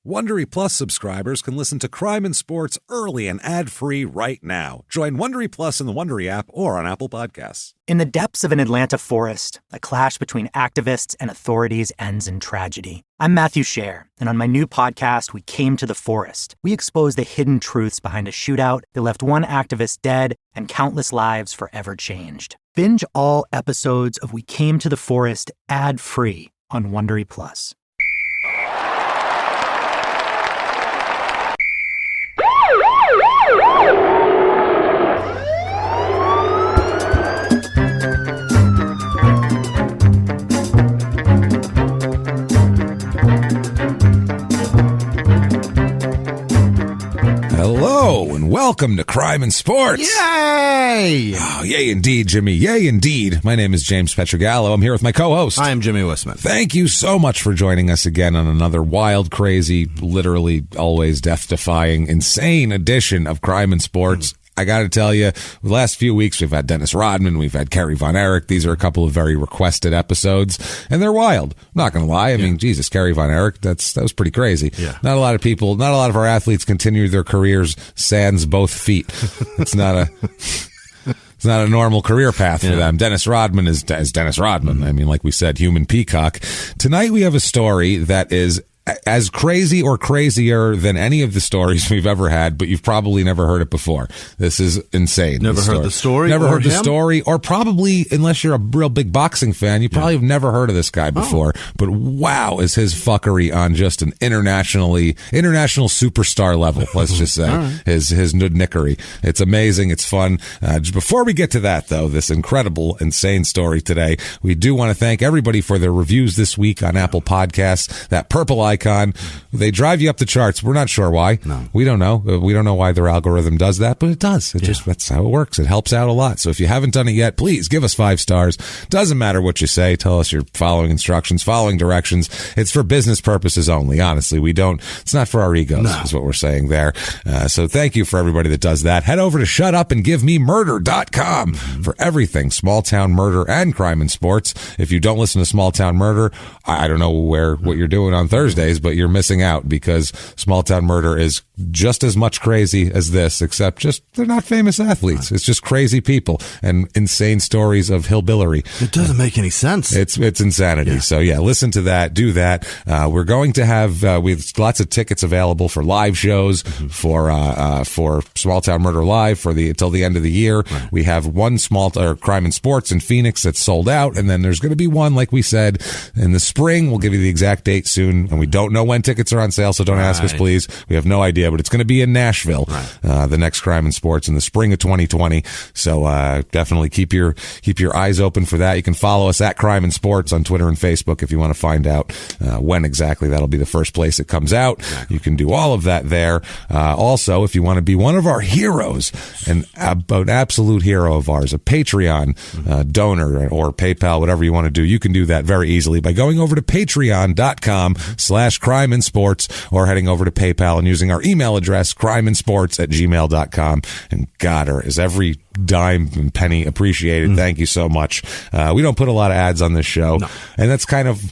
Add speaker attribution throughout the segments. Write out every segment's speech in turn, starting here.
Speaker 1: Wondery Plus subscribers can listen to Crime and Sports early and ad-free right now. Join Wondery Plus in the Wondery app or on Apple Podcasts.
Speaker 2: In the depths of an Atlanta forest, a clash between activists and authorities ends in tragedy. I'm Matthew Scher, and on my new podcast, We Came to the Forest, we expose the hidden truths behind a shootout that left one activist dead and countless lives forever changed. Binge all episodes of We Came to the Forest ad-free on Wondery Plus.
Speaker 3: Hello, and welcome to Crime and Sports.
Speaker 4: Yay!
Speaker 3: Oh, yay indeed, Jimmie. Yay indeed. My name is James Pietragallo. I'm here with my co-host.
Speaker 4: I am Jimmie Whisman.
Speaker 3: Thank you so much for joining us again on another wild, crazy, literally always death-defying, insane edition of Crime and Sports. I got to tell you, the last few weeks, we've had Dennis Rodman, we've had Kerry Von Erich. These are a couple of very requested episodes, and they're wild. I'm not going to lie. I mean, Jesus, Kerry Von Erich, that was pretty crazy.
Speaker 4: Yeah.
Speaker 3: Not a lot of our athletes continue their careers sans both feet. It's not a normal career path for them. Dennis Rodman is Dennis Rodman. I mean, like we said, human peacock. Tonight we have a story that is as crazy or crazier than any of the stories we've ever had, but you've probably never heard it before. This is insane.
Speaker 4: Never heard the story?
Speaker 3: Never heard the
Speaker 4: him?
Speaker 3: story, or probably, unless you're a real big boxing fan, you probably have never heard of this guy before. But wow, is his fuckery on just an international superstar level, let's just say.
Speaker 4: Right.
Speaker 3: His nudnickery. It's amazing. It's fun. Just before we get to that, though, this incredible, insane story today, we do want to thank everybody for their reviews this week on Apple Podcasts. That purple icon, they drive you up the charts. We're not sure why.
Speaker 4: No.
Speaker 3: We don't know. We don't know why their algorithm does that, but it does. That's how it works. It helps out a lot. So if you haven't done it yet, please give us 5 stars. Doesn't matter what you say. Tell us you're following instructions, following directions. It's for business purposes only. Honestly, it's not for our egos, is what we're saying there. So thank you for everybody that does that. Head over to shutupandgivememurder.com for everything small town murder and crime and sports. If you don't listen to Small Town Murder, I don't know what you're doing on Thursdays, but you're missing out, because Small Town Murder is just as much crazy as this, except they're not famous athletes. It's just crazy people and insane stories of hillbilly.
Speaker 4: It doesn't make any sense.
Speaker 3: It's insanity. Yeah. So listen to that. Do that. We're going to have we have lots of tickets available for live shows for Small Town Murder Live till the end of the year. Right. We have one Crime and Sports in Phoenix that's sold out, and then there's going to be one, like we said, in the spring. We'll give you the exact date soon, and we don't know when tickets are on sale, so don't ask us, please. We have no idea, but it's going to be in Nashville, the next Crime and Sports in the spring of 2020. So definitely keep your eyes open for that. You can follow us at Crime and Sports on Twitter and Facebook if you want to find out when exactly that'll be the first place it comes out. You can do all of that there. Also, if you want to be one of our heroes, an absolute hero of ours, a Patreon donor or PayPal, whatever you want to do, you can do that very easily by going over to patreon.com/crime and sports, or heading over to PayPal and using our email address, crimeandsports@gmail.com. And God, is every dime and penny appreciated. Thank you so much. We don't put a lot of ads on this show, and it's kind of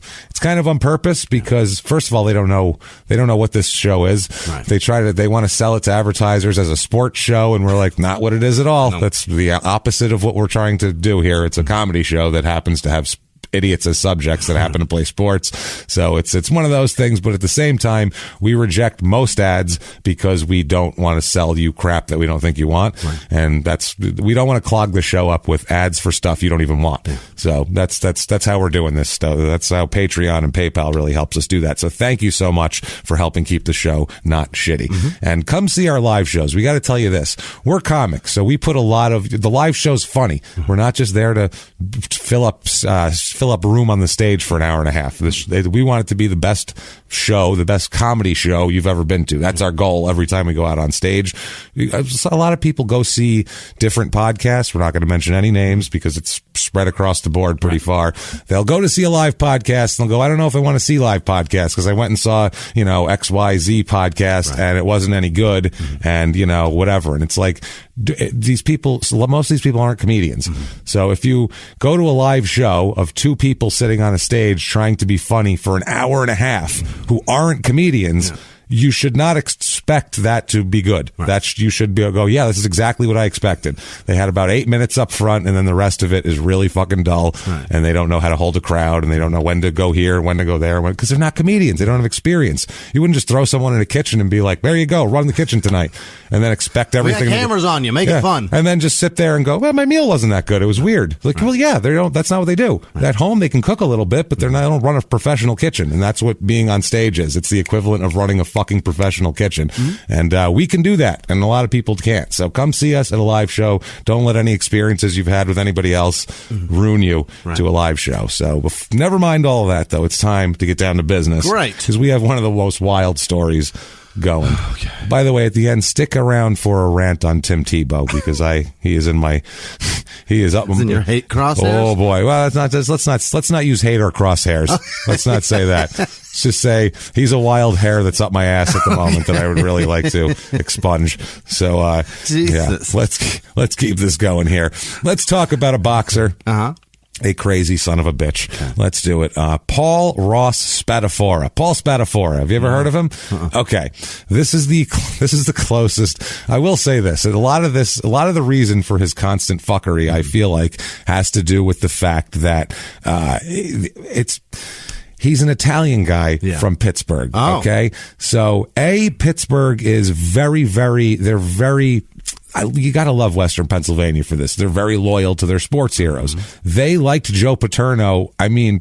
Speaker 3: on purpose, because first of all, they don't know what this show is. Right. They want to sell it to advertisers as a sports show, and we're like, not what it is at all. No. That's the opposite of what we're trying to do here. It's a comedy show that happens to have idiots as subjects that happen to play sports. So it's one of those things, but at the same time, we reject most ads because we don't want to sell you crap that we don't think you want. Right. And we don't want to clog the show up with ads for stuff you don't even want. Yeah. So that's how we're doing this stuff. That's how Patreon and PayPal really helps us do that. So thank you so much for helping keep the show not shitty. And come see our live shows. We got to tell you this. We're comics, so we put a lot of the live shows funny. We're not just there to fill up room on the stage for an hour and a half. We want it to be the best show, the best comedy show you've ever been to. That's our goal every time we go out on stage. A lot of people go see different podcasts. We're not going to mention any names because it's spread across the board pretty far. They'll go to see a live podcast and they'll go, I don't know if I want to see live podcasts because I went and saw, XYZ podcast and it wasn't any good and, whatever. And it's like, most of these people aren't comedians. So if you go to a live show of two people sitting on a stage trying to be funny for an hour and a half who aren't comedians, you should not expect that to be good. Right. You should go, yeah, this is exactly what I expected. They had about 8 minutes up front, and then the rest of it is really fucking dull, and they don't know how to hold a crowd, and they don't know when to go here, when to go there, because they're not comedians. They don't have experience. You wouldn't just throw someone in a kitchen and be like, there you go, run the kitchen tonight, and then expect everything.
Speaker 4: We got cameras on you, make it fun.
Speaker 3: And then just sit there and go, well, my meal wasn't that good. It was weird. Like, well, yeah, that's not what they do. At home, they can cook a little bit, but they don't run a professional kitchen, and that's what being on stage is. It's the equivalent of running a fucking professional kitchen. And we can do that, and a lot of people can't. So come see us at a live show. Don't let any experiences you've had with anybody else ruin you to a live show. So never mind all of that, though. It's time to get down to business.
Speaker 4: Great.
Speaker 3: Because we have one of the most wild stories going.
Speaker 4: Okay.
Speaker 3: By the way, at the end, stick around for a rant on Tim Tebow, because he is up
Speaker 4: in your hate crosshairs.
Speaker 3: Oh boy. Well, let's not use hate or crosshairs. Let's not say that. Let's just say he's a wild hair that's up my ass at the moment that I would really like to expunge. So yeah, let's keep this going here. Let's talk about a boxer. A crazy son of a bitch. Okay. Let's do it. Paul Spadafora. Paul Spadafora. Have you ever heard of him? Okay. This is the closest. I will say this. A lot of the reason for his constant fuckery, I feel like, has to do with the fact that he's an Italian guy from Pittsburgh.
Speaker 4: Oh.
Speaker 3: Okay. So Pittsburgh is they're very, you got to love Western Pennsylvania for this. They're very loyal to their sports heroes. They liked Joe Paterno,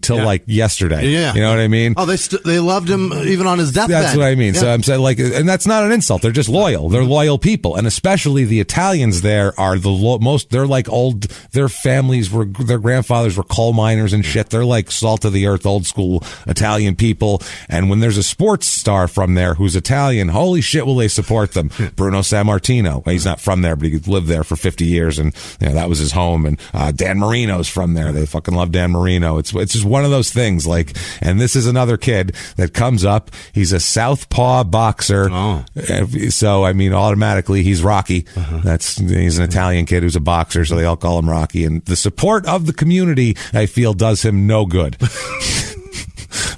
Speaker 3: till like yesterday.
Speaker 4: Yeah.
Speaker 3: You know what I mean?
Speaker 4: Oh, they loved him even on his deathbed.
Speaker 3: That's what I mean. Yeah. So I'm saying, and that's not an insult. They're just loyal. They're loyal people. And especially the Italians there are they're like old, their their grandfathers were coal miners and shit. They're like salt of the earth, old school Italian people. And when there's a sports star from there who's Italian, holy shit, will they support them? Bruno Sammartino. He's not from there, but he lived there for 50 years, and that was his home. And Dan Marino's from there. They fucking love Dan Marino. It's just one of those things. And this is another kid that comes up. He's a southpaw boxer. Oh. So automatically he's Rocky. He's an Italian kid who's a boxer, so they all call him Rocky. And the support of the community, I feel, does him no good.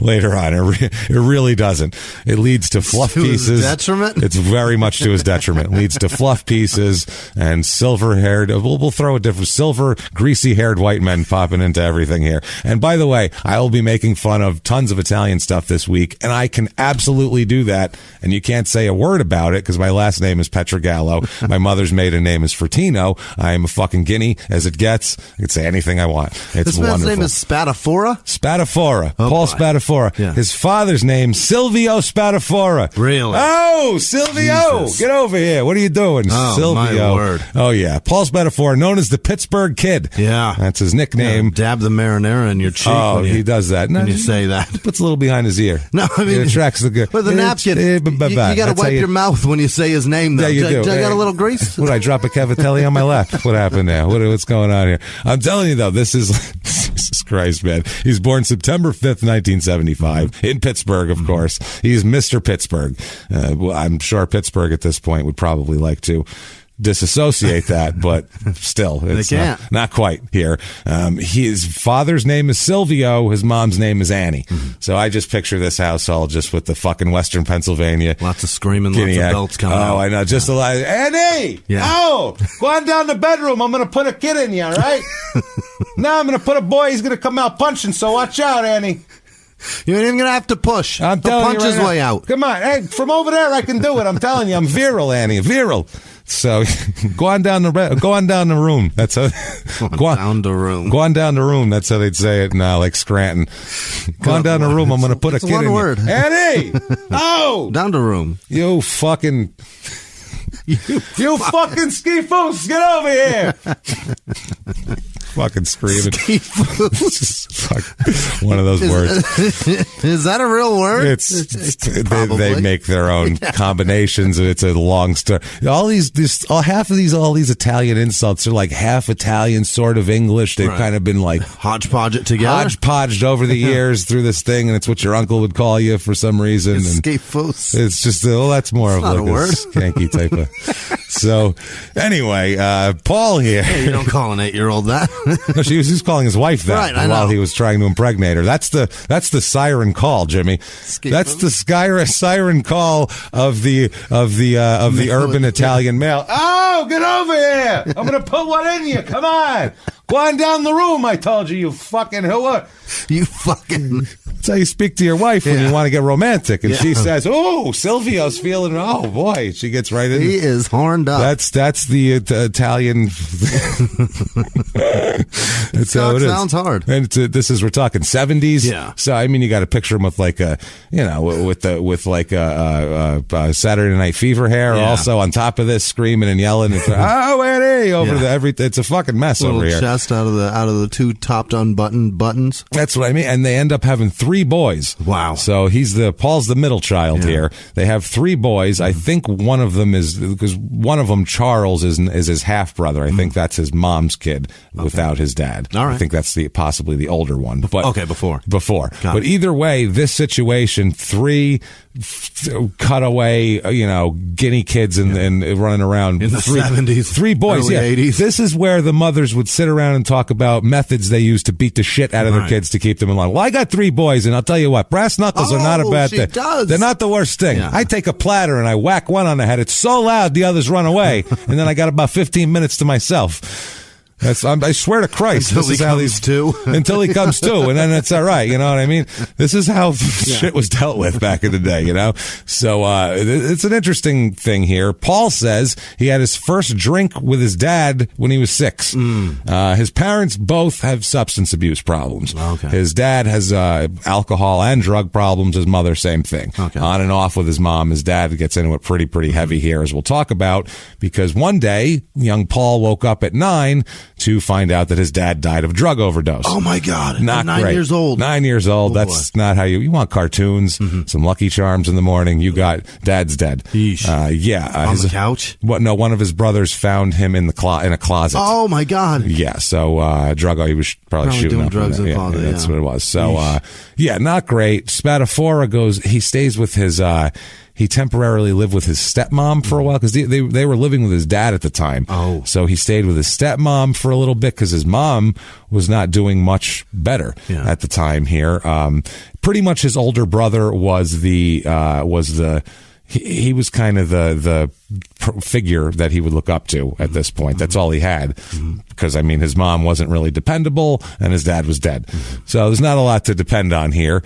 Speaker 3: Later on, it really doesn't. It leads to fluff pieces.
Speaker 4: His detriment?
Speaker 3: It's very much to his detriment. It leads to fluff pieces and silver-haired. We'll throw a different silver, greasy-haired white men popping into everything here. And by the way, I will be making fun of tons of Italian stuff this week, and I can absolutely do that. And you can't say a word about it because my last name is Pietragallo. My mother's maiden name is Fertino. I am a fucking guinea as it gets. I can say anything I want. It's
Speaker 4: this
Speaker 3: wonderful.
Speaker 4: man's name is Spadafora?
Speaker 3: Spadafora.
Speaker 4: Oh,
Speaker 3: Paul
Speaker 4: boy.
Speaker 3: Spadafora. Yeah. His father's name, Silvio Spadafora.
Speaker 4: Really?
Speaker 3: Oh, Silvio!
Speaker 4: Jesus.
Speaker 3: Get over here. What are you doing,
Speaker 4: oh,
Speaker 3: Silvio?
Speaker 4: My word.
Speaker 3: Oh, yeah. Paul Spadafora, known as the Pittsburgh Kid.
Speaker 4: Yeah.
Speaker 3: That's his nickname.
Speaker 4: Dab the marinara in your cheek.
Speaker 3: Oh, he does that.
Speaker 4: When you say that.
Speaker 3: Puts a little behind his ear.
Speaker 4: No, I mean,
Speaker 3: it attracts the good.
Speaker 4: With a napkin. You got to wipe your mouth when you say his name, though.
Speaker 3: Yeah, you do.
Speaker 4: I got a little grease?
Speaker 3: What, I drop a Cavatelli on my lap? What happened there? What's going on here? I'm telling you, though, this is... Jesus Christ, man. He's born September 5th, 1975, in Pittsburgh, of course. He's Mr. Pittsburgh. I'm sure Pittsburgh at this point would probably like to disassociate that, but still, it's not quite here. His father's name is Silvio. His mom's name is Annie. So I just picture this household just with the fucking Western Pennsylvania.
Speaker 4: Lots of screaming, lots of belts coming out.
Speaker 3: Oh, I know. Just a lot. Annie!
Speaker 4: Yeah.
Speaker 3: Oh! Go on down the bedroom. I'm going to put a kid in you, all right? Now I'm going to put a boy. He's going to come out punching, so watch out, Annie.
Speaker 4: You ain't even going to have to push.
Speaker 3: I'm telling
Speaker 4: punch
Speaker 3: you right
Speaker 4: his way out.
Speaker 3: Come on. Hey, from over there, I can do it. I'm telling you. I'm virile, Annie. Virile. So go on down the room. That's how
Speaker 4: go on down the room.
Speaker 3: Go on down the room. That's how they'd say it now, like Scranton. Go on down the room. I'm going to put a kid in
Speaker 4: word.
Speaker 3: you. Annie! Oh!
Speaker 4: Down the room.
Speaker 3: You fucking ski foos, get over here! Fucking screaming. One of those words.
Speaker 4: Is that a real word?
Speaker 3: They make their own combinations. It's a long story. All these Italian insults are like half Italian, sort of English. They've kind of been like
Speaker 4: hodgepodge it together,
Speaker 3: hodgepodged over the years through this thing, and it's what your uncle would call you for some reason. It's just that's more of like a skanky type of. So anyway, Paul here.
Speaker 4: Hey, you don't call an 8-year-old that.
Speaker 3: No, he was calling his wife that while he was trying to impregnate her. That's the siren call, Jimmy. That's the siren call of the urban Italian male. Oh, get over here! I'm gonna put one in you. Come on, go on down the room. I told you, you fucking hooah.
Speaker 4: You fucking.
Speaker 3: That's how you speak to your wife when you want to get romantic, and she says, "Oh, Silvio's feeling." Oh boy, she gets right in.
Speaker 4: He is horned up.
Speaker 3: That's the Italian. That's how it is.
Speaker 4: Sounds hard.
Speaker 3: And we're talking 70s.
Speaker 4: Yeah.
Speaker 3: So I mean, you got to picture him with like a, with Saturday Night Fever hair, also on top of this, screaming and yelling. Oh, Eddie! Over it's a fucking mess over here.
Speaker 4: Chest out of the two topped unbuttoned buttons.
Speaker 3: That's what I mean. And they end up having 3 boys.
Speaker 4: Wow.
Speaker 3: So Paul's the middle child here. They have 3 boys. I think one of them because one of them, Charles, is his half brother. I think that's his mom's kid without his dad.
Speaker 4: All right.
Speaker 3: I think that's possibly the older one. But
Speaker 4: before.
Speaker 3: But either way, this situation, 3 cutaway, guinea kids and running around
Speaker 4: in the 70s,
Speaker 3: 3 boys.
Speaker 4: Early 80s.
Speaker 3: This is where the mothers would sit around and talk about methods they use to beat the shit out of their kids to keep them in line. Well, I got 3 boys, and I'll tell you what, brass knuckles are not a bad thing. They're not the worst thing. Yeah. I take a platter and I whack one on the head. It's so loud the others run away, and then I got about 15 minutes to myself. I swear to Christ,
Speaker 4: until he comes to,
Speaker 3: and then it's all right. You know what I mean? This is how shit was dealt with back in the day. So it's an interesting thing here. Paul says he had his first drink with his dad when he was 6. His parents both have substance abuse problems.
Speaker 4: Okay.
Speaker 3: His dad has alcohol and drug problems. His mother, same thing.
Speaker 4: Okay.
Speaker 3: On and off with his mom. His dad gets into it pretty heavy here, as we'll talk about, because one day young Paul woke up at 9 to find out that his dad died of drug overdose.
Speaker 4: Oh my God.
Speaker 3: Not
Speaker 4: 9
Speaker 3: great.
Speaker 4: years old.
Speaker 3: 9 years old.
Speaker 4: Oh,
Speaker 3: that's
Speaker 4: boy.
Speaker 3: not how you want cartoons, some Lucky Charms in the morning. You got dad's dead.
Speaker 4: Yeesh. On the couch?
Speaker 3: No, one of his brothers found him in a closet.
Speaker 4: Oh my God.
Speaker 3: Yeah. So, he was probably shooting
Speaker 4: doing
Speaker 3: up
Speaker 4: drugs in the closet.
Speaker 3: That's what it was. So, not great. Spadafora he stays with his, he temporarily lived with his stepmom for a while because they were living with his dad at the time.
Speaker 4: Oh.
Speaker 3: So he stayed with his stepmom for a little bit because his mom was not doing much better at the time here. Pretty much his older brother was he was kind of the figure that he would look up to at this point. That's all he had because, his mom wasn't really dependable and his dad was dead. So there's not a lot to depend on here.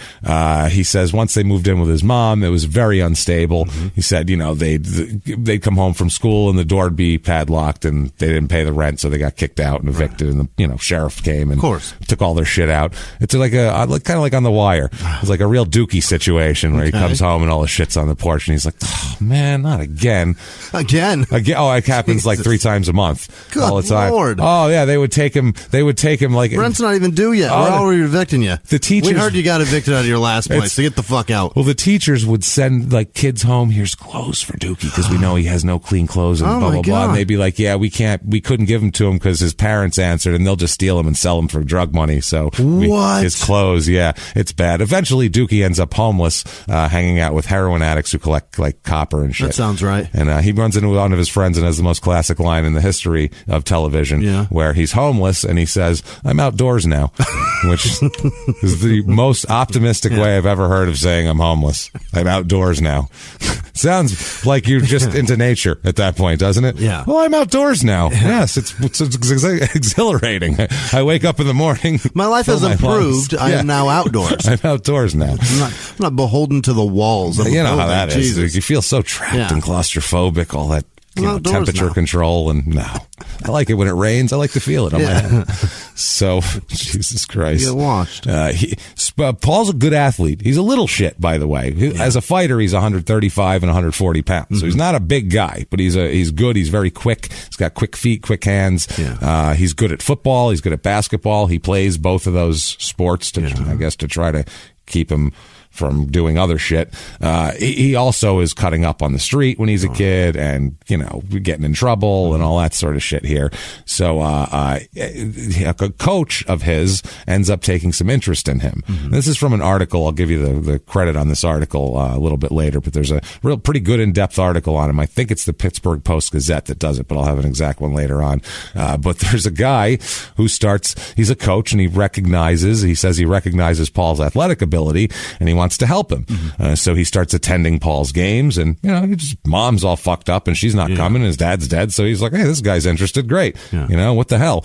Speaker 3: He says once they moved in with his mom, it was very unstable. He said, they'd come home from school and the door would be padlocked and they didn't pay the rent, so they got kicked out and evicted, and the sheriff came and took all their shit out. It's like kind of like on The Wire. It's like a real Dookie situation where he comes home and all the shit's on the porch and he's like, oh man, not again.
Speaker 4: Again.
Speaker 3: Oh, it happens like 3 times a month.
Speaker 4: Good
Speaker 3: all the time.
Speaker 4: Lord.
Speaker 3: Oh yeah, they would take him like
Speaker 4: rent's not even due yet. We're already evicting you.
Speaker 3: The teachers.
Speaker 4: We heard you got evicted out of your last place, so get the fuck out.
Speaker 3: Well, the teachers would send kids home. Here's clothes for Dookie because we know he has no clean clothes and blah blah blah. And they'd be like, yeah, we couldn't give them to him because his parents answered, and they'll just steal him and sell him for drug money. So his clothes, it's bad. Eventually, Dookie ends up homeless, hanging out with heroin addicts who collect copper and shit.
Speaker 4: That sounds right.
Speaker 3: And he runs into one of his friends and has the most classic line in the history of television, where he's homeless and he says, "I'm outdoors now," which is the most optimistic way I've ever heard of saying I'm homeless. I'm outdoors now. Sounds like you're just into nature at that point, doesn't it?
Speaker 4: Yeah.
Speaker 3: Well, I'm outdoors now. Yes, it's exhilarating. I wake up in the morning.
Speaker 4: My life has improved. I am now outdoors.
Speaker 3: I'm outdoors now.
Speaker 4: I'm not beholden to the walls of a
Speaker 3: building.
Speaker 4: How
Speaker 3: that
Speaker 4: Jesus.
Speaker 3: is. You feel so trapped and claustrophobic, all that temperature control, and I like it when it rains. I like to feel it on my head. So, Jesus Christ.
Speaker 4: You get washed.
Speaker 3: Paul's a good athlete. He's a little shit, by the way. As a fighter, he's 135 and 140 pounds. So he's not a big guy, but he's good. He's very quick. He's got quick feet, quick hands.
Speaker 4: Yeah.
Speaker 3: He's good at football. He's good at basketball. He plays both of those sports to try to keep him from doing other shit. He also is cutting up on the street when he's a kid and, getting in trouble and all that sort of shit here. So a coach of his ends up taking some interest in him. This is from an article. I'll give you the credit on this article a little bit later, but there's a pretty good in-depth article on him. I think it's the Pittsburgh Post-Gazette that does it, but I'll have an exact one later on. But there's a guy who he's a coach, and he says he recognizes Paul's athletic ability, and he wants to help him. So he starts attending Paul's games, and, mom's all fucked up, and she's not coming, and his dad's dead. So he's like, hey, this guy's interested. Great. What the hell?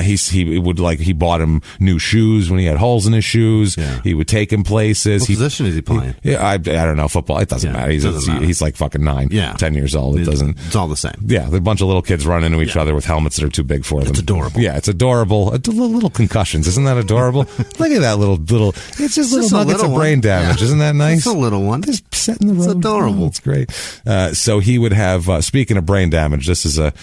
Speaker 3: He bought him new shoes when he had holes in his shoes. He would take him places.
Speaker 4: What position is he playing?
Speaker 3: I don't know, football. It doesn't matter. He's like fucking 9, 10 years old.
Speaker 4: It's all the same.
Speaker 3: Yeah, a bunch of little kids run into each other with helmets that are too big for them.
Speaker 4: It's adorable.
Speaker 3: Yeah, it's adorable. Little concussions. Isn't that adorable? Look at that little. It's just little nuggets of brain damage. Isn't that nice?
Speaker 4: It's a little one.
Speaker 3: Just setting the road.
Speaker 4: It's adorable.
Speaker 3: Oh, it's great. So he would have, speaking of brain damage, this is a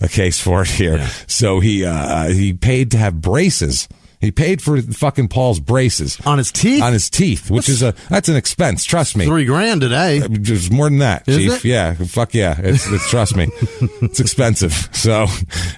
Speaker 3: case for it here. So he paid to have braces. He paid for fucking Paul's braces.
Speaker 4: On his teeth?
Speaker 3: On his teeth, which that's an expense. Trust me.
Speaker 4: $3,000 today.
Speaker 3: There's more than that, Chief. Yeah. Fuck yeah. It's trust me. It's expensive. So,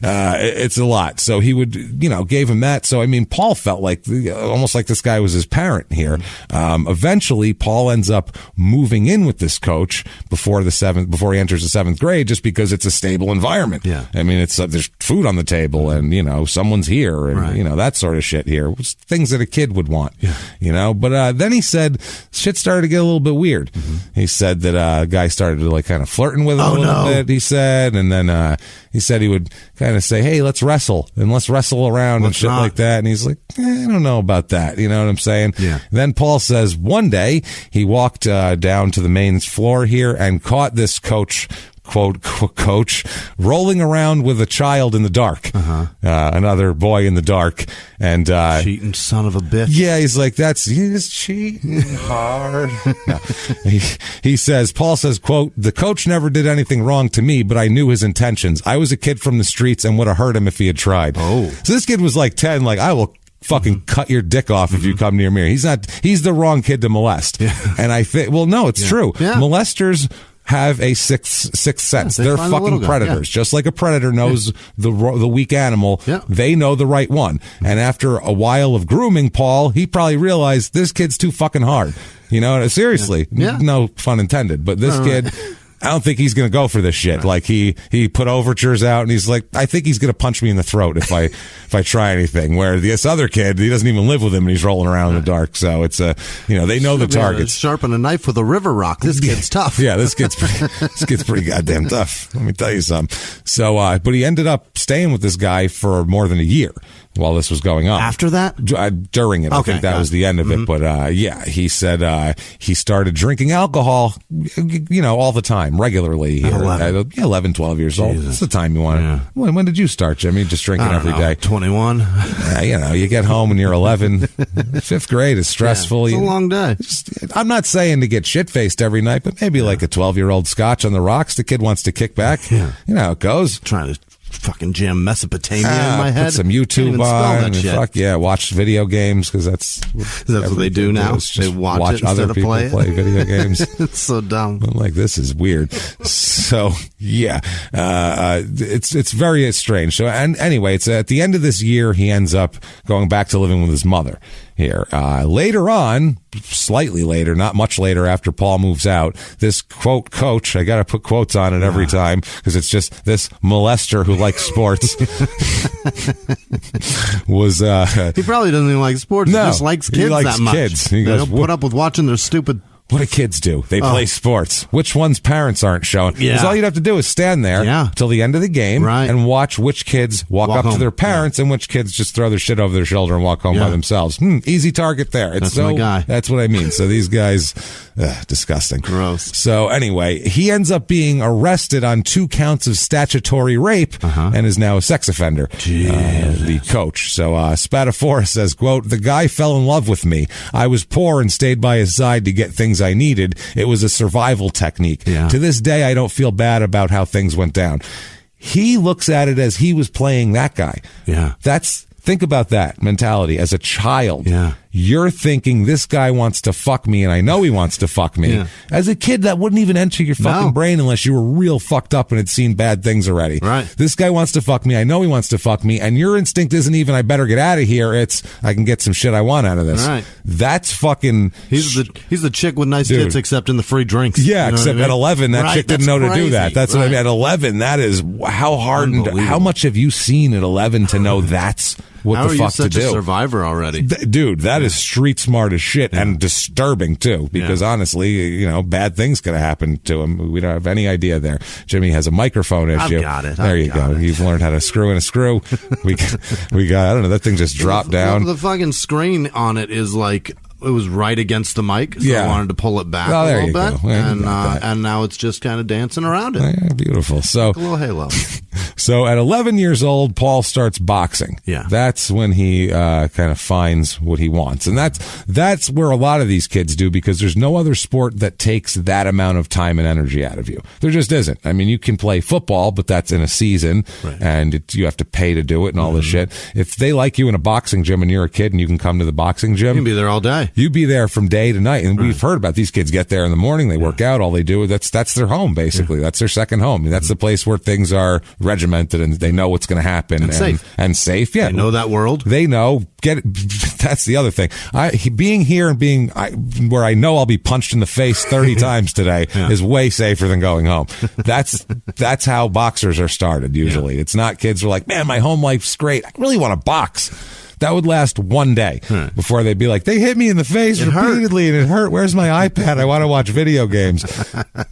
Speaker 3: it's a lot. So he would, gave him that. So, Paul felt like, almost like this guy was his parent here. Eventually, Paul ends up moving in with this coach before he enters the 7th grade, just because it's a stable environment.
Speaker 4: Yeah.
Speaker 3: There's food on the table and, someone's here and, that sort of shit here. Things that a kid would want, but then he said shit started to get a little bit weird. He said that a guy started to kind of flirting with him a little bit, he said, and then he said he would kind of say, hey, let's wrestle around and shit like that. And he's like, I don't know about that. You know what I'm saying?
Speaker 4: Yeah.
Speaker 3: Then Paul says one day he walked down to the main floor here and caught this coach, quote, coach, rolling around with a child in the dark, another boy in the dark, and
Speaker 4: cheating son of a bitch.
Speaker 3: Yeah, he's like, he's cheating hard. No. He says, Paul says, quote, the coach never did anything wrong to me, but I knew his intentions. I was a kid from the streets and would have hurt him if he had tried.
Speaker 4: Oh,
Speaker 3: so this kid was like 10, like, I will fucking cut your dick off if you come near me. He's the wrong kid to molest. And I think, well, no, it's true.
Speaker 4: Yeah.
Speaker 3: Molesters have a sixth sense. They're fucking predators. Just like a predator knows the weak animal, they know the right one. And after a while of grooming Paul, he probably realized this kid's too fucking hard. Seriously. No pun intended. But this kid, I don't think he's going to go for this shit. Right. Like he put overtures out and he's like, I think he's going to punch me in the throat if I try anything. Where this other kid, he doesn't even live with him and he's rolling around in the dark. So it's they know the targets.
Speaker 4: Sharpen a knife with a river rock. This kid's tough.
Speaker 3: Yeah, this kid's pretty goddamn tough. Let me tell you something. So, but he ended up staying with this guy for more than a year while this was going on.
Speaker 4: After that?
Speaker 3: During it. I think that was the end of it. But, he said, he started drinking alcohol, all the time, regularly. 11, 12 years old. That's the time you want to. When did you start, Jimmy? Just drinking every day?
Speaker 4: 21.
Speaker 3: You get home when you're 11. 5th grade is stressful.
Speaker 4: It's a long day.
Speaker 3: I'm not saying to get shit-faced every night, but maybe like a 12-year-old scotch on the rocks. The kid wants to kick back. You know how it goes.
Speaker 4: Trying to fucking jam Mesopotamia in my head.
Speaker 3: Put some YouTube on. Fuck yeah, watch video games because that's
Speaker 4: what they do now. They watch
Speaker 3: other people play video games.
Speaker 4: It's so dumb.
Speaker 3: I'm like, this is weird. So yeah, it's very strange. So and anyway, it's at the end of this year he ends up going back to living with his mother here. Later on, slightly later, not much later after Paul moves out, this quote coach, I got to put quotes on it every time because it's just this molester who likes sports was
Speaker 4: he probably doesn't even like sports.
Speaker 3: No,
Speaker 4: he just likes kids.
Speaker 3: He likes
Speaker 4: that much.
Speaker 3: Kids. He
Speaker 4: they
Speaker 3: goes,
Speaker 4: don't put up with watching their stupid.
Speaker 3: What do kids do? They play sports. Which ones parents aren't showing? Because all you'd have to do is stand there till the end of the game and watch which kids walk up home to their parents and which kids just throw their shit over their shoulder and walk home by themselves. Easy target there.
Speaker 4: That's my guy.
Speaker 3: That's what I mean. So these guys, disgusting.
Speaker 4: Gross.
Speaker 3: So anyway, he ends up being arrested on 2 counts of statutory rape and is now a sex offender. The coach. So Spadafora says, quote, the guy fell in love with me. I was poor and stayed by his side to get things I needed. It was a survival technique. To this day, I don't feel bad about how things went down. He looks at it as he was playing that guy. Think about that mentality as a child. you're thinking this guy wants to fuck me, and I know he wants to fuck me.
Speaker 4: Yeah.
Speaker 3: As a kid, that wouldn't even enter your fucking brain unless you were real fucked up and had seen bad things already.
Speaker 4: Right.
Speaker 3: This guy wants to fuck me. I know he wants to fuck me. And your instinct isn't even, I better get out of here. It's, I can get some shit I want out of this.
Speaker 4: Right.
Speaker 3: That's fucking...
Speaker 4: He's the chick with nice tits, except in the free drinks.
Speaker 3: Yeah,
Speaker 4: you know
Speaker 3: except at 11, that chick didn't know to do that. That's what I mean. At 11, that is how hard and how much have you seen at 11 to know that's what
Speaker 4: how
Speaker 3: the fuck
Speaker 4: to do? How are you such a survivor already?
Speaker 3: Dude, that is street smart as shit and disturbing too, because honestly, bad things could have happened to him. We don't have any idea there. Jimmie has a microphone issue.
Speaker 4: I've got it.
Speaker 3: There you go. You've learned how to screw in a screw. We got, I don't know, that thing just dropped down.
Speaker 4: The fucking screen on it is like... It was right against the mic, so I wanted to pull it back a little bit, and now it's just kind of dancing around it.
Speaker 3: Yeah, beautiful. So
Speaker 4: like a little halo.
Speaker 3: So at 11 years old, Paul starts boxing.
Speaker 4: Yeah,
Speaker 3: that's when he kind of finds what he wants, and that's where a lot of these kids do, because there's no other sport that takes that amount of time and energy out of you. There just isn't. I mean, you can play football, but that's in a season, and you have to pay to do it and all this shit. If they like you in a boxing gym and you're a kid and you can come to the boxing gym,
Speaker 4: you can be there all day.
Speaker 3: You'd be there from day to night. And we've heard about these kids get there in the morning, they work out, all they do, that's their home, basically. That's their second home. That's the place where things are regimented and they know what's going to happen. And safe. Yeah.
Speaker 4: They know that world.
Speaker 3: They know. That's the other thing. Being here and where I know I'll be punched in the face 30 times today is way safer than going home. That's how boxers are started usually. It's not kids who are like, man, my home life's great. I really want to box. That would last one day before they'd be like, they hit me in the face repeatedly and it hurt. Where's my iPad? I want to watch video games.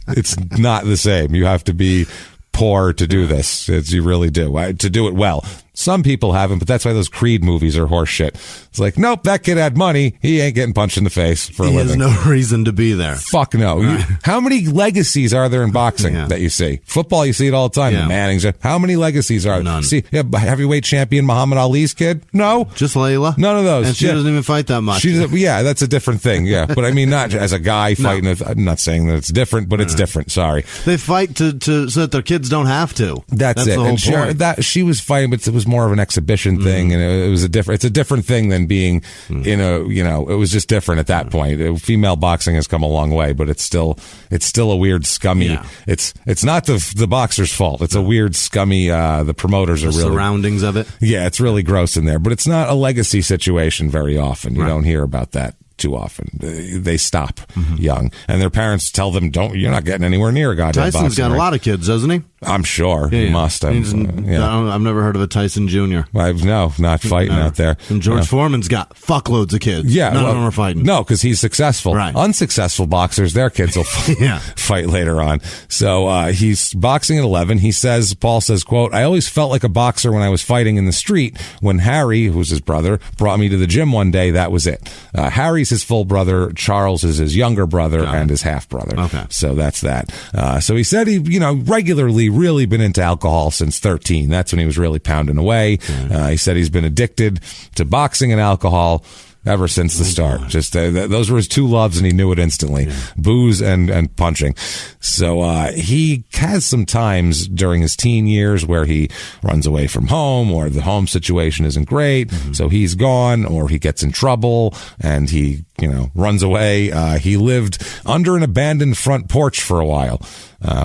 Speaker 3: It's not the same. You have to be poor to do this. You really do. To do it well. Some people haven't, but that's why those Creed movies are horse shit. It's like, nope, that kid had money. He ain't getting punched in the face for a living.
Speaker 4: He has no reason to be there.
Speaker 3: Fuck no. How many legacies are there in boxing that you see? Football, you see it all the time. The Mannings. How many legacies are there?
Speaker 4: None.
Speaker 3: See, heavyweight champion Muhammad Ali's kid? No.
Speaker 4: Just Layla?
Speaker 3: None of those.
Speaker 4: And she doesn't even fight that much.
Speaker 3: That's a different thing. Yeah. But I mean, not as a guy fighting. I'm not saying that it's different, but it's different. Sorry.
Speaker 4: They fight so that their kids don't have to.
Speaker 3: That's it.
Speaker 4: The whole point.
Speaker 3: She was fighting, but it was more of an exhibition thing, and it's a different thing than being in a, it was just different at that point. Female boxing has come a long way, but it's still a weird scummy. It's not the boxer's fault. It's a weird scummy, the promoters are really
Speaker 4: surroundings of it.
Speaker 3: Yeah, it's really gross in there, but it's not a legacy situation very often. You don't hear about that too often. They stop young, and their parents tell them, you're not getting anywhere near a goddamn
Speaker 4: Tyson's got a lot of kids, doesn't he?
Speaker 3: I'm sure he must have.
Speaker 4: I've never heard of a Tyson Jr.
Speaker 3: Not fighting out there.
Speaker 4: And George Foreman's got fuckloads of kids.
Speaker 3: Yeah,
Speaker 4: none of them are fighting.
Speaker 3: No, because he's successful.
Speaker 4: Right.
Speaker 3: Unsuccessful boxers, their kids will fight later on. So he's boxing at 11. Paul says, quote, I always felt like a boxer when I was fighting in the street. When Harry, who's his brother, brought me to the gym one day, that was it. Harry's his full brother. Charles is his younger brother and his half brother.
Speaker 4: Okay.
Speaker 3: So that's that. So he said he, regularly really been into alcohol since 13. That's when he was really pounding away. He said he's been addicted to boxing and alcohol ever since the start. Just those were his two loves, and he knew it instantly. Booze and punching. So he has some times during his teen years where he runs away from home, or the home situation isn't great, so he's gone, or he gets in trouble and he runs away. He lived under an abandoned front porch for a while,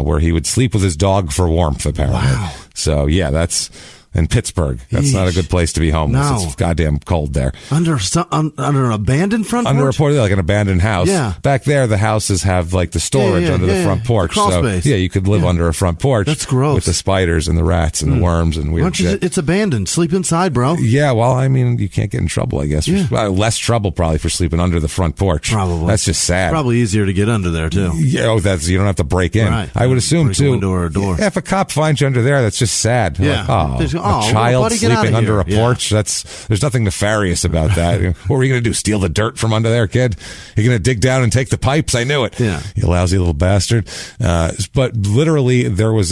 Speaker 3: where he would sleep with his dog for warmth, apparently. Wow. So that's in Pittsburgh. That's not a good place to be homeless.
Speaker 4: No.
Speaker 3: It's goddamn cold there.
Speaker 4: Under an abandoned front porch?
Speaker 3: Like an abandoned house.
Speaker 4: Yeah.
Speaker 3: Back there, the houses have like the storage under the front porch.
Speaker 4: Crawl space.
Speaker 3: You could live under a front porch.
Speaker 4: That's gross.
Speaker 3: With the spiders and the rats and the worms and weird shit.
Speaker 4: It's abandoned. Sleep inside, bro.
Speaker 3: Yeah, well, I mean, you can't get in trouble, I guess. Less trouble probably for sleeping under the front porch.
Speaker 4: Probably.
Speaker 3: That's just sad.
Speaker 4: Probably easier to get under there, too.
Speaker 3: Yeah, you don't have to break in.
Speaker 4: Right.
Speaker 3: I would assume,
Speaker 4: break
Speaker 3: too.
Speaker 4: A window or a door.
Speaker 3: If a cop finds you under there, that's just sad.
Speaker 4: Yeah.
Speaker 3: Like, a child sleeping under a porch. There's nothing nefarious about that. What were you going to do? Steal the dirt from under there, kid? You're going to dig down and take the pipes? I knew it.
Speaker 4: Yeah.
Speaker 3: You lousy little bastard. But literally, there was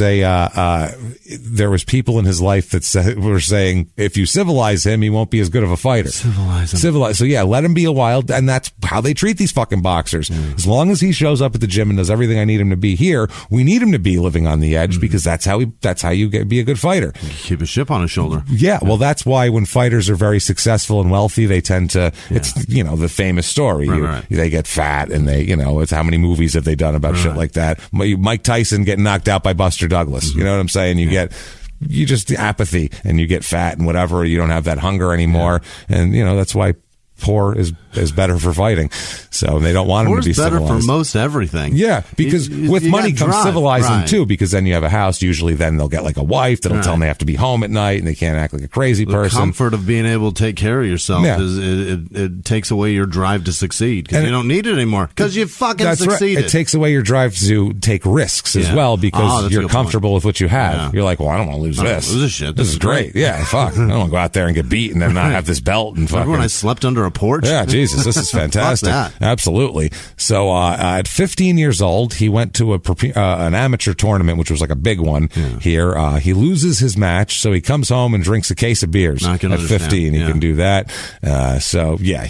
Speaker 3: people in his life that were saying, if you civilize him, he won't be as good of a fighter.
Speaker 4: Civilize him.
Speaker 3: So let him be a wild, and that's how they treat these fucking boxers. As long as he shows up at the gym and does everything I need him to be here, we need him to be living on the edge, because that's how you be a good fighter.
Speaker 4: Keep his shit chip on his shoulder.
Speaker 3: Yeah, well, that's why when fighters are very successful and wealthy, they tend to, it's, the famous story.
Speaker 4: Right.
Speaker 3: They get fat and they, it's how many movies have they done about shit like that. Mike Tyson getting knocked out by Buster Douglas. Mm-hmm. You know what I'm saying? You just apathy and you get fat and whatever. You don't have that hunger anymore. And, that's why poor is better for fighting. So they don't want him to be civilized.
Speaker 4: Better for most everything.
Speaker 3: Yeah, because with money comes civilizing too, because then you have a house. Usually then they'll get like a wife that'll tell them they have to be home at night and they can't act like a crazy person.
Speaker 4: The comfort of being able to take care of yourself it takes away your drive to succeed because you don't need it anymore because you fucking succeeded.
Speaker 3: Right. It takes away your drive to take risks as well because you're comfortable with what you have. Yeah. You're like, well, I don't want to lose this.
Speaker 4: Lose this shit.
Speaker 3: This is great. Yeah, fuck. I don't want to go out there and get beat and then not have this belt and fucking.
Speaker 4: Remember when I slept under a porch?
Speaker 3: Yeah, Jesus, this is fantastic. Absolutely. So at 15 years old, he went to an amateur tournament, which was like a big one here. He loses his match, so he comes home and drinks a case of beers. At 15, he can do that.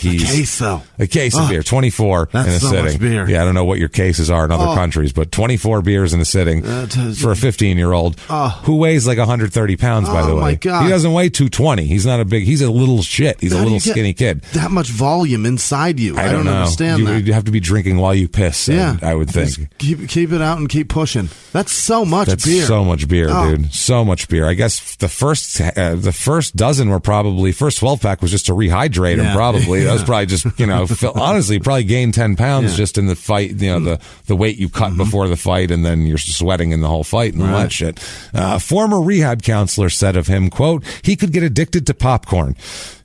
Speaker 3: He's a case of beer, 24 in a sitting.
Speaker 4: Much beer.
Speaker 3: Yeah, I don't know what your cases are in other countries, but 24 beers in a sitting for a 15-year-old who weighs like 130 pounds. By the way,
Speaker 4: my God.
Speaker 3: He doesn't weigh 220. He's not a big. He's a little shit. He's a little skinny kid.
Speaker 4: That much volume inside you. I don't understand that.
Speaker 3: You have to be drinking while you piss. I would think.
Speaker 4: Just keep it out and keep pushing. That's so much beer.
Speaker 3: That's so much beer, dude. So much beer. I guess the first dozen were probably first 12-pack was just to rehydrate him. Probably that was probably just honestly probably gained 10 pounds just in the fight. The weight you cut before the fight, and then you're sweating in the whole fight and all that shit. Former rehab counselor said of him, quote, he could get addicted to popcorn.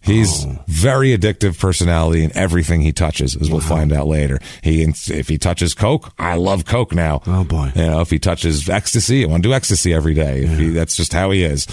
Speaker 3: He's very addictive personality in everything he touches, as we'll find out later. If he touches Coke, I love Coke now.
Speaker 4: Oh boy!
Speaker 3: If he touches ecstasy, I want to do ecstasy every day. That's just how he is.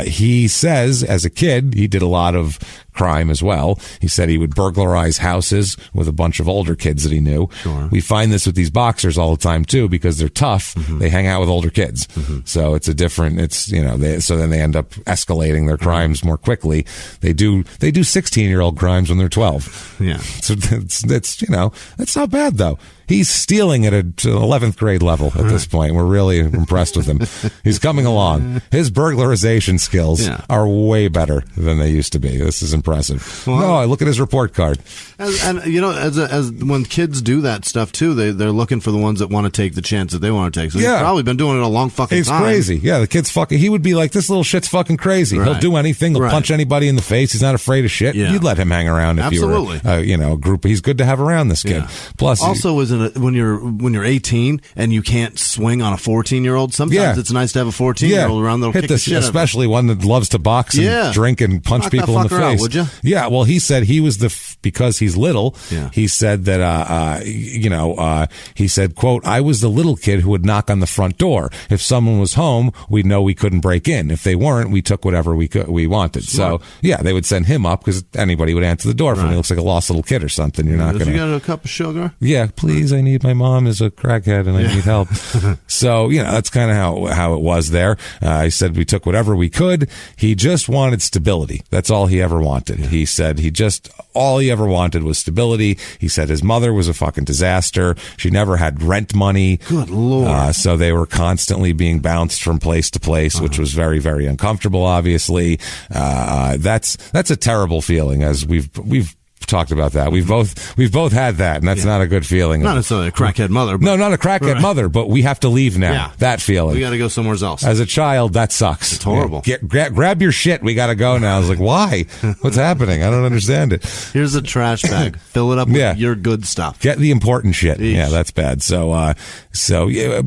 Speaker 3: He says, as a kid, he did a lot of crime as well. He said he would burglarize houses with a bunch of older kids that he knew.
Speaker 4: Sure.
Speaker 3: We find this with these boxers all the time too, because they're tough. They hang out with older kids, so it's a different. So then they end up escalating their crimes more quickly. They do 16-year-old crimes when they're 12.
Speaker 4: Yeah.
Speaker 3: So that's not bad though. He's stealing at an 11th grade level at this point. We're really impressed with him. He's coming along. His burglarization skills are way better than they used to be. This is impressive. Well, I look at his report card.
Speaker 4: As when kids do that stuff too, they're looking for the ones that want to take the chance that they want to take. So he's probably been doing it a long fucking time.
Speaker 3: He's crazy. Yeah, the kid's fucking. He would be like, this little shit's fucking crazy. Right. He'll do anything. He'll punch anybody in the face. He's not afraid of shit. Yeah. You'd let him hang around if you were, a group. He's good to have around, this kid.
Speaker 4: Yeah.
Speaker 3: Plus,
Speaker 4: also when you're 18 and you can't swing on a 14-year-old, sometimes it's nice to have a 14-year-old around that'll kick the shit out of him.
Speaker 3: Especially one that loves to box and drink and punch people in the face.
Speaker 4: Out, would you?
Speaker 3: Yeah, well, he said he was because he's little. Yeah. He said that he said, quote, I was the little kid who would knock on the front door. If someone was home, we'd know we couldn't break in. If they weren't, we took whatever we wanted. Smart. So they would send him up because anybody would answer the door for him. He looks like a lost little kid or something. You're not going to.
Speaker 4: You got a cup of sugar?
Speaker 3: Yeah, please. I need. My mom is a crackhead and I need help. So that's kind of how it was there. He said we took whatever we could. He just wanted stability. That's all he ever wanted. He said all he ever wanted was stability. He said his mother was a fucking disaster. She never had rent money.
Speaker 4: Good Lord.
Speaker 3: So they were constantly being bounced from place to place, which was very, very uncomfortable, obviously. That's a terrible feeling, as we've talked about that. We've both had that, and that's not a good feeling.
Speaker 4: Not necessarily a crackhead mother.
Speaker 3: No, not a crackhead mother, but we have to leave now. Yeah. That feeling.
Speaker 4: We got to go somewhere else.
Speaker 3: As a child, that sucks.
Speaker 4: It's horrible.
Speaker 3: Grab your shit. We got to go now. I was like, why? What's happening? I don't understand it.
Speaker 4: Here's a trash bag. Fill it up with your good stuff.
Speaker 3: Get the important shit. Eesh. Yeah, that's bad.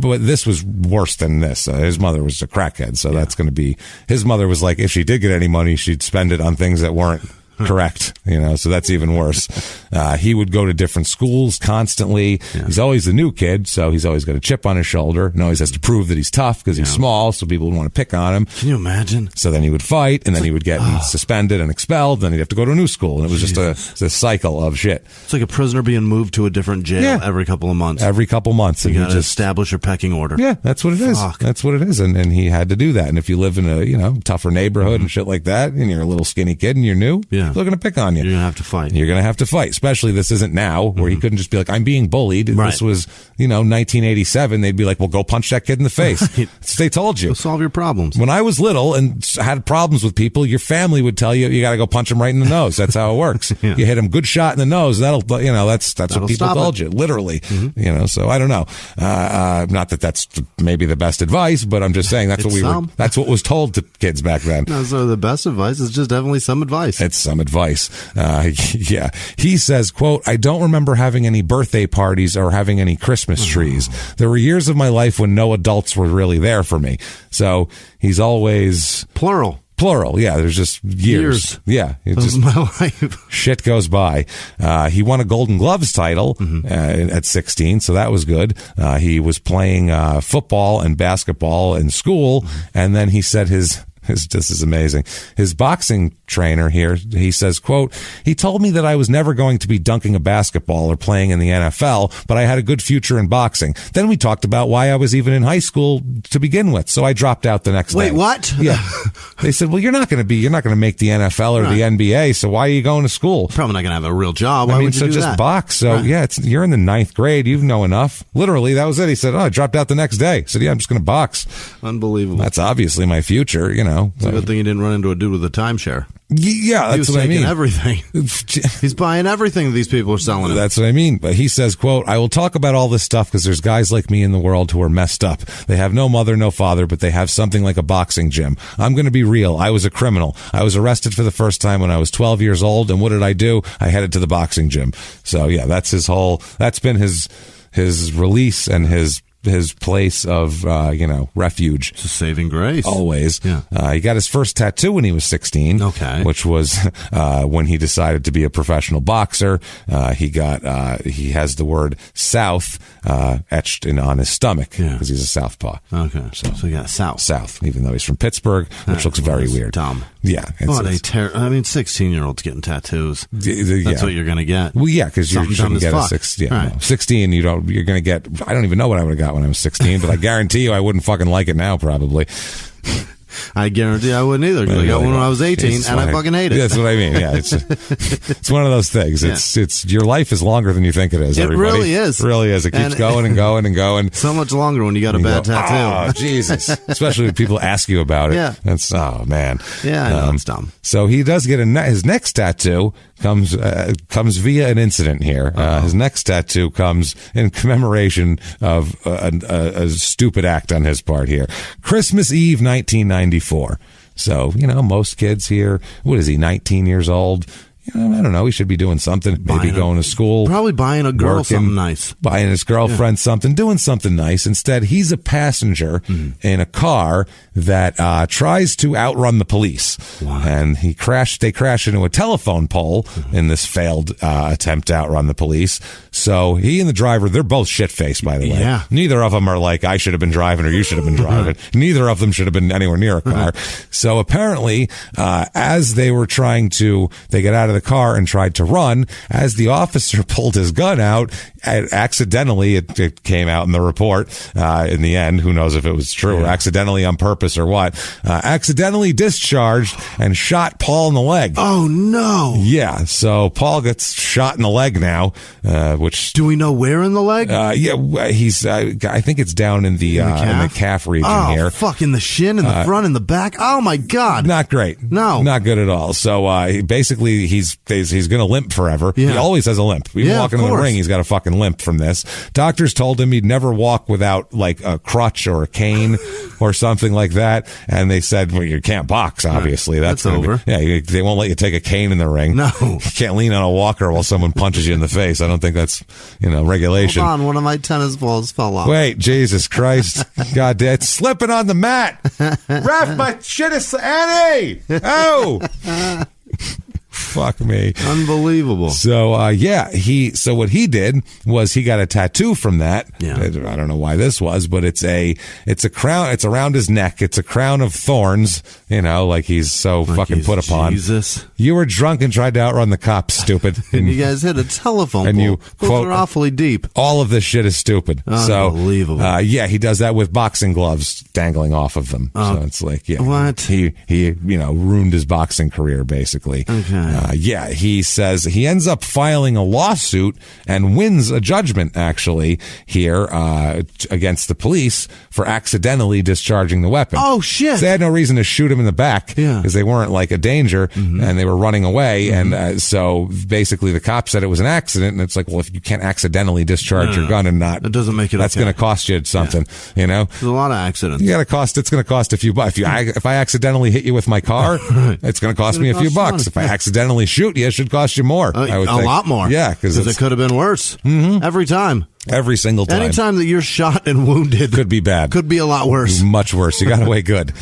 Speaker 3: But this was worse than this. His mother was a crackhead, so that's going to be. His mother was like, if she did get any money, she'd spend it on things that weren't correct, so that's even worse. He would go to different schools constantly. Yeah. He's always the new kid, so he's always got a chip on his shoulder and always has to prove that he's tough because he's small, so people would want to pick on him.
Speaker 4: Can you imagine?
Speaker 3: So then he would fight, and then he would get suspended and expelled, then he'd have to go to a new school, and it was just a cycle of shit.
Speaker 4: It's like a prisoner being moved to a different jail every couple of months.
Speaker 3: Every couple months.
Speaker 4: You got to establish your pecking order.
Speaker 3: Yeah, that's what it is. That's what it is, and he had to do that. And if you live in a tougher neighborhood and shit like that, and you're a little skinny kid and you're new, People are going to pick on you.
Speaker 4: You're going to have to fight.
Speaker 3: You're going to have to fight, especially this isn't now where he couldn't just be like, I'm being bullied.
Speaker 4: Right.
Speaker 3: This was, 1987. They'd be like, well, go punch that kid in the face.
Speaker 4: Right.
Speaker 3: They told you.
Speaker 4: Go solve your problems.
Speaker 3: When I was little and had problems with people, your family would tell you got to go punch them right in the nose. That's how it works.
Speaker 4: Yeah.
Speaker 3: You hit them good shot in the nose. That's what people told you, literally. So I don't know. Not that that's maybe the best advice, but I'm just saying that's that's what was told to kids back then.
Speaker 4: No, so the best advice is just definitely some advice.
Speaker 3: It's some advice. Yeah. He says, quote, I don't remember having any birthday parties or having any Christmas trees. There were years of my life when no adults were really there for me. So he's always
Speaker 4: plural.
Speaker 3: Yeah, there's just years. Yeah.
Speaker 4: This is my life.
Speaker 3: Shit goes by. He won a Golden Gloves title at 16, so that was good. He was playing football and basketball in school, and then he said this is amazing. His boxing trainer here, he says, quote, he told me that I was never going to be dunking a basketball or playing in the NFL, but I had a good future in boxing. Then we talked about why I was even in high school to begin with, so I dropped out the next day.
Speaker 4: Wait, what?
Speaker 3: Yeah. They said, well, you're not going to make the NFL or the NBA, so why are you going to school?
Speaker 4: Probably not going to have a real job. Why would you
Speaker 3: so
Speaker 4: do
Speaker 3: just
Speaker 4: that?
Speaker 3: box. So yeah, you're in the 9th grade. You know enough. Literally, that was it. He said, I dropped out the next day. He said, yeah, I'm just going to box.
Speaker 4: Unbelievable.
Speaker 3: That's obviously my future,
Speaker 4: It's a good thing you didn't run into a dude with a timeshare.
Speaker 3: Yeah, that's what I mean.
Speaker 4: He was taking everything. He's buying everything these people are selling him.
Speaker 3: That's what I mean. But he says, quote, I will talk about all this stuff because there's guys like me in the world who are messed up. They have no mother, no father, but they have something like a boxing gym. I'm going to be real. I was a criminal. I was arrested for the first time when I was 12 years old. And what did I do? I headed to the boxing gym. So yeah, that's been his release and his place of, refuge.
Speaker 4: It's a saving grace.
Speaker 3: Always.
Speaker 4: Yeah.
Speaker 3: He got his first tattoo when he was 16.
Speaker 4: Okay.
Speaker 3: Which was, when he decided to be a professional boxer. He has the word South, etched on his stomach because he's a southpaw.
Speaker 4: Okay. So he got South,
Speaker 3: even though he's from Pittsburgh, which looks very weird.
Speaker 4: Dumb.
Speaker 3: Yeah.
Speaker 4: 16-year-olds getting tattoos. That's what you're going to get.
Speaker 3: Well, yeah, because you're going to get a 16. Yeah, right. 16, you're going to get, I don't even know what I would have got when I was 16, but I guarantee you I wouldn't fucking like it now, probably.
Speaker 4: I guarantee I wouldn't either. I got one when I was 18, and I fucking hate it.
Speaker 3: That's what I mean. Yeah, it's one of those things. It's your life is longer than you think it is.
Speaker 4: It
Speaker 3: everybody.
Speaker 4: really is.
Speaker 3: It really is. It keeps going and going and going.
Speaker 4: So much longer when you got a bad tattoo.
Speaker 3: Oh, Jesus! Especially when people ask you about it.
Speaker 4: Yeah.
Speaker 3: That's man.
Speaker 4: Yeah, I know it's dumb.
Speaker 3: So he does get his next tattoo comes via an incident here. His next tattoo comes in commemoration of a stupid act on his part here. Christmas Eve, 1994. So, most kids here, what is he, 19 years old? I don't know. He should be doing something. Maybe going to school.
Speaker 4: Probably buying a girl something nice.
Speaker 3: Buying his girlfriend something. Doing something nice. Instead, he's a passenger in a car that tries to outrun the police.
Speaker 4: Wow.
Speaker 3: And they crash into a telephone pole in this failed attempt to outrun the police. So he and the driver, they're both shit-faced, by the way.
Speaker 4: Yeah.
Speaker 3: Neither of them are like, I should have been driving or you should have been driving. Neither of them should have been anywhere near a car. So apparently, as they were they get out of the car and tried to run, as the officer pulled his gun out, accidentally, it came out in the report, in the end, who knows if it was true or accidentally on purpose or what, accidentally discharged and shot Paul in the leg.
Speaker 4: Oh, no.
Speaker 3: Yeah, so Paul gets shot in the leg now, which...
Speaker 4: Do we know where in the leg?
Speaker 3: He's, I think it's down in the calf region here.
Speaker 4: Oh, fuck, in the shin, in the front, in the back? Oh, my God.
Speaker 3: Not great.
Speaker 4: No.
Speaker 3: Not good at all. So, basically, he's going to limp forever.
Speaker 4: Yeah.
Speaker 3: He always has a limp. Even walking in the ring, he's got a fucking limp from this. Doctors told him he'd never walk without like a crutch or a cane or something like that. And they said, well, you can't box, obviously.
Speaker 4: Right. That's over.
Speaker 3: They won't let you take a cane in the ring.
Speaker 4: No.
Speaker 3: You can't lean on a walker while someone punches you in the face. I don't think that's, regulation.
Speaker 4: Hold on, one of my tennis balls fell off.
Speaker 3: Wait, Jesus Christ. God, it's slipping on the mat. Ref, my shit is, Annie! Oh! Fuck me.
Speaker 4: Unbelievable.
Speaker 3: So, so what he did was he got a tattoo from that.
Speaker 4: Yeah.
Speaker 3: I don't know why this was, but it's a crown. It's around his neck. It's a crown of thorns, like he's so fucking put upon.
Speaker 4: Jesus.
Speaker 3: You were drunk and tried to outrun the cops, stupid.
Speaker 4: And you guys hit a telephone pole.
Speaker 3: You
Speaker 4: Those are awfully deep.
Speaker 3: All of this shit is stupid.
Speaker 4: Unbelievable.
Speaker 3: So, he does that with boxing gloves dangling off of them. So it's like,
Speaker 4: What?
Speaker 3: He ruined his boxing career, basically.
Speaker 4: Okay.
Speaker 3: He says he ends up filing a lawsuit and wins a judgment, actually, here against the police for accidentally discharging the weapon.
Speaker 4: Oh, shit.
Speaker 3: So they had no reason to shoot him in the back because they weren't like a danger and they were running away. And so basically the cop said it was an accident. And it's like, well, if you can't accidentally discharge your gun and not,
Speaker 4: it doesn't make it
Speaker 3: that's
Speaker 4: okay.
Speaker 3: going to cost you something, you know?
Speaker 4: There's a lot of accidents.
Speaker 3: It's going to cost a few bucks. If I accidentally hit you with my car, it's going to cost me a few bucks. If I accidentally shoot you, it should cost you more.
Speaker 4: I would think. A lot more.
Speaker 3: Yeah, because
Speaker 4: it could have been worse. Every time.
Speaker 3: Every single time.
Speaker 4: Anytime that you're shot and wounded.
Speaker 3: Could be bad.
Speaker 4: Could be a lot worse.
Speaker 3: Much worse. You got away good.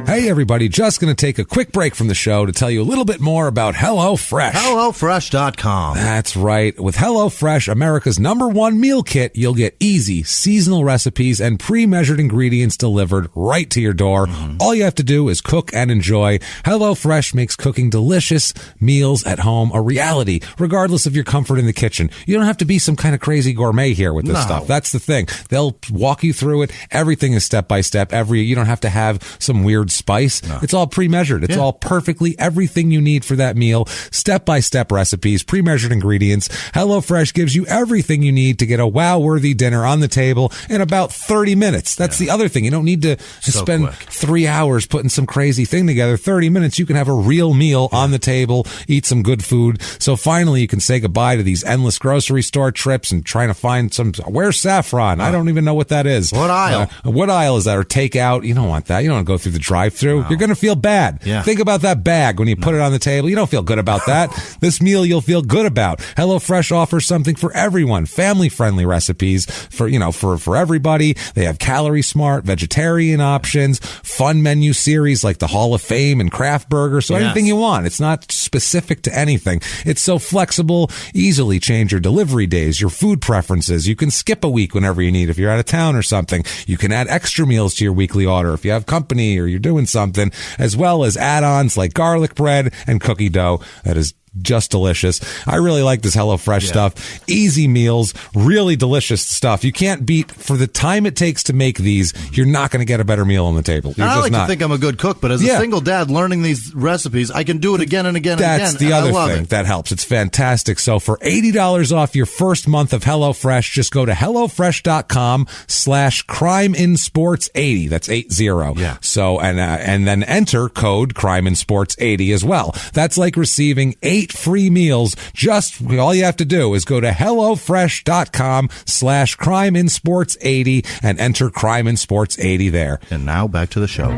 Speaker 3: Hey, everybody, just going to take a quick break from the show to tell you a little bit more about HelloFresh.
Speaker 4: HelloFresh.com.
Speaker 3: That's right. With HelloFresh, America's #1 meal kit, you'll get easy, seasonal recipes and pre-measured ingredients delivered right to your door. All you have to do is cook and enjoy. HelloFresh makes cooking delicious meals at home a reality, regardless of your comfort in the kitchen. You don't have to be some kind of crazy gourmet here with this stuff. That's the thing. They'll walk you through it. Everything is step by step. You don't have to have some weird spice. No. It's all pre-measured. It's all perfectly everything you need for that meal. Step-by-step recipes, pre-measured ingredients. HelloFresh gives you everything you need to get a wow-worthy dinner on the table in about 30 minutes. That's the other thing. You don't need to spend quick. 3 hours putting some crazy thing together. 30 minutes, you can have a real meal on the table, eat some good food. So finally, you can say goodbye to these endless grocery store trips and trying to find where's saffron? I don't even know what that is.
Speaker 4: What aisle?
Speaker 3: What aisle is that? Or takeout? You don't want that. You don't want to go through the drive-thru. You're going to feel bad. Yeah. Think about that bag when you put it on the table. You don't feel good about that. This meal you'll feel good about. HelloFresh offers something for everyone. Family-friendly recipes for everybody. They have calorie smart, vegetarian options, fun menu series like the Hall of Fame and Kraft Burger. So anything you want. It's not specific to anything. It's so flexible. Easily change your delivery days, your food preferences. You can skip a week whenever you need if you're out of town or something. You can add extra meals to your weekly order if you have company or you're doing something, as well as add-ons like garlic bread and cookie dough. That is just delicious. I really like this HelloFresh stuff. Easy meals, really delicious stuff. You can't beat, for the time it takes to make these, you're not going to get a better meal on the table. You're
Speaker 4: I like to think I'm a good cook, but as a single dad learning these recipes, I can do it again and again and again.
Speaker 3: That's the other thing that helps. It's fantastic. So for $80 off your first month of HelloFresh, just go to HelloFresh.com/CrimeInSports80. That's 80.
Speaker 4: Yeah.
Speaker 3: So, and then enter code CrimeInSports80 as well. That's like receiving 8 free meals. Just all you have to do is go to HelloFresh.com/CrimeInSports80 and enter CrimeInSports80 there.
Speaker 4: And now back to the show.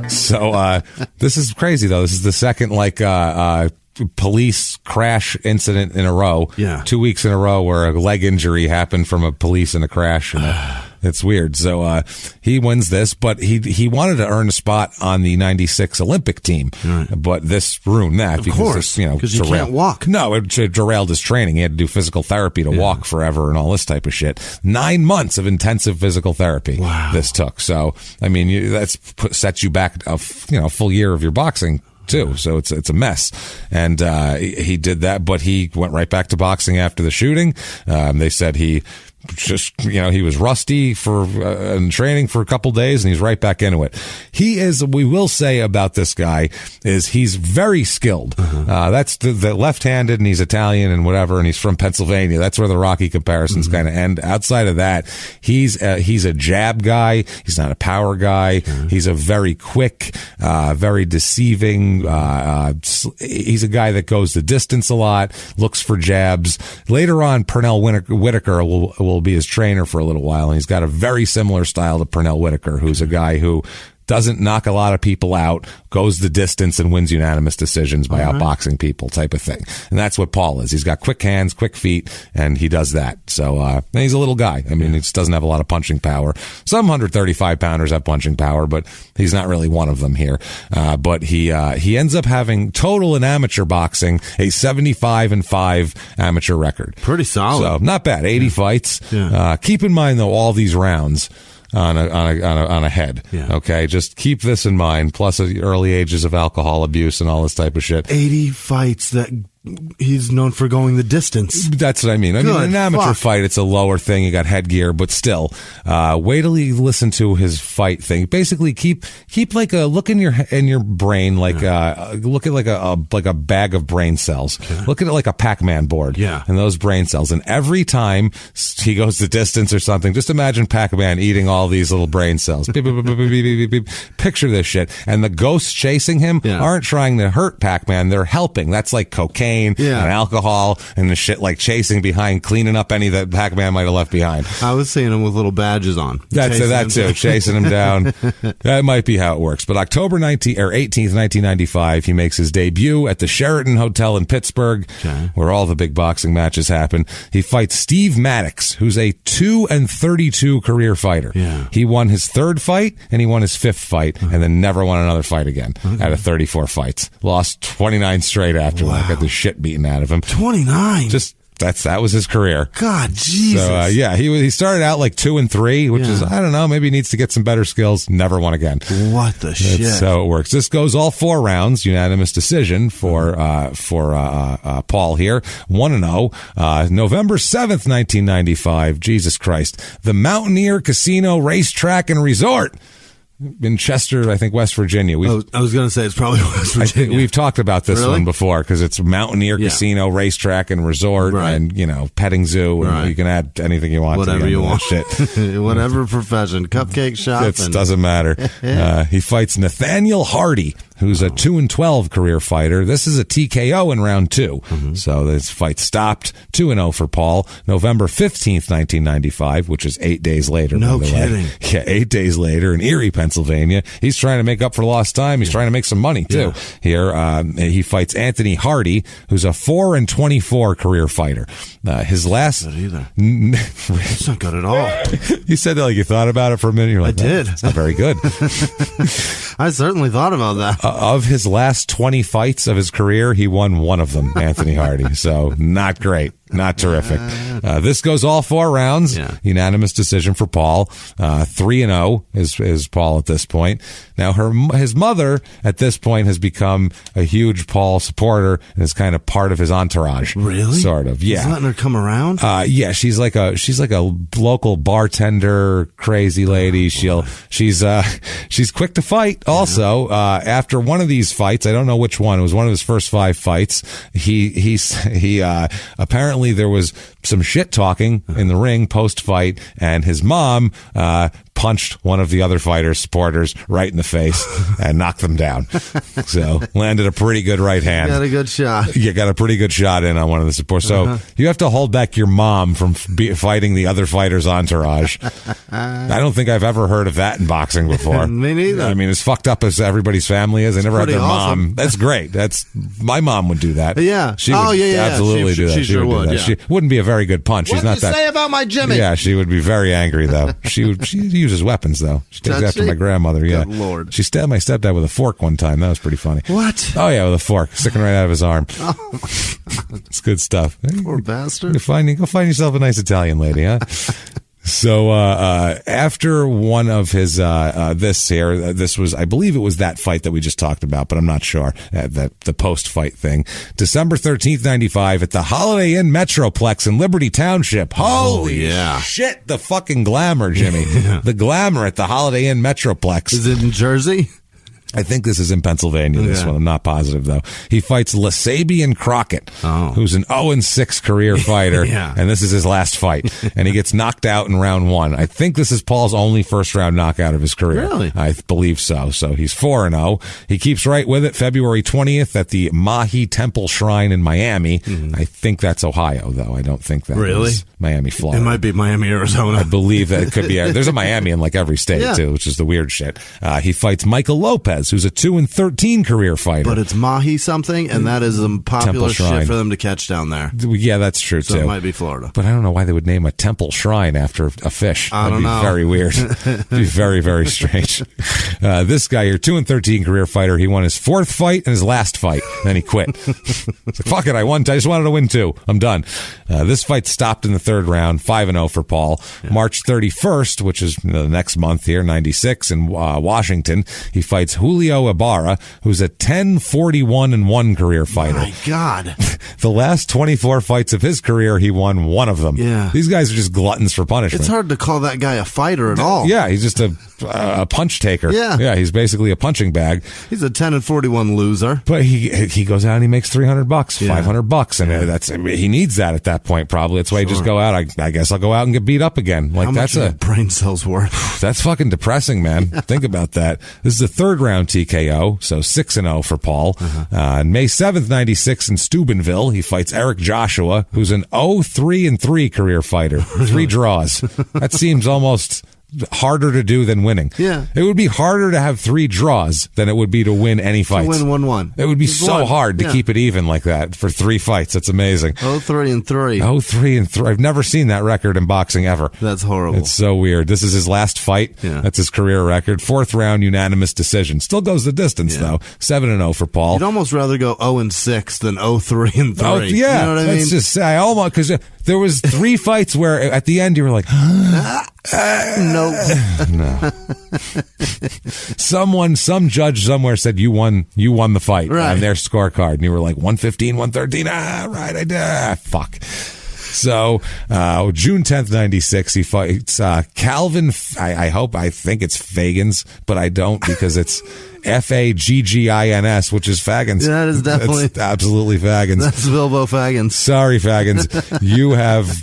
Speaker 3: So this is crazy though. This is the second police crash incident in a row. 2 weeks in a row where a leg injury happened from a police in a crash. And it's weird. So he wins this, but he wanted to earn a spot on the '96 Olympic team. Right. But this ruined that.
Speaker 4: Of course. Because you can't walk.
Speaker 3: No, it derailed his training. He had to do physical therapy to walk forever and all this type of shit. 9 months of intensive physical therapy this took. So, I mean, sets you back a full year of your boxing too. So it's a mess. And he did that, but he went right back to boxing after the shooting. They said he was rusty in training for a couple days, and he's right back into it. We will say about this guy is he's very skilled. That's the left-handed, and he's Italian and whatever, and he's from Pennsylvania. That's where the Rocky comparisons kind of end. Outside of that, he's a jab guy. He's not a power guy. He's a very quick, very deceiving. He's a guy that goes the distance a lot, looks for jabs. Later on, Pernell Whitaker will be his trainer for a little while, and he's got a very similar style to Pernell Whitaker, who's a guy who doesn't knock a lot of people out, goes the distance and wins unanimous decisions by outboxing people type of thing. And that's what Paul is. He's got quick hands, quick feet, and he does that. So he's a little guy. I mean, he just doesn't have a lot of punching power. Some 135-pounders have punching power, but he's not really one of them here. But he ends up having total in amateur boxing a 75-5 amateur record.
Speaker 4: Pretty solid.
Speaker 3: So not bad. 80 fights. Yeah. Keep in mind though, all these rounds on a head. Yeah. Okay, just keep this in mind. Plus, early ages of alcohol abuse and all this type of shit.
Speaker 4: 80 fights. That He's known for going the distance.
Speaker 3: That's what I mean. In an amateur fight, it's a lower thing. You got headgear, but still, wait till you listen to his fight thing. Basically, keep like a look in your brain, like look at like a bag of brain cells. Okay. Look at it like a Pac-Man board.
Speaker 4: Yeah,
Speaker 3: and those brain cells. And every time he goes the distance or something, just imagine Pac-Man eating all these little brain cells. Beep, beep, beep, beep, beep, beep, beep. Picture this shit. And the ghosts chasing him aren't trying to hurt Pac-Man. They're helping. That's like cocaine. And alcohol and the shit, like chasing behind, cleaning up any that Pac-Man might have left behind.
Speaker 4: I was seeing him with little badges on.
Speaker 3: That too, chasing him down. That might be how it works. But October 18th, 1995, he makes his debut at the Sheraton Hotel in Pittsburgh, where all the big boxing matches happen. He fights Steve Maddox, who's a 2-32 career fighter.
Speaker 4: Yeah.
Speaker 3: He won his third fight and he won his fifth fight, and then never won another fight again out of 34 fights. Lost 29 straight after that. Got the shit beaten out of him.
Speaker 4: 29.
Speaker 3: Just that was his career.
Speaker 4: God, Jesus.
Speaker 3: So he started out like 2-3, which is, I don't know, maybe he needs to get some better skills. Never won again.
Speaker 4: What the shit?
Speaker 3: That's how it works. This goes all 4 rounds, unanimous decision for Paul here. 1-0. November 7th, 1995. Jesus Christ. The Mountaineer Casino Racetrack and Resort in Chester, I think, West Virginia.
Speaker 4: I was going to say it's probably West Virginia.
Speaker 3: We've talked about this one before because it's Mountaineer Casino, Racetrack, and Resort, and petting zoo, and you can add anything you want.
Speaker 4: Whatever you want.
Speaker 3: Shit.
Speaker 4: Whatever profession, cupcake shop.
Speaker 3: It doesn't matter. He fights Nathaniel Hardy, who's a 2-12 career fighter. This is a TKO in round 2. So this fight stopped. 2-0 for Paul. November 15th, 1995, which is 8 days later.
Speaker 4: No kidding.
Speaker 3: Yeah, 8 days later in Erie, Pennsylvania. He's trying to make up for lost time. He's trying to make some money, too. Here, he fights Anthony Hardy, who's a 4-24 career fighter. His last...
Speaker 4: Not either. It's not good at all.
Speaker 3: You said that like you thought about it for a minute. You're like,
Speaker 4: I did.
Speaker 3: It's not very good.
Speaker 4: I certainly thought about that.
Speaker 3: Of his last 20 fights of his career, he won one of them, Anthony Hardy. So not great. Not terrific. This goes all 4 rounds. Unanimous decision for Paul. 3-0 is Paul at this point. Now, his mother at this point has become a huge Paul supporter and is kind of part of his entourage.
Speaker 4: Really?
Speaker 3: Sort of. Yeah.
Speaker 4: He's letting her come around?
Speaker 3: Yeah. She's like a local bartender, crazy lady. She's quick to fight. Also, after one of these fights, I don't know which one. It was one of his first 5 fights. He apparently there was some shit talking in the ring post-fight, and his mom punched one of the other fighters' supporters right in the face and knocked them down. So landed a pretty good right hand.
Speaker 4: Got a good shot.
Speaker 3: You got a pretty good shot in on one of the supporters. So you have to hold back your mom from fighting the other fighter's entourage. I don't think I've ever heard of that in boxing before.
Speaker 4: Me neither.
Speaker 3: I mean, as fucked up as everybody's family is, they never had their mom. That's great. My mom would do that.
Speaker 4: Yeah.
Speaker 3: She would absolutely do that.
Speaker 4: She sure would.
Speaker 3: Yeah. She wouldn't be a very good punch. She's not that.
Speaker 4: What do you say about my Jimmie?
Speaker 3: Yeah, she would be very angry though. She uses weapons though. She takes after my grandmother. Yeah.
Speaker 4: Good Lord.
Speaker 3: She stabbed my stepdad with a fork one time. That was pretty funny.
Speaker 4: What?
Speaker 3: Oh yeah, with a fork sticking right out of his arm.
Speaker 4: Oh.
Speaker 3: It's good stuff.
Speaker 4: Poor bastard.
Speaker 3: Go find yourself a nice Italian lady, huh? So after one of his this was, I believe it was that fight that we just talked about, but I'm not sure, the post-fight thing. December 13th, 95 at the Holiday Inn Metroplex in Liberty Township. Holy shit, the fucking glamour, Jimmie. The glamour at the Holiday Inn Metroplex.
Speaker 4: Is it in Jersey?
Speaker 3: I think this is in Pennsylvania, this one. I'm not positive, though. He fights LeSabian Crockett, who's an 0-6 career fighter, and this is his last fight. And he gets knocked out in round 1. I think this is Paul's only first-round knockout of his career.
Speaker 4: Really?
Speaker 3: I believe so. So he's 4-0. He keeps right with it February 20th at the Mahi Temple Shrine in Miami. I think that's Ohio, though. I don't think that is Miami, Florida.
Speaker 4: It might be Miami, Arizona.
Speaker 3: I believe that it could be. There's a Miami in like every state, too, which is the weird shit. He fights Michael Lopez, who's a 2-13 career fighter.
Speaker 4: But it's Mahi something, and that is a popular shit for them to catch down there.
Speaker 3: Yeah, that's true,
Speaker 4: so
Speaker 3: too.
Speaker 4: It might be Florida.
Speaker 3: But I don't know why they would name a temple shrine after a fish.
Speaker 4: I don't know.
Speaker 3: That'd be very weird. It'd be very, very strange. This guy here, 2-13 career fighter, he won his 4th fight and his last fight. And then he quit. It's like, fuck it, I won. I just wanted to win 2. I'm done. This fight stopped in the 3rd round, 5-0 for Paul. March 31st, which is the next month here, 96, in Washington, he fights Julio Ibarra, who's a 10-41-1 career fighter.
Speaker 4: My God.
Speaker 3: The last 24 fights of his career, he won one of them.
Speaker 4: Yeah.
Speaker 3: These guys are just gluttons for punishment.
Speaker 4: It's hard to call that guy a fighter at all.
Speaker 3: Yeah, he's just a punch taker.
Speaker 4: Yeah,
Speaker 3: he's basically a punching bag.
Speaker 4: He's a 10-41 loser.
Speaker 3: But he goes out and he makes $300, $500, and that's he needs that at that point. Probably that's why he just go out. I guess I'll go out and get beat up again. Like,
Speaker 4: how much
Speaker 3: that's
Speaker 4: brain cells worth.
Speaker 3: That's fucking depressing, man. Think about that. This is a third round TKO, so 6-0 for Paul. On May 7th, 96 in Steubenville, he fights Eric Joshua, who's an 0-3-3 career fighter. 3 draws. That seems almost harder to do than winning.
Speaker 4: Yeah.
Speaker 3: It would be harder to have 3 draws than it would be to win any fights.
Speaker 4: To win 1-1.
Speaker 3: It would be so hard to keep it even like that for 3 fights. That's amazing.
Speaker 4: 0-3-3.
Speaker 3: 0-3-3. I've never seen that record in boxing ever.
Speaker 4: That's horrible.
Speaker 3: It's so weird. This is his last fight.
Speaker 4: Yeah.
Speaker 3: That's his career record. 4th round unanimous decision. Still goes the distance though. 7-0 for Paul.
Speaker 4: You'd almost rather go 0-6 than 0-3-3.
Speaker 3: Oh, yeah.
Speaker 4: You know what I mean?
Speaker 3: Let's just say almost, because there was 3 fights where at the end you were like,
Speaker 4: no.
Speaker 3: Some judge somewhere said you won the fight on their scorecard, and you were like 115, 113. Right, I did. Fuck. So, June 10th, 96, he fights Calvin. I think it's Fagans, but I don't, because it's Faggins, which is Fagans.
Speaker 4: That is definitely.
Speaker 3: That's absolutely Fagans.
Speaker 4: That's Bilbo Fagans.
Speaker 3: Sorry, Fagans. You have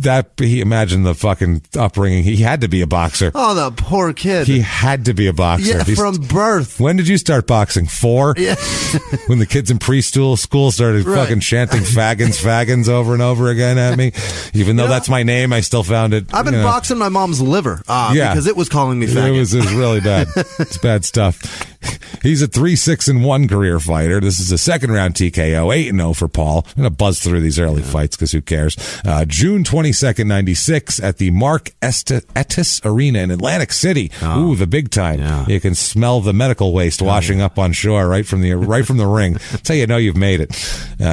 Speaker 3: that. Imagine the fucking upbringing. He had to be a boxer.
Speaker 4: Oh, that poor kid.
Speaker 3: He had to be a boxer.
Speaker 4: Yeah, from birth.
Speaker 3: When did you start boxing? 4?
Speaker 4: Yeah.
Speaker 3: When the kids in preschool school started fucking chanting Fagans over and over again at me. Even though that's my name, I still found it.
Speaker 4: I've been boxing my mom's liver because it was calling me faggot.
Speaker 3: It was really bad. It's bad stuff. He's a 3-6-1 career fighter. This is a 2nd round TKO, 8-0 for Paul. I'm going to buzz through these early fights because who cares? June 22nd, 96 at the Mark Estes Arena in Atlantic City. Ooh, the big time.
Speaker 4: Yeah.
Speaker 3: You can smell the medical waste washing up on shore right from the ring. That's how you know you've made it.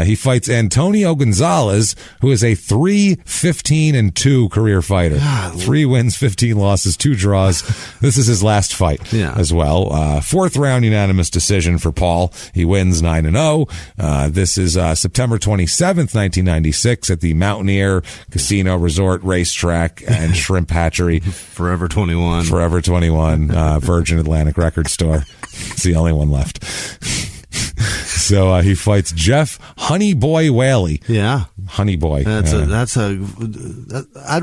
Speaker 3: He fights Antonio Gonzalez, who is a 3-15-2 career fighter. 3 wins, 15 losses, 2 draws. This is his last fight as well. 4th round unanimous decision for Paul. He wins 9-0. This is September 27th, 1996 at the Mountaineer Casino Resort Racetrack and Shrimp Hatchery.
Speaker 4: Forever 21.
Speaker 3: Forever 21, Virgin Atlantic Record Store. It's the only one left. So he fights Jeff Honey Boy Whaley.
Speaker 4: Yeah.
Speaker 3: Honey Boy.
Speaker 4: I'd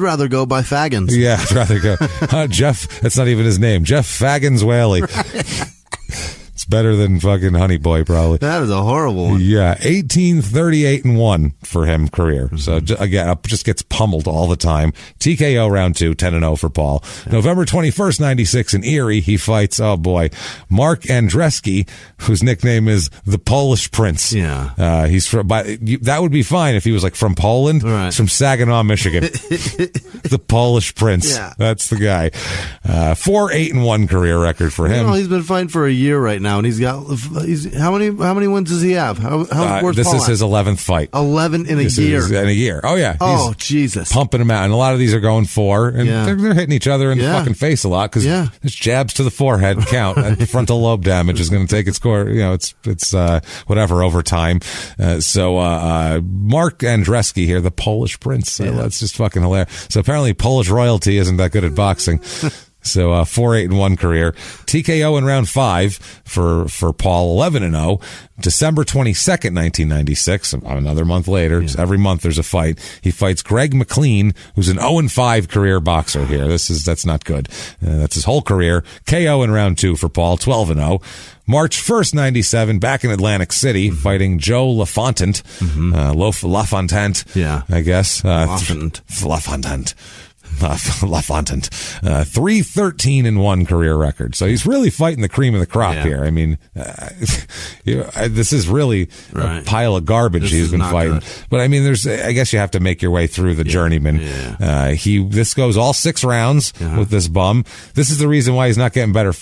Speaker 4: rather go by Fagans.
Speaker 3: Yeah, I'd rather go. Jeff, that's not even his name. Jeff Fagans Whaley. It's better than fucking Honey Boy, probably.
Speaker 4: That is a horrible one.
Speaker 3: Yeah, 18-38-1 for him career. So again, just gets pummeled all the time. TKO round 2, 10-0 for Paul. November 21st, 96 in Erie, he fights, Mark Andreski, whose nickname is the Polish Prince.
Speaker 4: Yeah.
Speaker 3: He's from, that would be fine if he was like from Poland.
Speaker 4: Right.
Speaker 3: He's from Saginaw, Michigan. The Polish Prince.
Speaker 4: Yeah.
Speaker 3: That's the guy. 4-8-1 career record for him.
Speaker 4: He's been fighting for a year right now, and he's got how many wins does he have?
Speaker 3: This is his 11th fight.
Speaker 4: 11 in a year.
Speaker 3: In a year. Oh yeah.
Speaker 4: Oh Jesus.
Speaker 3: Pumping him out, and a lot of these are going 4, and they're hitting each other in the fucking face a lot because there's jabs to the forehead count. And frontal lobe damage is going to take its score. It's whatever over time. So Mark Andreski here, the Polish Prince. That's just fucking hilarious. So apparently Polish royalty isn't that good at boxing. So 4-8-1 career. TKO in round 5 for Paul, 11-0. December 22nd, 1996, another month later. Every month there's a fight. He fights Greg McLean, who's an 0-5 career boxer here. That's not good. That's his whole career. KO in round 2 for Paul, 12-0. March 1st, 97, back in Atlantic City, fighting Joe LaFontant. LaFontant, I guess. LaFontant. LaFontant. 3-13-1 career record. So he's really fighting the cream of the crop here. I mean, this is really a pile of garbage he's been fighting. Good. But I mean, I guess you have to make your way through the journeyman. This goes all 6 rounds with this bum. This is the reason why he's not getting better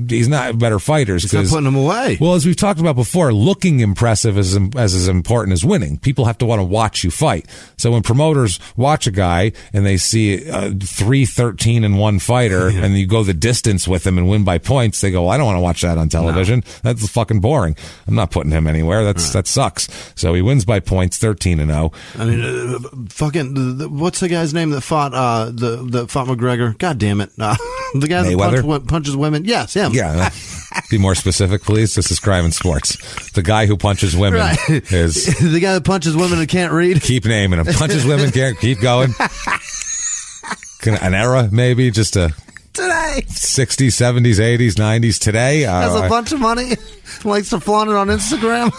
Speaker 3: he's not better fighters.
Speaker 4: He's not putting him away.
Speaker 3: Well, as we've talked about before, looking impressive is as important as winning. People have to want to watch you fight. So when promoters watch a guy and they see 3-13-1 fighter, and you go the distance with him and win by points, they go, well, I don't want to watch that on television. No. That's fucking boring. I'm not putting him anywhere. That sucks. So he wins by points, 13-0.
Speaker 4: I mean, fucking, what's the guy's name that fought that fought McGregor? God damn it. The guy that punches women. Yes, him.
Speaker 3: Yeah. Be more specific, please. This is Crime and Sports. The guy who punches women is...
Speaker 4: The guy that punches women and can't read?
Speaker 3: Keep naming him. Punches women, can't... Keep going. An era, maybe? Just a...
Speaker 4: Today.
Speaker 3: 60s, 70s, 80s, 90s. Today.
Speaker 4: Has a bunch of money. Likes to flaunt it on Instagram.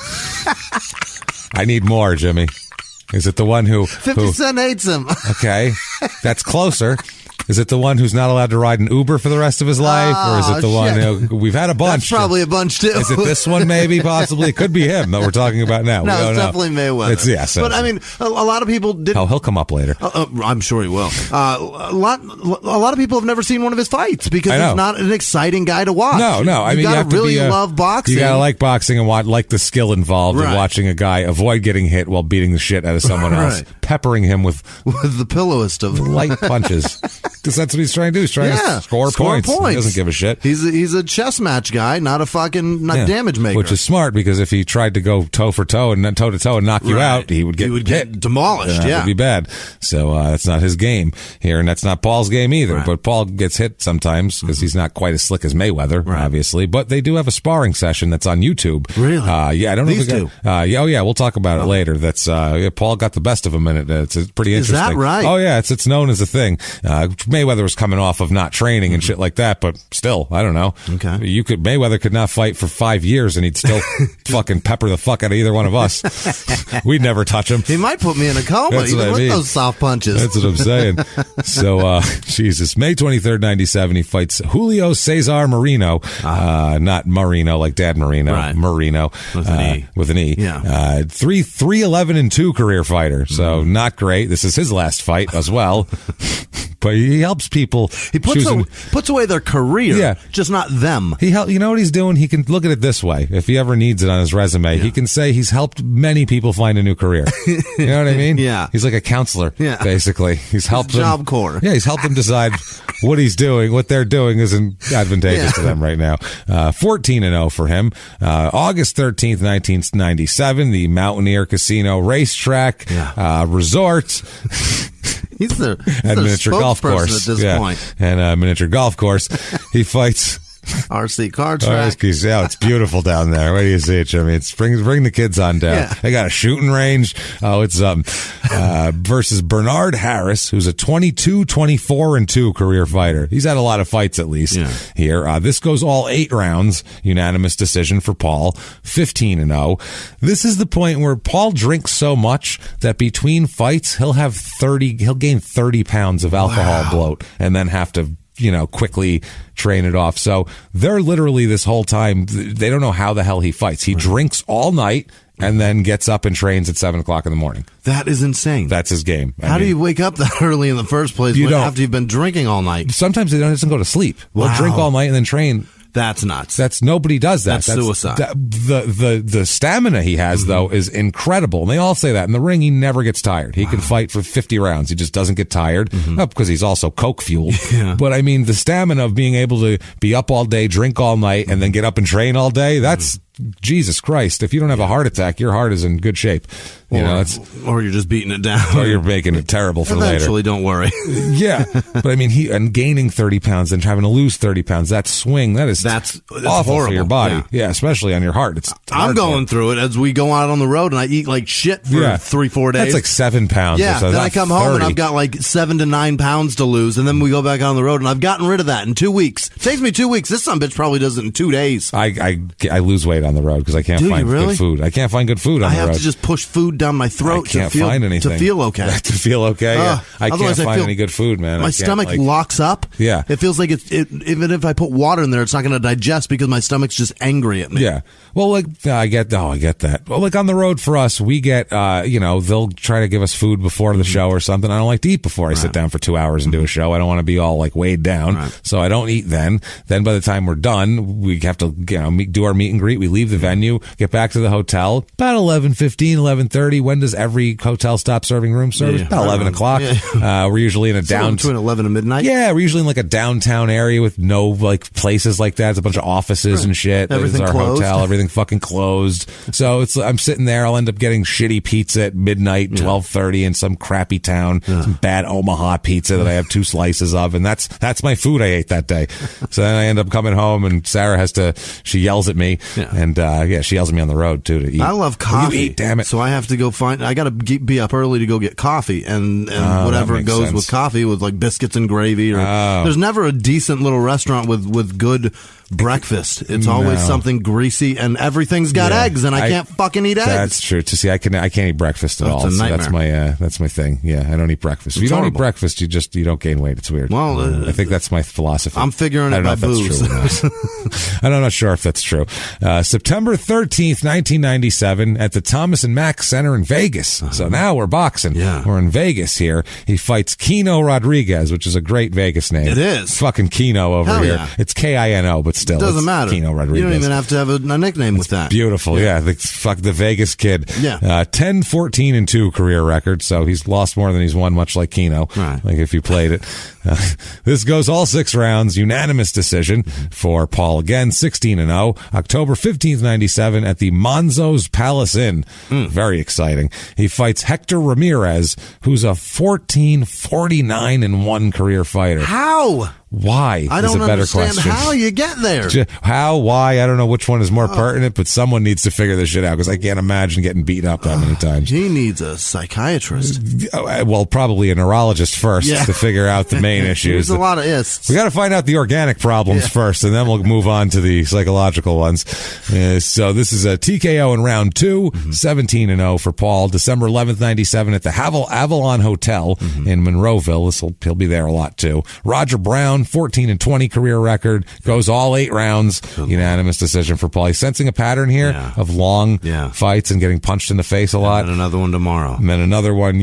Speaker 3: I need more, Jimmy. Is it the one who...
Speaker 4: 50 Cent hates him.
Speaker 3: Okay. That's closer. Is it the one who's not allowed to ride an Uber for the rest of his life? Or is it the one who... We've had a bunch.
Speaker 4: That's probably a bunch, too.
Speaker 3: Is it this one, maybe, possibly? It could be him that we're talking about now.
Speaker 4: No, it's definitely Mayweather. But, I mean, a lot of people didn't...
Speaker 3: Oh, he'll come up later.
Speaker 4: I'm sure he will. A lot of people have never seen one of his fights because he's not an exciting guy to watch.
Speaker 3: No. I mean, you have to really love boxing. You got to like boxing and like the skill involved in watching a guy avoid getting hit while beating the shit out of someone else, peppering him with
Speaker 4: the pillowest of
Speaker 3: light punches. Because that's what he's trying to do. He's trying to score points. He doesn't give a shit.
Speaker 4: He's a chess match guy, not a fucking damage maker.
Speaker 3: Which is smart, because if he tried to go toe for toe and toe to toe and knock you out, he would get
Speaker 4: demolished.
Speaker 3: That would be bad. So that's not his game here, and that's not Paul's game either. But Paul gets hit sometimes because he's not quite as slick as Mayweather, obviously. But they do have a sparring session that's on YouTube.
Speaker 4: Really?
Speaker 3: Yeah, I don't know if they got, we'll talk about it later. That's Paul got the best of him in it. It's pretty interesting.
Speaker 4: Is that right?
Speaker 3: Oh yeah, it's known as a thing. Mayweather was coming off of not training and shit like that, but still, I don't know.
Speaker 4: Okay.
Speaker 3: Mayweather could not fight for 5 years and he'd still fucking pepper the fuck out of either one of us. We'd never touch him.
Speaker 4: He might put me in a coma with those soft punches.
Speaker 3: That's what I'm saying. So, Jesus, May 23rd, 97, he fights Julio Cesar Marino, not Marino like Dad Marino, Marino with an E.
Speaker 4: Yeah.
Speaker 3: 3-11-2 career fighter. So not great. This is his last fight as well. But he helps people.
Speaker 4: He puts away their career, just not them.
Speaker 3: You know what he's doing? He can look at it this way. If he ever needs it on his resume, he can say he's helped many people find a new career. You know what I mean?
Speaker 4: Yeah.
Speaker 3: He's like a counselor, basically. He's helped them.
Speaker 4: Job Corps.
Speaker 3: Yeah, he's helped them decide what he's doing, what they're doing isn't advantageous to them right now. 14-0 for him. August 13th, 1997, the Mountaineer Casino Racetrack Resort.
Speaker 4: He's their
Speaker 3: miniature golf course
Speaker 4: at this point.
Speaker 3: And a miniature golf course. He fights
Speaker 4: RC car track.
Speaker 3: Yeah, it's beautiful down there. Where do you see it, Jimmy? Bring the kids on down.
Speaker 4: Yeah.
Speaker 3: They got a shooting range. Oh, it's versus Bernard Harris, who's a 22-24-2 career fighter. He's had a lot of fights at least here. This goes all 8 rounds. Unanimous decision for Paul. 15-0. This is the point where Paul drinks so much that between fights he'll gain 30 pounds of alcohol bloat and then have to quickly train it off. So they're literally this whole time, they don't know how the hell he fights. He drinks all night and then gets up and trains at 7:00 in the morning.
Speaker 4: That is insane.
Speaker 3: That's his game.
Speaker 4: How do you wake up that early in the first place after you've been drinking all night?
Speaker 3: Sometimes they don't go to sleep. They'll drink all night and then train.
Speaker 4: That's nuts.
Speaker 3: Nobody does that.
Speaker 4: That's suicide.
Speaker 3: The stamina he has though is incredible, and they all say that in the ring. He never gets tired. He can fight for 50 rounds. He just doesn't get tired, not because he's also coke fueled. But I mean, the stamina of being able to be up all day, drink all night, and then get up and train all day. That's Jesus Christ. If you don't have a heart attack, your heart is in good shape.
Speaker 4: Or you're just beating it down.
Speaker 3: Or you're making it terrible for later.
Speaker 4: Eventually, don't worry.
Speaker 3: Yeah. But I mean, and gaining 30 pounds and having to lose 30 pounds, that swing, that's awful
Speaker 4: horrible
Speaker 3: for your body. Yeah, especially on your heart.
Speaker 4: I'm going through it as we go out on the road and I eat like shit for 3-4 days.
Speaker 3: That's like 7 pounds.
Speaker 4: Yeah.
Speaker 3: Or so.
Speaker 4: Then I come home and I've got like 7 to 9 pounds to lose. And then we go back on the road and I've gotten rid of that in 2 weeks. It takes me 2 weeks. This sumbitch probably does it in 2 days.
Speaker 3: I lose weight on the road because I can't find good food. I can't find good food on the road.
Speaker 4: I have to just push food down my throat
Speaker 3: to find anything.
Speaker 4: To feel okay.
Speaker 3: To feel okay. I can't find any good food, man.
Speaker 4: My stomach locks up.
Speaker 3: Yeah.
Speaker 4: It feels like even if I put water in there, it's not going to digest because my stomach's just angry at me.
Speaker 3: Yeah. Well, I get that. Well, like on the road for us, we get, they'll try to give us food before the show or something. I don't like to eat before I sit down for 2 hours and do a show. I don't want to be all like weighed down. So I don't eat then. Then by the time we're done, we have to, do our meet and greet. We leave the venue, get back to the hotel, about 11:15, 11:30. When does every hotel stop serving room service? About 11 o'clock. Yeah. We're usually in a
Speaker 4: between 11 and midnight.
Speaker 3: Yeah, we're usually in like a downtown area with no like places like that. It's a bunch of offices and shit.
Speaker 4: Everything
Speaker 3: our
Speaker 4: closed.
Speaker 3: Hotel, everything fucking closed. So I'm sitting there. I'll end up getting shitty pizza at midnight, 12:30 in some crappy town, some bad Omaha pizza that I have 2 slices of, and that's my food I ate that day. So then I end up coming home, and Sarah she yells at me, and she yells at me on the road too to eat.
Speaker 4: I love coffee.
Speaker 3: You eat, damn it.
Speaker 4: So I have to go I got to be up early to go get coffee, and whatever goes with coffee, with like biscuits and gravy. There's never a decent little restaurant with good breakfast. It's always something greasy, and everything's got eggs, and I can't fucking eat eggs.
Speaker 3: That's true. I can't eat breakfast at all.
Speaker 4: That's a nightmare.
Speaker 3: That's my thing. Yeah, I don't eat breakfast. If you don't eat breakfast, you don't gain weight. It's weird.
Speaker 4: Well,
Speaker 3: I think that's my philosophy.
Speaker 4: I'm figuring it by booze.
Speaker 3: I'm not sure if that's true. September 13th, 1997, at the Thomas and Mack Center in Vegas. So now we're boxing.
Speaker 4: Yeah.
Speaker 3: We're in Vegas here. He fights Kino Rodriguez, which is a great Vegas name.
Speaker 4: It is.
Speaker 3: Fucking Kino over here.
Speaker 4: Yeah.
Speaker 3: It's Kino, but still.
Speaker 4: It doesn't matter.
Speaker 3: Kino Rodriguez.
Speaker 4: You don't even have to have a nickname with that.
Speaker 3: Beautiful. Yeah. The Vegas kid.
Speaker 4: Yeah.
Speaker 3: 10-14-2 career record. So he's lost more than he's won, much like Kino.
Speaker 4: Right.
Speaker 3: Like if you played it. This goes all 6 rounds. Unanimous decision for Paul again. 16-0. October 15th, 97 at the Monzo's Palace Inn. Very exciting. He fights Hector Ramirez, who's a 14-49-1 career fighter.
Speaker 4: How?
Speaker 3: Why?
Speaker 4: I don't understand how you get there.
Speaker 3: How? Why? I don't know which one is more pertinent, but someone needs to figure this shit out because I can't imagine getting beaten up that many times.
Speaker 4: He needs a psychiatrist.
Speaker 3: Well, probably a neurologist first to figure out the main issues.
Speaker 4: There's a lot of ists.
Speaker 3: We got to find out the organic problems first, and then we'll move on to the psychological ones. So this is a TKO in round 2, 17-0 for Paul. December 11th, 97 at the Avalon Hotel in Monroeville. He'll be there a lot too. Roger Brown, 14-20 career record, goes all 8 rounds. Unanimous decision for Paul. He's sensing a pattern here of long fights and getting punched in the face a lot.
Speaker 4: And another one tomorrow.
Speaker 3: And then another one,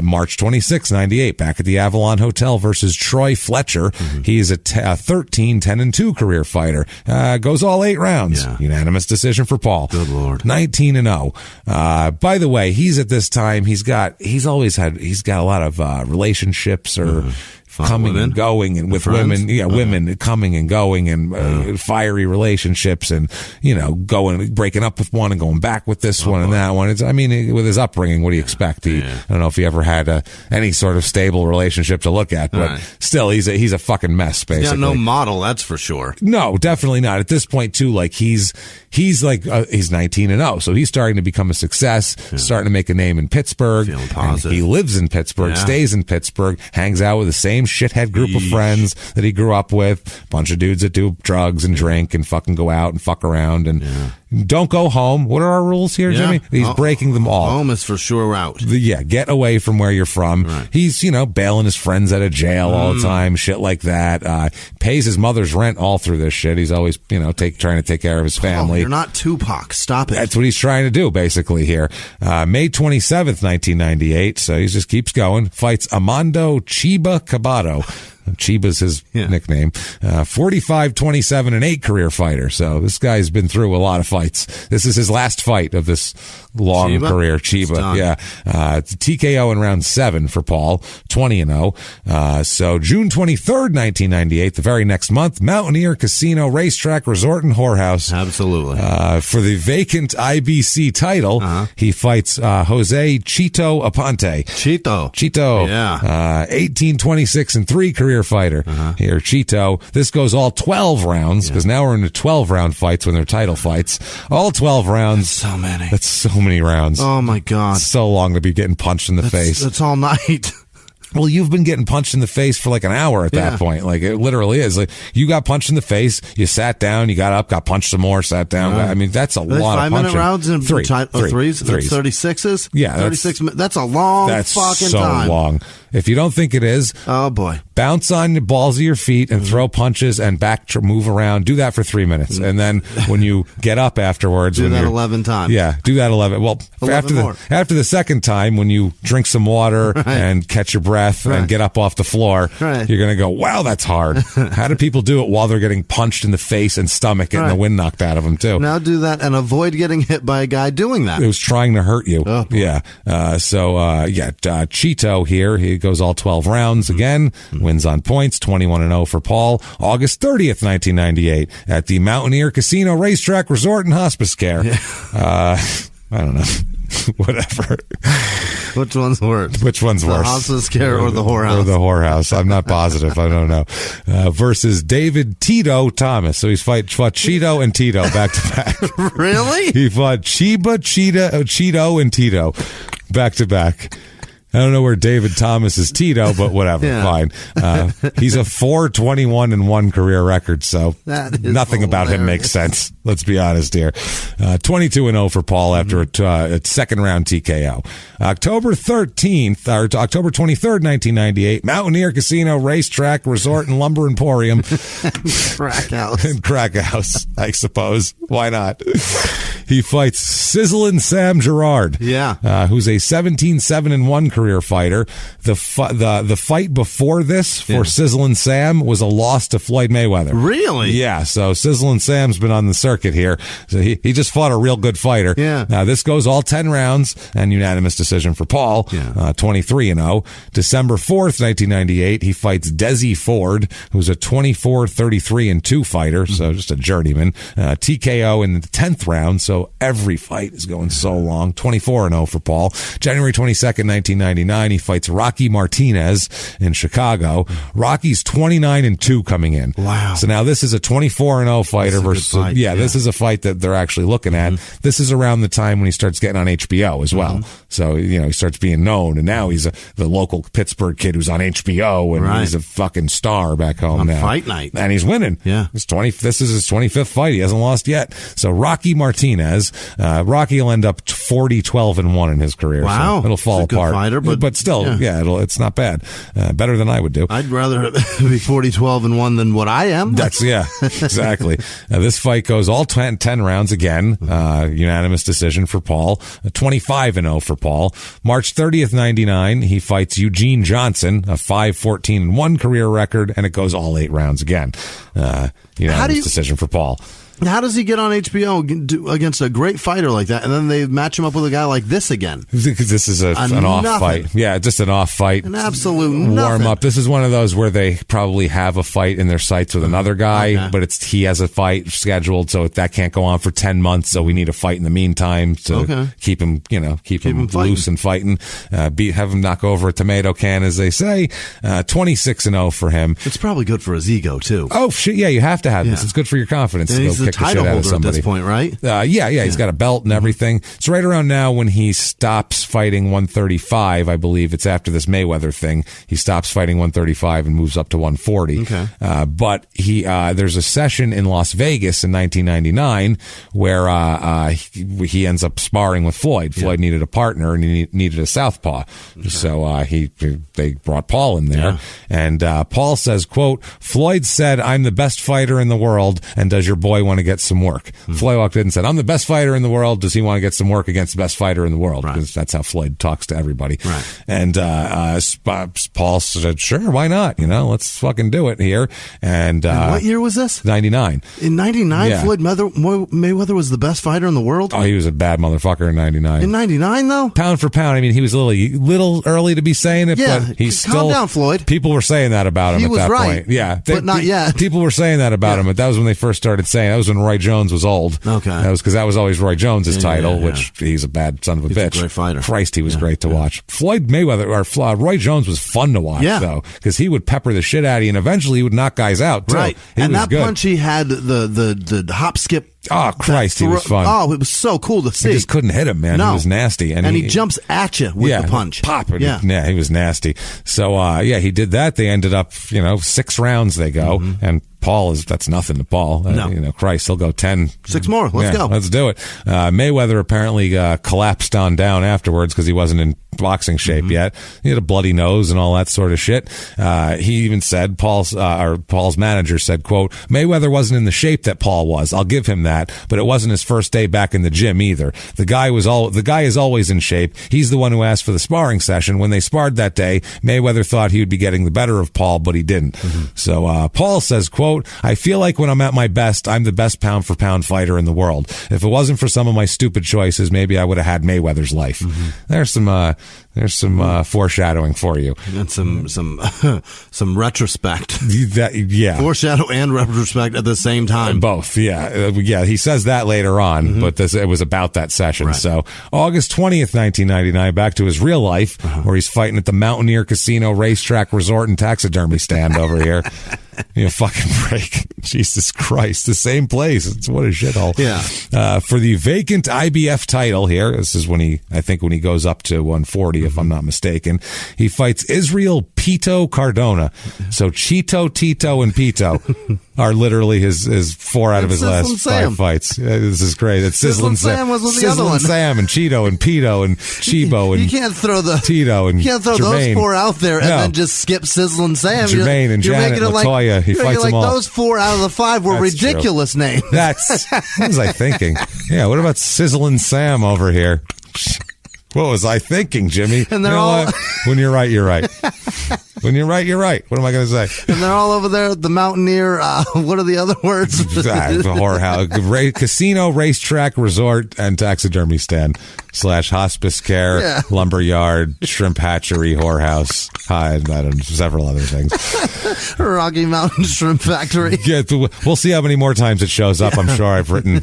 Speaker 3: March 26, 98, back at the Avalon Hotel versus Troy Fletcher. He's a 13-10-2 career fighter. Goes all 8 rounds. Unanimous decision for Paul.
Speaker 4: Good Lord.
Speaker 3: 19-0. By the way, he's at this time, he's got a lot of relationships or coming and going, and with women, women coming and going, and fiery relationships, and breaking up with one and going back with this one and that one. With his upbringing, what do you expect? I don't know if he ever had any sort of stable relationship to look at, but still, he's a fucking mess. Basically,
Speaker 4: he's got no model, that's for sure.
Speaker 3: No, definitely not. At this point, too, like he's 19-0, so he's starting to become a success, starting to make a name in Pittsburgh.
Speaker 4: Feeling positive.
Speaker 3: He lives in Pittsburgh, stays in Pittsburgh, hangs out with the same shithead group of friends that he grew up with. Bunch of dudes that do drugs and drink and fucking go out and fuck around and don't go home. What are our rules here, Jimmy? He's breaking them all.
Speaker 4: Home is for sure out.
Speaker 3: Get away from where you're from. Right. He's, bailing his friends out of jail all the time, shit like that. Pays his mother's rent all through this shit. He's always, trying to take care of his family.
Speaker 4: You're not Tupac. Stop it.
Speaker 3: That's what he's trying to do, basically, here. May 27th, 1998, so he just keeps going. Fights Amando Chiba Cabato. Chiba's his nickname. 45-27-8 career fighter. So this guy's been through a lot of fights. This is his last fight of this long career. Chiba. TKO in round 7 for Paul. 20-0. So June 23rd, 1998, the very next month, Mountaineer Casino Racetrack Resort and Whorehouse.
Speaker 4: Absolutely.
Speaker 3: For the vacant IBC title, he fights Jose Chito Aponte. Chito.
Speaker 4: Yeah.
Speaker 3: 18-26-3 career fighter here, Chito. This goes all 12 rounds because now we're into 12-round fights when they're title fights. All 12 rounds.
Speaker 4: So many.
Speaker 3: That's so many rounds.
Speaker 4: Oh my God.
Speaker 3: It's so long to be getting punched in the face.
Speaker 4: That's all night.
Speaker 3: Well, you've been getting punched in the face for like an hour at that point. Like, it literally is. Like, you got punched in the face, you sat down, you got up, got punched some more, sat down. That's a lot of punching.
Speaker 4: 5-minute rounds and threes?
Speaker 3: Threes.
Speaker 4: 36s?
Speaker 3: Yeah.
Speaker 4: 36 minutes. That's a long fucking time.
Speaker 3: That's so long. If you don't think it is,
Speaker 4: oh boy,
Speaker 3: bounce on the balls of your feet and throw punches and move around. Do that for 3 minutes. And then when you get up afterwards,
Speaker 4: do that 11 times.
Speaker 3: Yeah, do that 11. Well,
Speaker 4: 11
Speaker 3: after the second time, when you drink some water and catch your breath and get up off the floor, you're going to go, wow, that's hard. How do people do it while they're getting punched in the face and stomach, getting the wind knocked out of them, too?
Speaker 4: Now do that and avoid getting hit by a guy doing that.
Speaker 3: It was trying to hurt you.
Speaker 4: Oh,
Speaker 3: yeah. Cheeto here. He goes all 12 rounds again, wins on points, 21-0 for Paul. August 30th, 1998, at the Mountaineer Casino Racetrack Resort and Hospice Care. Yeah. I don't know. Whatever.
Speaker 4: Which one's worse?
Speaker 3: The
Speaker 4: hospice care or the whorehouse?
Speaker 3: Or the whorehouse. I'm not positive. I don't know. Versus David Tito Thomas. So he's fought Cheeto and Tito back to back.
Speaker 4: Really?
Speaker 3: He fought Cheeto and Tito back to back. I don't know where David Thomas is Tito, but whatever, fine. He's a 4-21-1 career record, so nothing about him makes sense. Let's be honest here. 22-0 for Paul after a second round TKO. October 23rd, 1998, Mountaineer Casino Racetrack Resort and Lumber Emporium. Crack House, I suppose. Why not? He fights Sizzlin' Sam Gerard, who's a 17-7-1 career fighter. The fight before this for Sizzlin' Sam was a loss to Floyd Mayweather.
Speaker 4: Really?
Speaker 3: Yeah. So Sizzlin' Sam's been on the circuit here. So he just fought a real good fighter.
Speaker 4: Yeah.
Speaker 3: Now this goes all 10 rounds and unanimous decision for Paul. 23-0. December 4th, 1998, he fights Desi Ford, who's a 24-33-2 fighter. So just a journeyman. TKO in the 10th round. So every fight is going so long. 24-0 for Paul. January 22nd, 1999, he fights Rocky Martinez in Chicago. Rocky's 29-2 coming in.
Speaker 4: Wow.
Speaker 3: So now this is a 24-0 fighter versus this is a fight that they're actually looking at. This is around the time when he starts getting on HBO as well. So, he starts being known, and now he's the local Pittsburgh kid who's on HBO, and he's a fucking star back home now.
Speaker 4: Fight night.
Speaker 3: And he's winning.
Speaker 4: Yeah.
Speaker 3: This is his 25th fight. He hasn't lost yet. So Rocky Martinez, Rocky will end up 40-12-1 in his career.
Speaker 4: Wow.
Speaker 3: So it'll fall apart.
Speaker 4: Fighter,
Speaker 3: but still, it's not bad. Better than I would do.
Speaker 4: I'd rather be 40-12-1 than what I am.
Speaker 3: Exactly. This fight goes all 10 rounds again. Unanimous decision for Paul. 25-0 for Paul. March 30th, 99, he fights Eugene Johnson, a 5-14-1 career record, and it goes all 8 rounds again. Unanimous decision for Paul.
Speaker 4: How does he get on HBO against a great fighter like that, and then they match him up with a guy like this again?
Speaker 3: Because this is an off fight. Yeah, just an off fight.
Speaker 4: An absolute
Speaker 3: warm up. This is one of those where they probably have a fight in their sights with another guy, but he has a fight scheduled, so that can't go on for 10 months. So we need a fight in the meantime to keep him loose and fighting. Have him knock over a tomato can, as they say. 26-0 for him.
Speaker 4: It's probably good for his ego too.
Speaker 3: Oh shit! Yeah, you have to have this. It's good for your confidence.
Speaker 4: And he's the title holder at this point, right?
Speaker 3: He's got a belt and everything. So right around now, when he stops fighting 135, I believe it's after this Mayweather thing, he stops fighting 135 and moves up to 140.
Speaker 4: Okay.
Speaker 3: But there's a session in Las Vegas in 1999 where he ends up sparring with Floyd. Floyd needed a partner and he needed a southpaw. Okay. So they brought Paul in there, and Paul says, quote, "Floyd said, 'I'm the best fighter in the world, and does your boy want to get some work?'" Floyd walked in and said, "I'm the best fighter in the world. Does he want to get some work against the best fighter in the world?" Because that's how Floyd talks to everybody.
Speaker 4: Right.
Speaker 3: And Paul said, "Sure, why not? Let's fucking do it here." And
Speaker 4: what year was this?
Speaker 3: 99.
Speaker 4: In 99, Floyd Mayweather was the best fighter in the world?
Speaker 3: Oh, he was a bad motherfucker in 99.
Speaker 4: In 99, though?
Speaker 3: Pound for pound. I mean, he was a little early to be saying it, but he's still...
Speaker 4: Calm down, Floyd.
Speaker 3: People were saying that about him at that point. Yeah.
Speaker 4: But not yet.
Speaker 3: People were saying that about him, but that was when they first started saying. That was when Roy Jones was old.
Speaker 4: Okay.
Speaker 3: That was always Roy Jones's title, which he's a bad son of a bitch.
Speaker 4: He's a great fighter.
Speaker 3: Christ, he was great to watch. Floyd Mayweather, or Roy Jones was fun to watch, though, because he would pepper the shit out of you, and eventually he would knock guys out, too.
Speaker 4: Right. And that punch he had, the hop skip.
Speaker 3: Oh, Christ, he was fun.
Speaker 4: Oh, it was so cool to see.
Speaker 3: He just couldn't hit him, man. No. He was nasty. And he jumps
Speaker 4: at you with the punch.
Speaker 3: Pop. He was nasty. So, he did that. They ended up, 6 rounds they go, and Paul that's nothing to Paul.
Speaker 4: No.
Speaker 3: Christ, he'll go 10.
Speaker 4: 6 more. Let's go.
Speaker 3: Let's do it. Mayweather apparently collapsed on down afterwards because he wasn't in boxing shape yet. He had a bloody nose and all that sort of shit. He even said, Paul's manager said, quote, Mayweather wasn't in the shape that Paul was. I'll give him that, but it wasn't his first day back in the gym either. The guy is always in shape. He's the one who asked for the sparring session. When they sparred that day, Mayweather thought he would be getting the better of Paul, but he didn't. So Paul says, quote, I feel like when I'm at my best, I'm the best pound for pound fighter in the world. If it wasn't for some of my stupid choices, maybe I would have had Mayweather's life. There's some foreshadowing for you,
Speaker 4: and some retrospect.
Speaker 3: Yeah,
Speaker 4: foreshadow and retrospect at the same time.
Speaker 3: Both. Yeah. He says that later on, but it was about that session. Right. So August 20th, 1999, back to his real life, where he's fighting at the Mountaineer Casino, Racetrack, Resort, and Taxidermy stand over here. Fucking break. Jesus Christ. The same place. What a shithole.
Speaker 4: Yeah.
Speaker 3: For the vacant IBF title here, this is when he goes up to 140, if I'm not mistaken, he fights Israel Pito Cardona. So Cheeto, Tito, and Pito are literally his 4 out of his last 5 fights. This is great. It's Sizzlin' Sam.
Speaker 4: Sizzlin'
Speaker 3: Sam and Cheeto and Pito and Chibo and
Speaker 4: you can't throw
Speaker 3: Tito and
Speaker 4: you can't throw
Speaker 3: Jermaine.
Speaker 4: Those 4 out there and then just skip Sizzlin' Sam.
Speaker 3: Jermaine and Janet Latoya. He fights them all.
Speaker 4: Those 4 out of the 5 were ridiculous names.
Speaker 3: What was I thinking? Yeah, what about Sizzlin' Sam over here? What was I thinking, Jimmy?
Speaker 4: And they're all...
Speaker 3: When you're right, you're right. When you're right, you're right. What am I going to say?
Speaker 4: And they're all over there at the Mountaineer. What are the other words?
Speaker 3: The whorehouse. Casino, racetrack, resort, and taxidermy stand / hospice care, lumber yard, shrimp hatchery, whorehouse, several other things.
Speaker 4: Rocky Mountain Shrimp Factory.
Speaker 3: Yeah, we'll see how many more times it shows up. I'm sure I've written.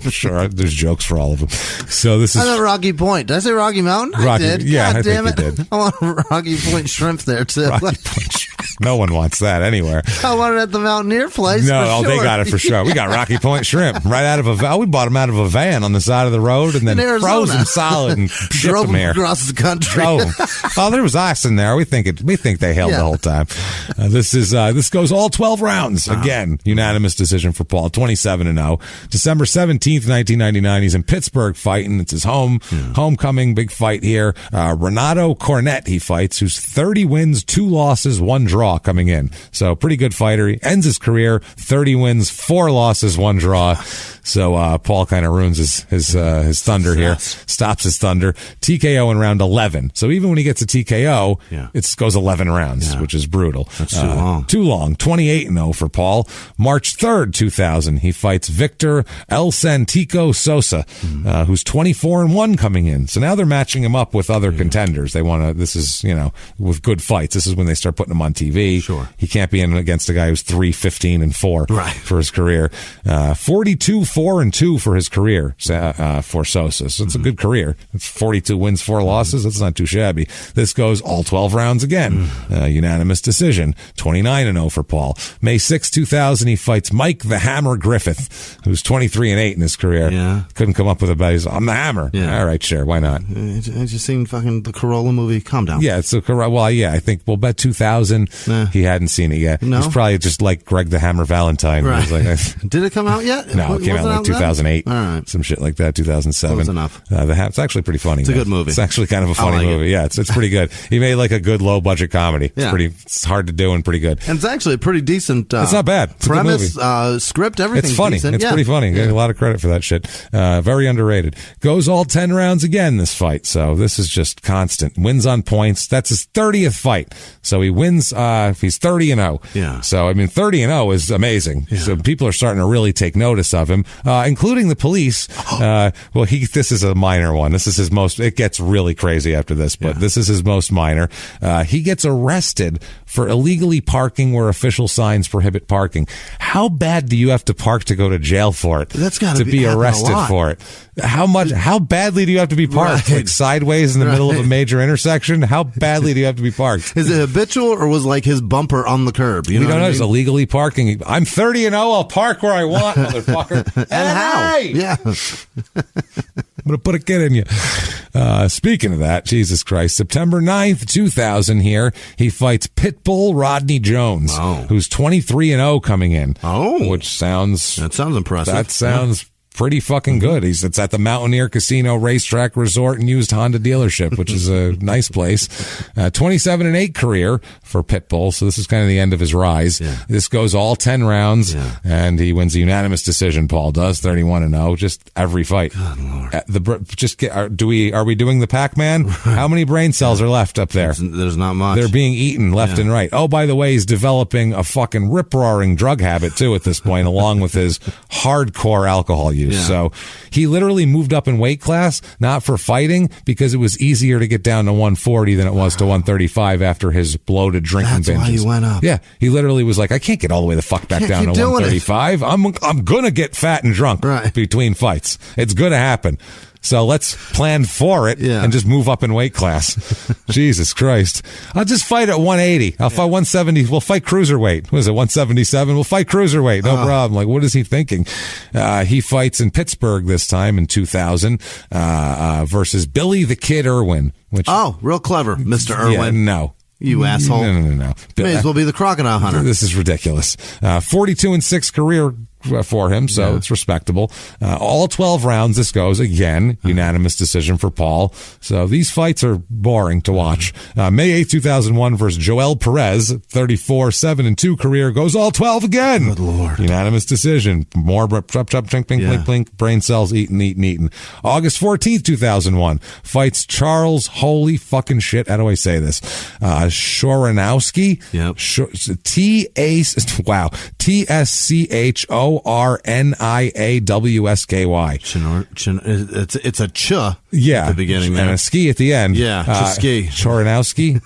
Speaker 3: I'm sure there's jokes for all of them. So this is.
Speaker 4: I know Rocky Point. Did I say Rocky Mountain?
Speaker 3: Rocky,
Speaker 4: I did.
Speaker 3: Yeah,
Speaker 4: God damn
Speaker 3: think
Speaker 4: it.
Speaker 3: you did.
Speaker 4: I want Rocky Point Shrimp there too.
Speaker 3: Rocky Point. No one wants that anywhere.
Speaker 4: I want it at the Mountaineer place.
Speaker 3: No, they got it for sure. We got Rocky Point shrimp right out of we bought them out of a van on the side of the road and then froze them solid and shipped them here.
Speaker 4: Across the country.
Speaker 3: Oh, there was ice in there. We think they held the whole time. This goes all 12 rounds. Again, unanimous decision for Paul. 27-0. December 17th, 1999. He's in Pittsburgh fighting. It's his homecoming. Big fight here. Renato Cornet he fights, who's 30 wins, 2 losses, 1 draw coming in. So pretty good fighter. He ends his career 30 wins, 4 losses, 1 draw. So Paul kind of ruins his thunder here. Stops his thunder. TKO in round 11. So even when he gets a TKO, it goes 11 rounds, which is brutal.
Speaker 4: That's too long.
Speaker 3: Too long. 28-0 for Paul. March 3rd, 2000, he fights Victor El Santico Sosa, who's 24-1 coming in. So now they're matching him up with other contenders. They want to. This is with good fights. This is when they start putting him on TV.
Speaker 4: Sure.
Speaker 3: He can't be in against a guy who's 3-15-4 for his career. 42-4-2 for his career for Sosa. So it's a good career. It's 42 wins, 4 losses. That's not too shabby. This goes all 12 rounds again. Unanimous decision. 29-0 for Paul. May 6, 2000, he fights Mike the Hammer Griffith, who's 23-8 in his career.
Speaker 4: Yeah.
Speaker 3: Couldn't come up with a bet. I'm the Hammer. Yeah. All right, sure. Why not?
Speaker 4: Have you seen fucking the Corolla movie? Calm down.
Speaker 3: Yeah, it's a Corolla. Well, yeah, I think we'll bet 2000. He hadn't seen it yet.
Speaker 4: No?
Speaker 3: He's probably just like Greg the Hammer Valentine.
Speaker 4: Right.
Speaker 3: Like,
Speaker 4: did it come out yet?
Speaker 3: No, it came out like 2008.
Speaker 4: All right.
Speaker 3: Some shit like that, 2007.
Speaker 4: Close enough.
Speaker 3: It's actually pretty funny.
Speaker 4: It's a good movie.
Speaker 3: It's actually kind of a funny movie. Yeah, it's pretty good. He made like a good low budget comedy. It's hard to do and pretty good.
Speaker 4: And it's actually a pretty decent
Speaker 3: it's not bad. It's
Speaker 4: premise, script, everything.
Speaker 3: It's funny.
Speaker 4: Decent.
Speaker 3: It's pretty funny. Get a lot of credit for that shit. Very underrated. Goes all 10 rounds again this fight. So this is just constant. Wins on points. That's his 30th fight. So he wins he's 30-0.
Speaker 4: Yeah.
Speaker 3: So I mean 30-0 is amazing. Yeah. So people are starting to really take notice of him, including the police. This is a minor one. This is his most, it gets really crazy after this, but this is his most minor. He gets arrested for illegally parking where official signs prohibit parking. How bad do you have to park to go to jail for it?
Speaker 4: That's got to
Speaker 3: be arrested for it. How badly do you have to be parked? Like sideways in the middle of a major intersection? How badly do you have to be parked?
Speaker 4: Is it habitual or was like his bumper on the curb?
Speaker 3: We don't know. It's illegally parking. I'm 30-0. I'll park where I want, motherfucker.
Speaker 4: And how? Yeah.
Speaker 3: going to put a kid in you. Speaking of that, Jesus Christ, September 9th, 2000 here, he fights Pitbull Rodney Jones, who's 23-0 coming in. Which sounds...
Speaker 4: That sounds impressive.
Speaker 3: That sounds... pretty fucking good. It's at the Mountaineer Casino Racetrack Resort and Used Honda Dealership, which is a nice place. 27-8 career for Pitbull, so this is kind of the end of his rise. This goes all 10 rounds, and he wins a unanimous decision. Paul does 31-0, just every fight.
Speaker 4: God Lord.
Speaker 3: Are we doing the Pac-Man? How many brain cells are left up there?
Speaker 4: There's not much.
Speaker 3: They're being eaten left and right. Oh, by the way, he's developing a fucking rip-roaring drug habit too at this point, along with his hardcore alcohol use. So he literally moved up in weight class, not for fighting, because it was easier to get down to 140 than it was to 135 after his bloated drinking binges.
Speaker 4: That's why he went up.
Speaker 3: Yeah, he literally was like, I can't get all the way the fuck back down to 135. I'm gonna get fat and drunk between fights. It's gonna happen. So let's plan for it and just move up in weight class. Jesus Christ. I'll just fight at 180. I'll fight 170. We'll fight cruiserweight. What is it, 177? We'll fight cruiserweight. No problem. Like, what is he thinking? He fights in Pittsburgh this time in 2000 versus Billy the Kid Irwin.
Speaker 4: Real clever, Mr. Irwin.
Speaker 3: Yeah, no.
Speaker 4: You asshole.
Speaker 3: No.
Speaker 4: May as well be the crocodile hunter.
Speaker 3: This is ridiculous. 42-6 career for him, so it's respectable. All 12 rounds this goes. Again, unanimous decision for Paul. So these fights are boring to watch. May 8, 2001 versus Joel Perez, 34-7-2 career, goes all 12 again.
Speaker 4: Good Lord.
Speaker 3: Unanimous decision. More blink, brain cells eaten. August 14th, 2001 fights Charles, holy fucking shit, how do I say this? Shoranowski. T-S-C-H-O-R-N-I-A-W-S-K-Y.
Speaker 4: It's a ch at the beginning there.
Speaker 3: And a ski at the end.
Speaker 4: Ski.
Speaker 3: Choranowski.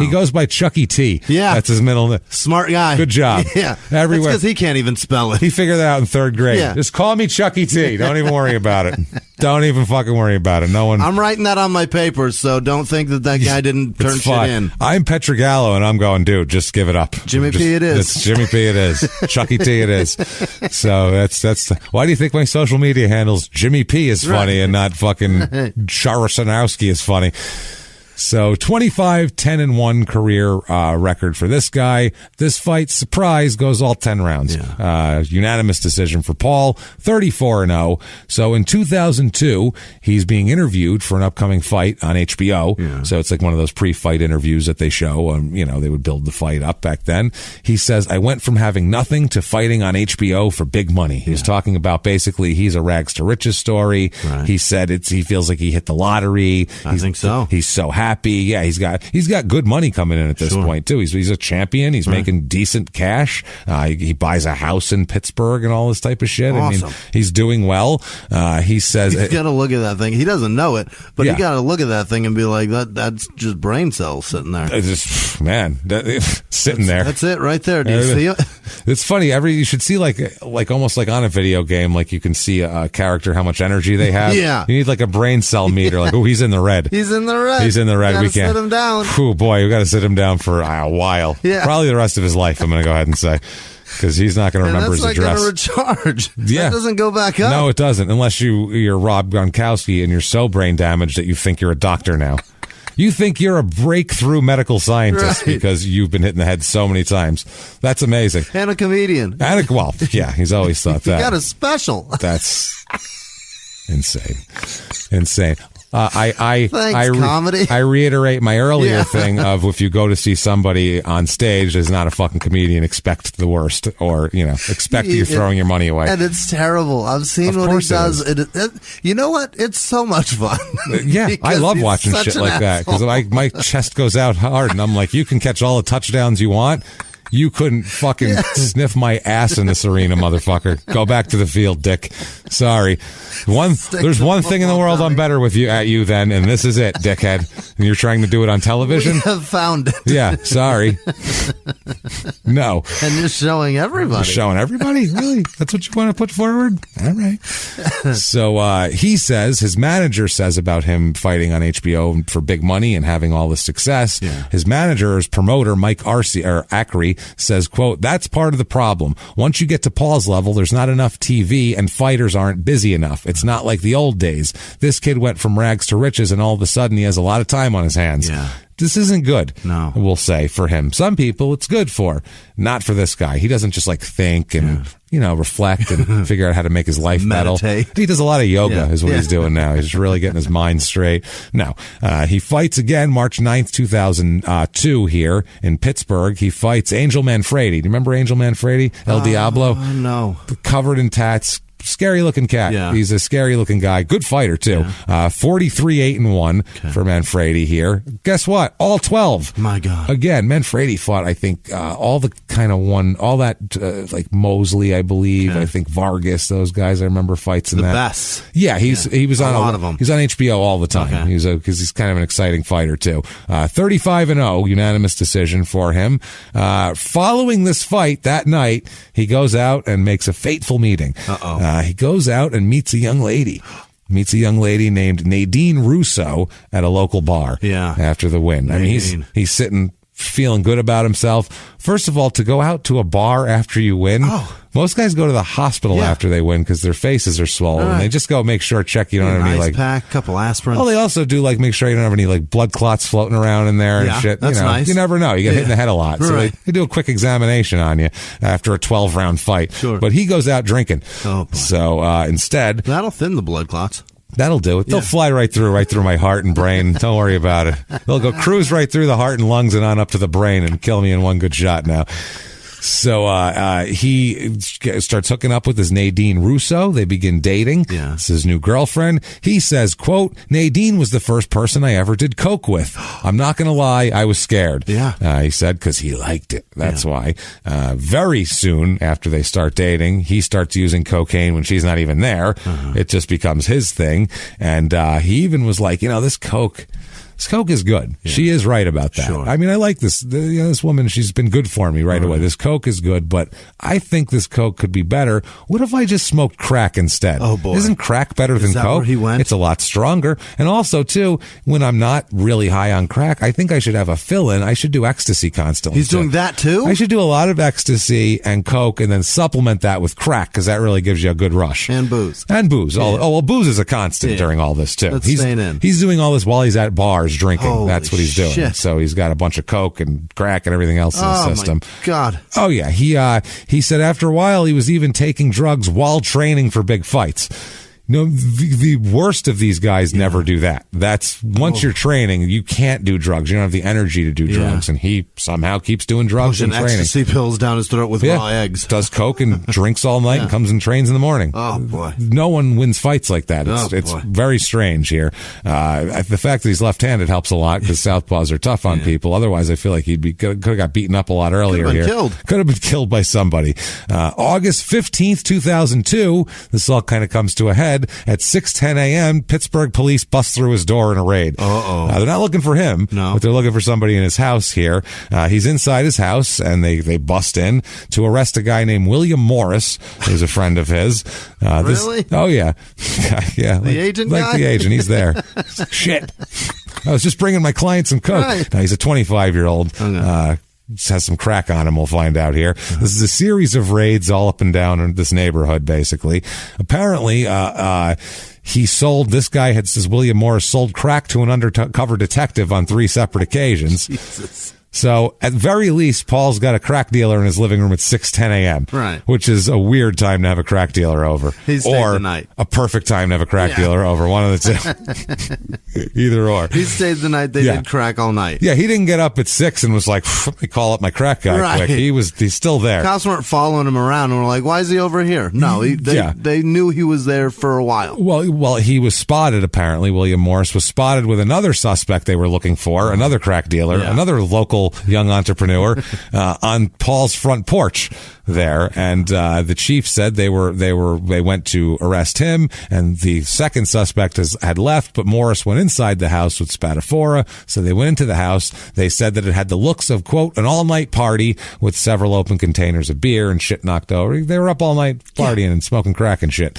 Speaker 3: He goes by Chucky T.
Speaker 4: Yeah.
Speaker 3: That's his middle name.
Speaker 4: Smart guy.
Speaker 3: Good job.
Speaker 4: Yeah.
Speaker 3: Everywhere.
Speaker 4: That's because he can't even spell it.
Speaker 3: He figured that out in 3rd grade.
Speaker 4: Yeah.
Speaker 3: Just call me Chucky T. Don't even worry about it. Don't even fucking worry about it. No one.
Speaker 4: I'm writing that on my papers, so don't think that guy didn't turn shit in.
Speaker 3: I'm Pietragallo, and I'm going, dude, just give it up.
Speaker 4: Jimmie P it is.
Speaker 3: It's Jimmie P it is. Chucky T it is. So that's why do you think my social media handles Jimmie P is funny and not fucking Sharosanowski is funny? So 25-10-1 career record for this guy. This fight, surprise, goes all 10 rounds. Unanimous decision for Paul, 34-0. So in 2002, he's being interviewed for an upcoming fight on HBO. So it's like one of those pre-fight interviews that they show. They would build the fight up back then. He says, I went from having nothing to fighting on HBO for big money. He was talking about basically he's a rags to riches story. He said he feels like he hit the lottery.
Speaker 4: I think so.
Speaker 3: He's so happy. Yeah, he's got good money coming in at this point too. He's a champion. He's making decent cash. He buys a house in Pittsburgh and all this type of shit.
Speaker 4: Awesome.
Speaker 3: I mean, he's doing well. He says
Speaker 4: he's got to look at that thing. He doesn't know it, but he got to look at that thing and be like, that's just brain cells sitting there.
Speaker 3: Just sitting there.
Speaker 4: That's it right there. Do you see it?
Speaker 3: It's funny. You should see like almost like on a video game, like you can see a character how much energy they have.
Speaker 4: Yeah.
Speaker 3: You need like a brain cell meter. Like, oh, he's in the red.
Speaker 4: He's in the red.
Speaker 3: We can't
Speaker 4: sit him down.
Speaker 3: Oh boy, we got to sit him down for a while.
Speaker 4: Yeah.
Speaker 3: Probably the rest of his life. I'm going to go ahead and say. Because he's not going to remember his address.
Speaker 4: That's not going to recharge.
Speaker 3: Yeah.
Speaker 4: That doesn't go back up.
Speaker 3: No, it doesn't. Unless you're Rob Gronkowski and you're so brain damaged that you think you're a doctor now. You think you're a breakthrough medical scientist because you've been hit in the head so many times. That's amazing.
Speaker 4: And a comedian.
Speaker 3: He's always thought that.
Speaker 4: You got a special.
Speaker 3: That's insane.
Speaker 4: Comedy.
Speaker 3: I reiterate my earlier thing of if you go to see somebody on stage as not a fucking comedian, expect the worst, or expect you're throwing your money away.
Speaker 4: And it's terrible. I've seen what he does. You know what? It's so much fun.
Speaker 3: Yeah, I love watching shit like that because my chest goes out hard, and I'm like, you can catch all the touchdowns you want. You couldn't fucking sniff my ass in this arena, motherfucker. Go back to the field, dick. Sorry. There's one thing in the world I'm better at you than, and this is it, dickhead. And you're trying to do it on television?
Speaker 4: We have found it.
Speaker 3: Yeah, sorry. No.
Speaker 4: And you're showing everybody.
Speaker 3: You're showing everybody? Really? That's what you want to put forward? All right. So he says, his manager says about him fighting on HBO for big money and having all this success.
Speaker 4: Yeah.
Speaker 3: His manager, his promoter, Mike Acri, says, quote, that's part of the problem. Once you get to Paul's level, there's not enough TV and fighters aren't busy enough. It's not like the old days. This kid went from rags to riches and all of a sudden he has a lot of time on his hands.
Speaker 4: Yeah.
Speaker 3: This isn't good,
Speaker 4: no.
Speaker 3: We'll say, for him. Some people it's good for. Not for this guy. He doesn't just like think and, reflect and figure out how to make his life better. He does a lot of yoga is what he's doing now. He's really getting his mind straight. No. He fights again March 9th, 2002 here in Pittsburgh. He fights Angel Manfredi. Do you remember Angel Manfredi? El Diablo?
Speaker 4: No.
Speaker 3: Covered in tats. Scary looking cat.
Speaker 4: Yeah.
Speaker 3: He's a scary looking guy. Good fighter too. 43-8-1 for Manfredi here. Guess what? All 12.
Speaker 4: My God.
Speaker 3: Again, Manfredi fought, I think, all the kind of all that, like Mosley, I believe.
Speaker 4: Okay.
Speaker 3: I think Vargas, those guys. I remember fights in
Speaker 4: the
Speaker 3: that.
Speaker 4: best.
Speaker 3: Yeah, he was on
Speaker 4: a lot of them.
Speaker 3: He's on HBO all the time.
Speaker 4: Okay.
Speaker 3: Because he's kind of an exciting fighter too. 35-0, unanimous decision for him. Following this fight that night, he goes out and makes a fateful meeting. He goes out and meets a young lady. Named Nadine Russo at a local bar.
Speaker 4: Yeah.
Speaker 3: After the win.
Speaker 4: Nadine.
Speaker 3: I mean, he's sitting, feeling good about himself. First of all, to go out to a bar after you win. Most guys go to the hospital after they win because their faces are swollen.
Speaker 4: Right.
Speaker 3: They just go make sure, check you don't have any
Speaker 4: ice pack, couple aspirin.
Speaker 3: Well, they also do make sure you don't have any blood clots floating around in there and shit.
Speaker 4: That's nice.
Speaker 3: You never know. You get hit in the head a lot. So
Speaker 4: Right.
Speaker 3: they do a quick examination on you after a 12-round fight.
Speaker 4: Sure.
Speaker 3: But he goes out drinking.
Speaker 4: Oh, boy.
Speaker 3: So instead,
Speaker 4: That'll thin the blood clots.
Speaker 3: that'll do it. They'll fly right through my heart and brain. Don't worry about it. They'll go cruise right through the heart and lungs and on up to the brain and kill me in one good shot now. So he starts hooking up with his Nadine Russo. They begin dating.
Speaker 4: Yeah.
Speaker 3: It's his new girlfriend. He says, quote, Nadine was the first person I ever did coke with. I'm not going to lie, I was scared.
Speaker 4: Yeah.
Speaker 3: He said, because he liked it. That's why. Very soon after they start dating, he starts using cocaine when she's not even there. It just becomes his thing. And he even was like, this coke is good. Yeah. She is right about that.
Speaker 4: Sure.
Speaker 3: I mean, I like this. This woman, she's been good for me right away. This coke is good, but I think this coke could be better. What if I just smoked crack instead?
Speaker 4: Oh, boy.
Speaker 3: Isn't crack better than coke?
Speaker 4: Where he went?
Speaker 3: It's a lot stronger. And also, too, when I'm not really high on crack, I think I should have a fill-in. I should do ecstasy constantly.
Speaker 4: He's doing that, too?
Speaker 3: I should do a lot of ecstasy and coke and then supplement that with crack because that really gives you a good rush.
Speaker 4: And booze.
Speaker 3: Booze is a constant during all this, too.
Speaker 4: That's staying in.
Speaker 3: He's doing all this while he's at bars drinking.
Speaker 4: Holy
Speaker 3: That's what he's doing.
Speaker 4: shit.
Speaker 3: So he's got a bunch of coke and crack and everything else in the system.
Speaker 4: My God.
Speaker 3: Oh yeah. He said after a while he was even taking drugs while training for big fights. The worst of these guys never do that. That's once you're training, you can't do drugs. You don't have the energy to do drugs, and he somehow keeps doing drugs and training.
Speaker 4: Ecstasy pills down his throat with raw eggs.
Speaker 3: Does coke and drinks all night and comes and trains in the morning.
Speaker 4: Oh boy!
Speaker 3: No one wins fights like that. It's very strange here. The fact that he's left-handed helps a lot because southpaws are tough on people. Otherwise, I feel like could have got beaten up a lot earlier here. Could have been killed by somebody. August 15th, 2002. This all kind of comes to a head at 6:10 a.m. Pittsburgh police bust through his door in a raid. They're not looking for him, but they're looking for somebody in his house here. He's inside his house, and they bust in to arrest a guy named William Morris, who's a friend of his.
Speaker 4: Really?
Speaker 3: Oh, yeah. Yeah.
Speaker 4: The agent guy?
Speaker 3: Like the agent. He's there. Shit. I was just bringing my client some coke.
Speaker 4: Right.
Speaker 3: No, he's a 25-year-old. Has some crack on him, we'll find out here. This is a series of raids all up and down in this neighborhood, basically. Apparently, William Morris sold crack to an undercover detective on 3 separate occasions.
Speaker 4: Jesus.
Speaker 3: So, at very least, Paul's got a crack dealer in his living room at 6:10 a.m.
Speaker 4: Right.
Speaker 3: Which is a weird time to have a crack dealer over.
Speaker 4: He stayed the night.
Speaker 3: A perfect time to have a crack dealer over. One of the two. Either or.
Speaker 4: He stayed the night. They did crack all night.
Speaker 3: Yeah, he didn't get up at 6 and was like, let me call up my crack guy quick. He's still there.
Speaker 4: Cops weren't following him around and were like, why is he over here? No, they knew he was there for a while.
Speaker 3: Well, he was spotted, apparently. William Morris was spotted with another suspect they were looking for, another crack dealer, another local young entrepreneur, on Paul's front porch. there, and the chief said they went to arrest him, and the second suspect had left, but Morris went inside the house with Spadafora. So they went into the house. They said that it had the looks of, quote, an all-night party with several open containers of beer and shit knocked over. They were up all night partying and smoking crack and shit.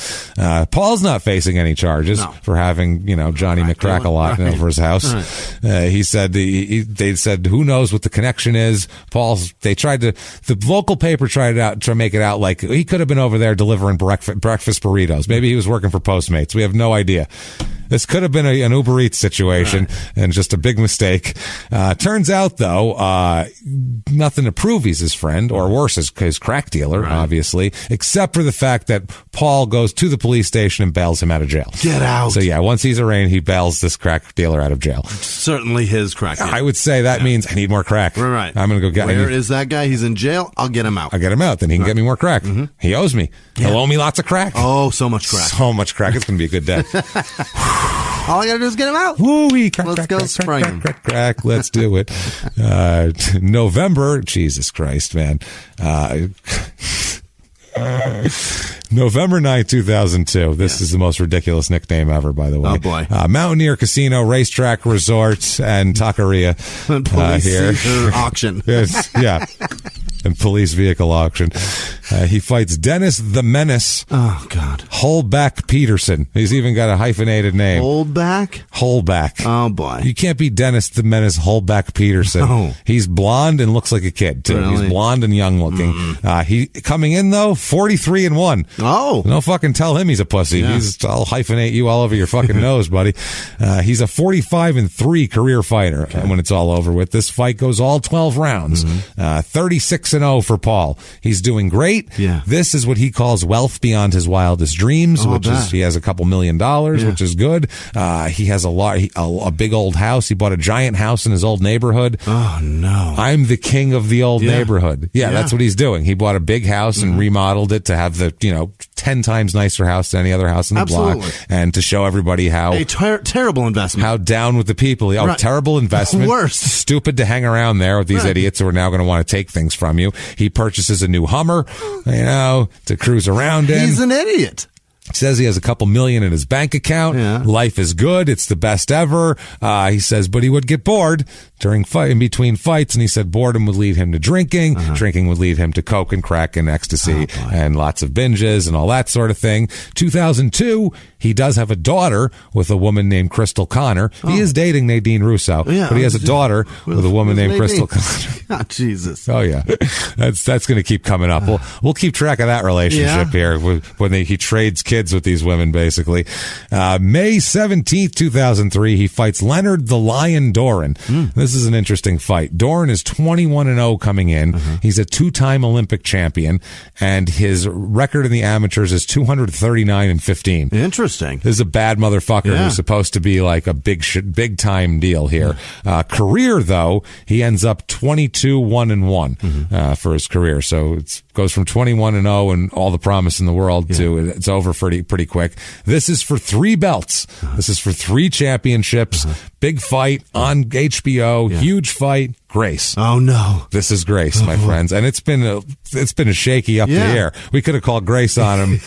Speaker 3: Paul's not facing any charges for having, Johnny McCrack-a-lot over his house. Right. He said, they said, who knows what the connection is. The local paper tried to make it out like he could have been over there delivering breakfast burritos. Maybe he was working for Postmates. We have no idea. This could have been an Uber Eats situation and just a big mistake. Turns out, though, nothing to prove he's his friend, or worse, his crack dealer, obviously, except for the fact that Paul goes to the police station and bails him out of jail.
Speaker 4: Get out.
Speaker 3: So, once he's arraigned, he bails this crack dealer out of jail.
Speaker 4: Certainly his crack dealer.
Speaker 3: I would say that means I need more crack.
Speaker 4: Right.
Speaker 3: I'm going to go get
Speaker 4: Where is that guy? He's in jail. I'll get him out.
Speaker 3: I'll get him out. Then he can get me more crack. Mm-hmm. He owes me. Yeah. He'll owe me lots of crack.
Speaker 4: Oh, so much crack.
Speaker 3: So much crack. It's going to be a good day.
Speaker 4: All I got to do is get him out.
Speaker 3: Woo-wee, crack,
Speaker 4: Let's
Speaker 3: crack,
Speaker 4: go
Speaker 3: crack,
Speaker 4: spring him.
Speaker 3: Crack. Let's do it. November, Jesus Christ, man. November 9, 2002. This is the most ridiculous nickname ever, by the way.
Speaker 4: Oh, boy.
Speaker 3: Mountaineer Casino, Racetrack, Resort, and Taqueria.
Speaker 4: Police
Speaker 3: here.
Speaker 4: Auction.
Speaker 3: Yeah. And police vehicle auction. He fights Dennis the Menace.
Speaker 4: Oh, God.
Speaker 3: Holback Peterson. He's even got a hyphenated name. Holback.
Speaker 4: Oh, boy.
Speaker 3: You can't be Dennis the Menace Holback Peterson.
Speaker 4: No.
Speaker 3: He's blonde and looks like a kid, too.
Speaker 4: Really?
Speaker 3: He's blonde and young looking. He coming in, though, 43-1.
Speaker 4: Oh.
Speaker 3: No fucking tell him he's a pussy.
Speaker 4: Yeah.
Speaker 3: I'll hyphenate you all over your fucking nose, buddy. He's a 45-3 career fighter. Okay. And when it's all over with, this fight goes all 12 rounds. 36-0 for Paul. He's doing great.
Speaker 4: Yeah.
Speaker 3: This is what he calls wealth beyond his wildest dreams, which is he has a couple $1 million, which is good. He has a big old house. He bought a giant house in his old neighborhood.
Speaker 4: Oh, no.
Speaker 3: I'm the king of the old neighborhood. Yeah, that's what he's doing. He bought a big house and remodeled it to have the, 10 times nicer house than any other house in the block, and to show everybody how
Speaker 4: a terrible investment.
Speaker 3: How down with the people. Terrible investment.
Speaker 4: Worst.
Speaker 3: Stupid to hang around there with these idiots who are now going to want to take things from you. He purchases a new Hummer, to cruise around in.
Speaker 4: He's an idiot.
Speaker 3: He says he has a couple million in his bank account. Yeah. Life is good. It's the best ever. He says, but he would get bored in between fights. And he said boredom would lead him to drinking. Drinking would lead him to coke and crack and ecstasy and lots of binges and all that sort of thing. 2002, he does have a daughter with a woman named Crystal Connor. He is dating Nadine Russo, but he has a daughter with a woman named Crystal Connor.
Speaker 4: Oh, Jesus.
Speaker 3: Oh, yeah. That's going to keep coming up. We'll keep track of that relationship here when he trades kids with these women, basically. May 17th, 2003, he fights Leonard the Lion Doran. This is an interesting fight. Doran is 21-0 coming in. He's a two-time Olympic champion, and his record in the amateurs is 239-15.
Speaker 4: Interesting.
Speaker 3: This is a bad motherfucker who's supposed to be like a big-time deal here. Career, though, he ends up 22-1-1 for his career. So it goes from 21-0 and all the promise in the world to it's over pretty quick. This is for 3 belts. This is for 3 championships. Big fight on HBO. Huge fight. Grace.
Speaker 4: Oh no.
Speaker 3: This is Grace, my friends. And it's been a shaky up the air. We could have called Grace on him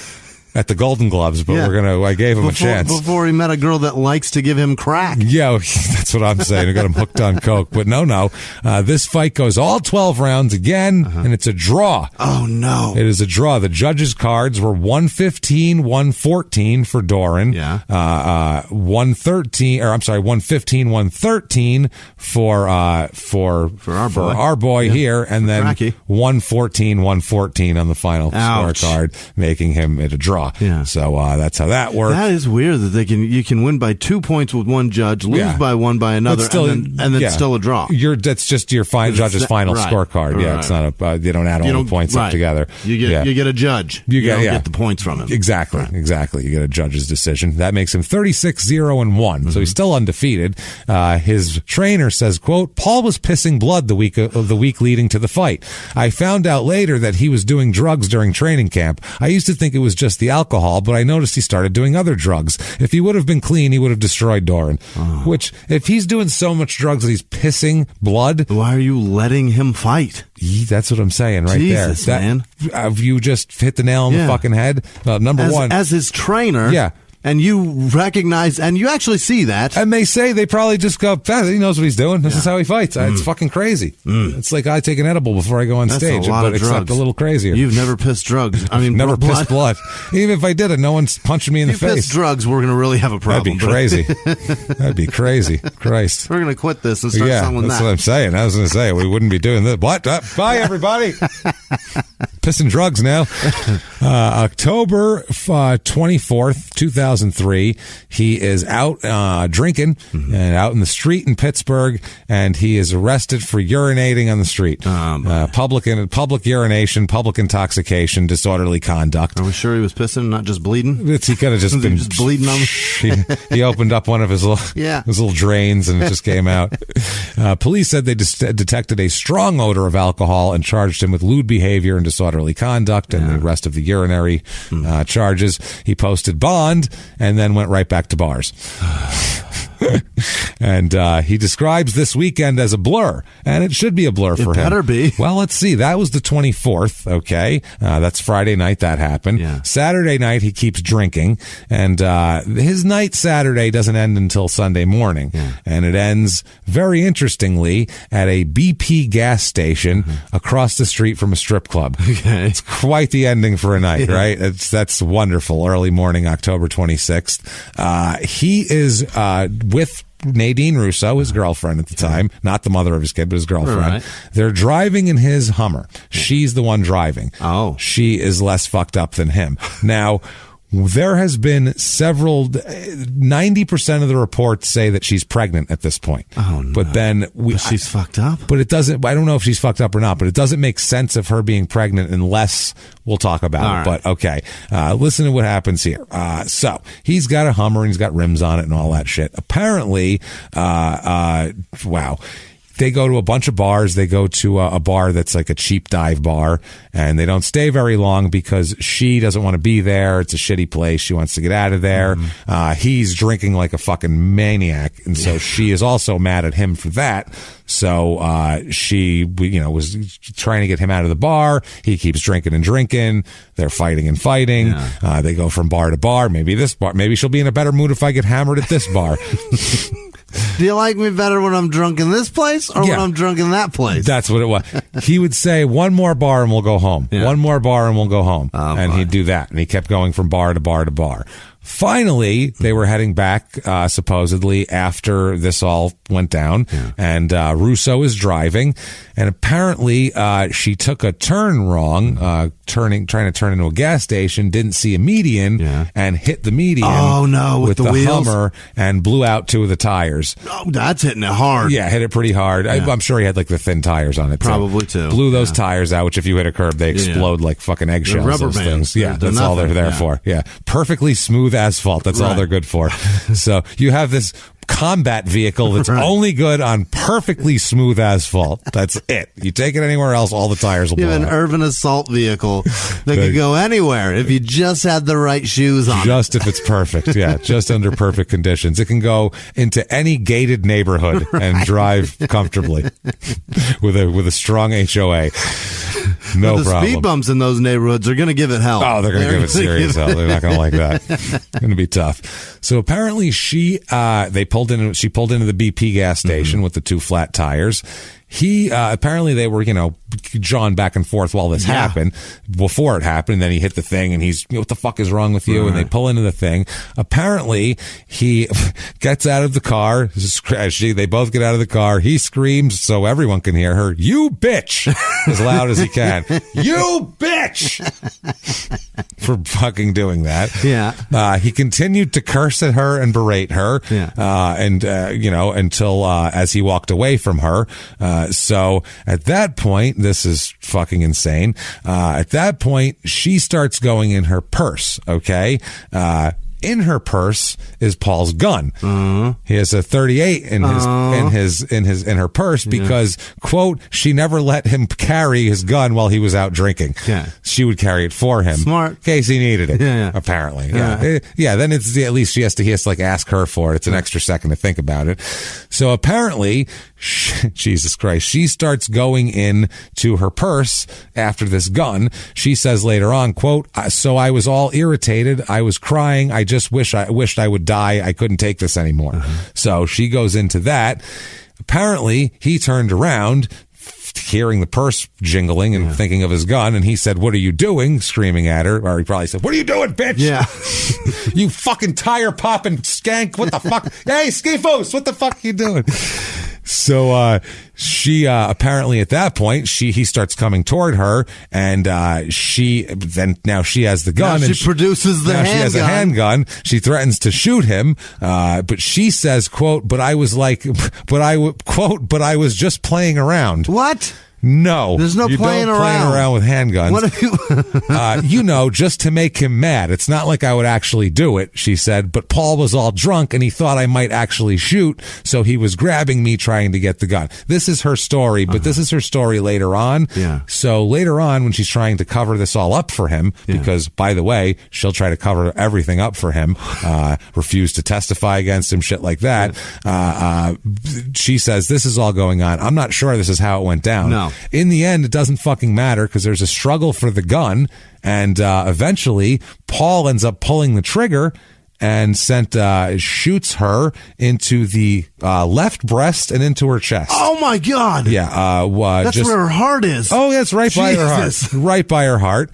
Speaker 3: at the Golden Gloves, but I gave him a chance.
Speaker 4: Before he met a girl that likes to give him crack.
Speaker 3: Yeah, that's what I'm saying. I got him hooked on coke. But no. This fight goes all 12 rounds again, and it's a draw.
Speaker 4: Oh, no.
Speaker 3: It is a draw. The judges' cards were 115-114 for Doran. Yeah. 115-113 for our boy here, and then 114-114 on the final scorecard, making him at a draw. Yeah. So that's how that works.
Speaker 4: That is weird that you can win by 2 points with one judge, lose by one by another, and then still a draw.
Speaker 3: That's just your judge's final scorecard. Yeah, it's not they don't add all the points up together.
Speaker 4: You get a judge. You don't get the points from him.
Speaker 3: Exactly. You get a judge's decision. That makes him 36-0-1. So he's still undefeated. His trainer says, quote, Paul was pissing blood the week leading to the fight. I found out later that he was doing drugs during training camp. I used to think it was just the alcohol, but I noticed he started doing other drugs. If he would have been clean, he would have destroyed Doran. Which, if he's doing so much drugs that he's pissing blood...
Speaker 4: Why are you letting him fight?
Speaker 3: That's what I'm saying right
Speaker 4: Jesus,
Speaker 3: there.
Speaker 4: Man.
Speaker 3: You just hit the nail on the fucking head. Number one.
Speaker 4: As his trainer...
Speaker 3: Yeah.
Speaker 4: And you recognize, and you actually see that.
Speaker 3: And they say they probably just go, he knows what he's doing. This is how he fights. It's fucking crazy. It's like I take an edible before I go on stage.
Speaker 4: A lot
Speaker 3: but
Speaker 4: of drugs.
Speaker 3: Except a little crazier.
Speaker 4: You've never pissed drugs. I mean,
Speaker 3: never pissed blood. Even if I did it, no one's punching me in the face.
Speaker 4: If you pissed drugs, we're going to really have a problem.
Speaker 3: That'd be crazy. That'd be crazy. Christ.
Speaker 4: We're going to quit this and start selling that.
Speaker 3: That's what I'm saying. I was going to say, we wouldn't be doing this. What? Bye, everybody. Pissing drugs now. October 24th, 2003. He is out drinking and out in the street in Pittsburgh, and he is arrested for urinating on the street. Public urination, public intoxication, disorderly conduct.
Speaker 4: Are we sure he was pissing, not just bleeding?
Speaker 3: He could have just been
Speaker 4: just bleeding on
Speaker 3: he opened up one of his little drains, and it just came out. Police said they detected a strong odor of alcohol and charged him with lewd behavior and disorderly conduct and the rest of the urinary charges. He posted bond and then went right back to bars. And he describes this weekend as a blur, and it should be a blur for him. It
Speaker 4: better be.
Speaker 3: Well, let's see. That was the 24th, okay? That's Friday night that happened.
Speaker 4: Yeah.
Speaker 3: Saturday night, he keeps drinking, and his night Saturday doesn't end until Sunday morning.
Speaker 4: Yeah.
Speaker 3: And it ends, very interestingly, at a BP gas station across the street from a strip club.
Speaker 4: Okay.
Speaker 3: It's quite the ending for a night, right? That's wonderful. Early morning, October 26th. He is with Nadine Russo, his girlfriend at the time, not the mother of his kid, but his girlfriend.
Speaker 4: Right.
Speaker 3: They're driving in his Hummer. She's the one driving.
Speaker 4: Oh.
Speaker 3: She is less fucked up than him. Now, there has been 90% of the reports say that she's pregnant at this point.
Speaker 4: Oh, no.
Speaker 3: But then
Speaker 4: she's fucked up?
Speaker 3: But it doesn't, I don't know if she's fucked up or not, but it doesn't make sense of her being pregnant unless we'll talk about it.
Speaker 4: Right.
Speaker 3: But okay, listen to what happens here. So he's got a Hummer and he's got rims on it and all that shit. Apparently, wow. They go to a bunch of bars. They go to a bar that's like a cheap dive bar, and they don't stay very long because she doesn't want to be there. It's a shitty place. She wants to get out of there. He's drinking like a fucking maniac, and so she is also mad at him for that. So she, was trying to get him out of the bar. He keeps drinking and drinking. They're fighting and fighting. Yeah. They go from bar to bar. Maybe she'll be in a better mood if I get hammered at this bar.
Speaker 4: Do you like me better when I'm drunk in this place or when I'm drunk in that place?
Speaker 3: That's what it was. He would say, one more bar and we'll go home. Yeah. One more bar and we'll go home. And he'd do that. And he kept going from bar to bar to bar. Finally, they were heading back, supposedly, after this all went down. Yeah. And Russo is driving. And apparently, she took a turn wrong, trying to turn into a gas station, didn't see a median, and hit the median.
Speaker 4: Oh, no, with the wheels?
Speaker 3: Hummer, and blew out two of the tires.
Speaker 4: Oh, that's hitting it hard.
Speaker 3: Yeah, hit it pretty hard. Yeah. I'm sure he had like the thin tires on it.
Speaker 4: Probably too.
Speaker 3: Blew those tires out, which if you hit a curb, they explode like fucking eggshells.
Speaker 4: The rubber
Speaker 3: those
Speaker 4: bands.
Speaker 3: Things. Yeah, that's all they're there for. Yeah, perfectly smooth asphalt. That's all they're good for. So you have this combat vehicle that's only good on perfectly smooth asphalt. That's it. You take it anywhere else, all the tires will blow
Speaker 4: out. You have an urban assault vehicle that could go anywhere if you just had the right shoes on.
Speaker 3: Just if it's perfect. Yeah, just under perfect conditions. It can go into any gated neighborhood and drive comfortably with a strong HOA. No problem.
Speaker 4: The speed bumps in those neighborhoods are going to give it hell.
Speaker 3: Oh, they're going to give it serious hell. They're not going to like that. It's going to be tough. So apparently she pulled into the BP gas station with the two flat tires. He apparently they were jawing back and forth while this happened. Before it happened, and then he hit the thing, and he's what the fuck is wrong with you? Right. And they pull into the thing. Apparently he gets out of the car. They both get out of the car. He screams so everyone can hear her, "You bitch!" as loud as he can. You bitch! For fucking doing that.
Speaker 4: Yeah.
Speaker 3: He continued to curse at her and berate her.
Speaker 4: Yeah.
Speaker 3: Until as he walked away from her. So at that point, this is fucking insane. At that point, she starts going in her purse. Okay. In her purse is Paul's gun. He has a 38 in her purse because, quote, she never let him carry his gun while he was out drinking.
Speaker 4: Yeah.
Speaker 3: She would carry it for him.
Speaker 4: Smart.
Speaker 3: In case he needed it.
Speaker 4: Yeah.
Speaker 3: Apparently. Yeah. Then it's at least he has to like ask her for it. It's an extra second to think about it. So apparently, Jesus Christ, she starts going in to her purse after this gun. She says later on, quote, so I was all irritated. I was crying. I just wished I would die. I couldn't take this anymore. So she goes into that. Apparently, he turned around, hearing the purse jingling and thinking of his gun, and he said, "What are you doing?" screaming at her. Or he probably said, "What are you doing, bitch?
Speaker 4: Yeah.
Speaker 3: You fucking tire popping skank. What the fuck? Hey, Skifoos, what the fuck are you doing?" So she apparently at that point he starts coming toward her, and now she has the gun.
Speaker 4: Now
Speaker 3: and
Speaker 4: she produces the handgun.
Speaker 3: She has a handgun. She threatens to shoot him, but she says, "quote But I was just playing around."
Speaker 4: What?
Speaker 3: No,
Speaker 4: there's no playing
Speaker 3: around with handguns.
Speaker 4: What if you?
Speaker 3: Just to make him mad. It's not like I would actually do it, she said, but Paul was all drunk and he thought I might actually shoot, so he was grabbing me trying to get the gun. This is her story, but this is her story later on.
Speaker 4: Yeah.
Speaker 3: So later on, when she's trying to cover this all up for him, because, by the way, she'll try to cover everything up for him, refuse to testify against him, shit like that. She says, this is all going on. I'm not sure this is how it went down.
Speaker 4: No.
Speaker 3: In the end, it doesn't fucking matter because there's a struggle for the gun, and eventually Paul ends up pulling the trigger and shoots her into the left breast and into her chest.
Speaker 4: Oh my God!
Speaker 3: Yeah,
Speaker 4: that's where her heart is.
Speaker 3: Oh, that's right by her heart. Right by her heart.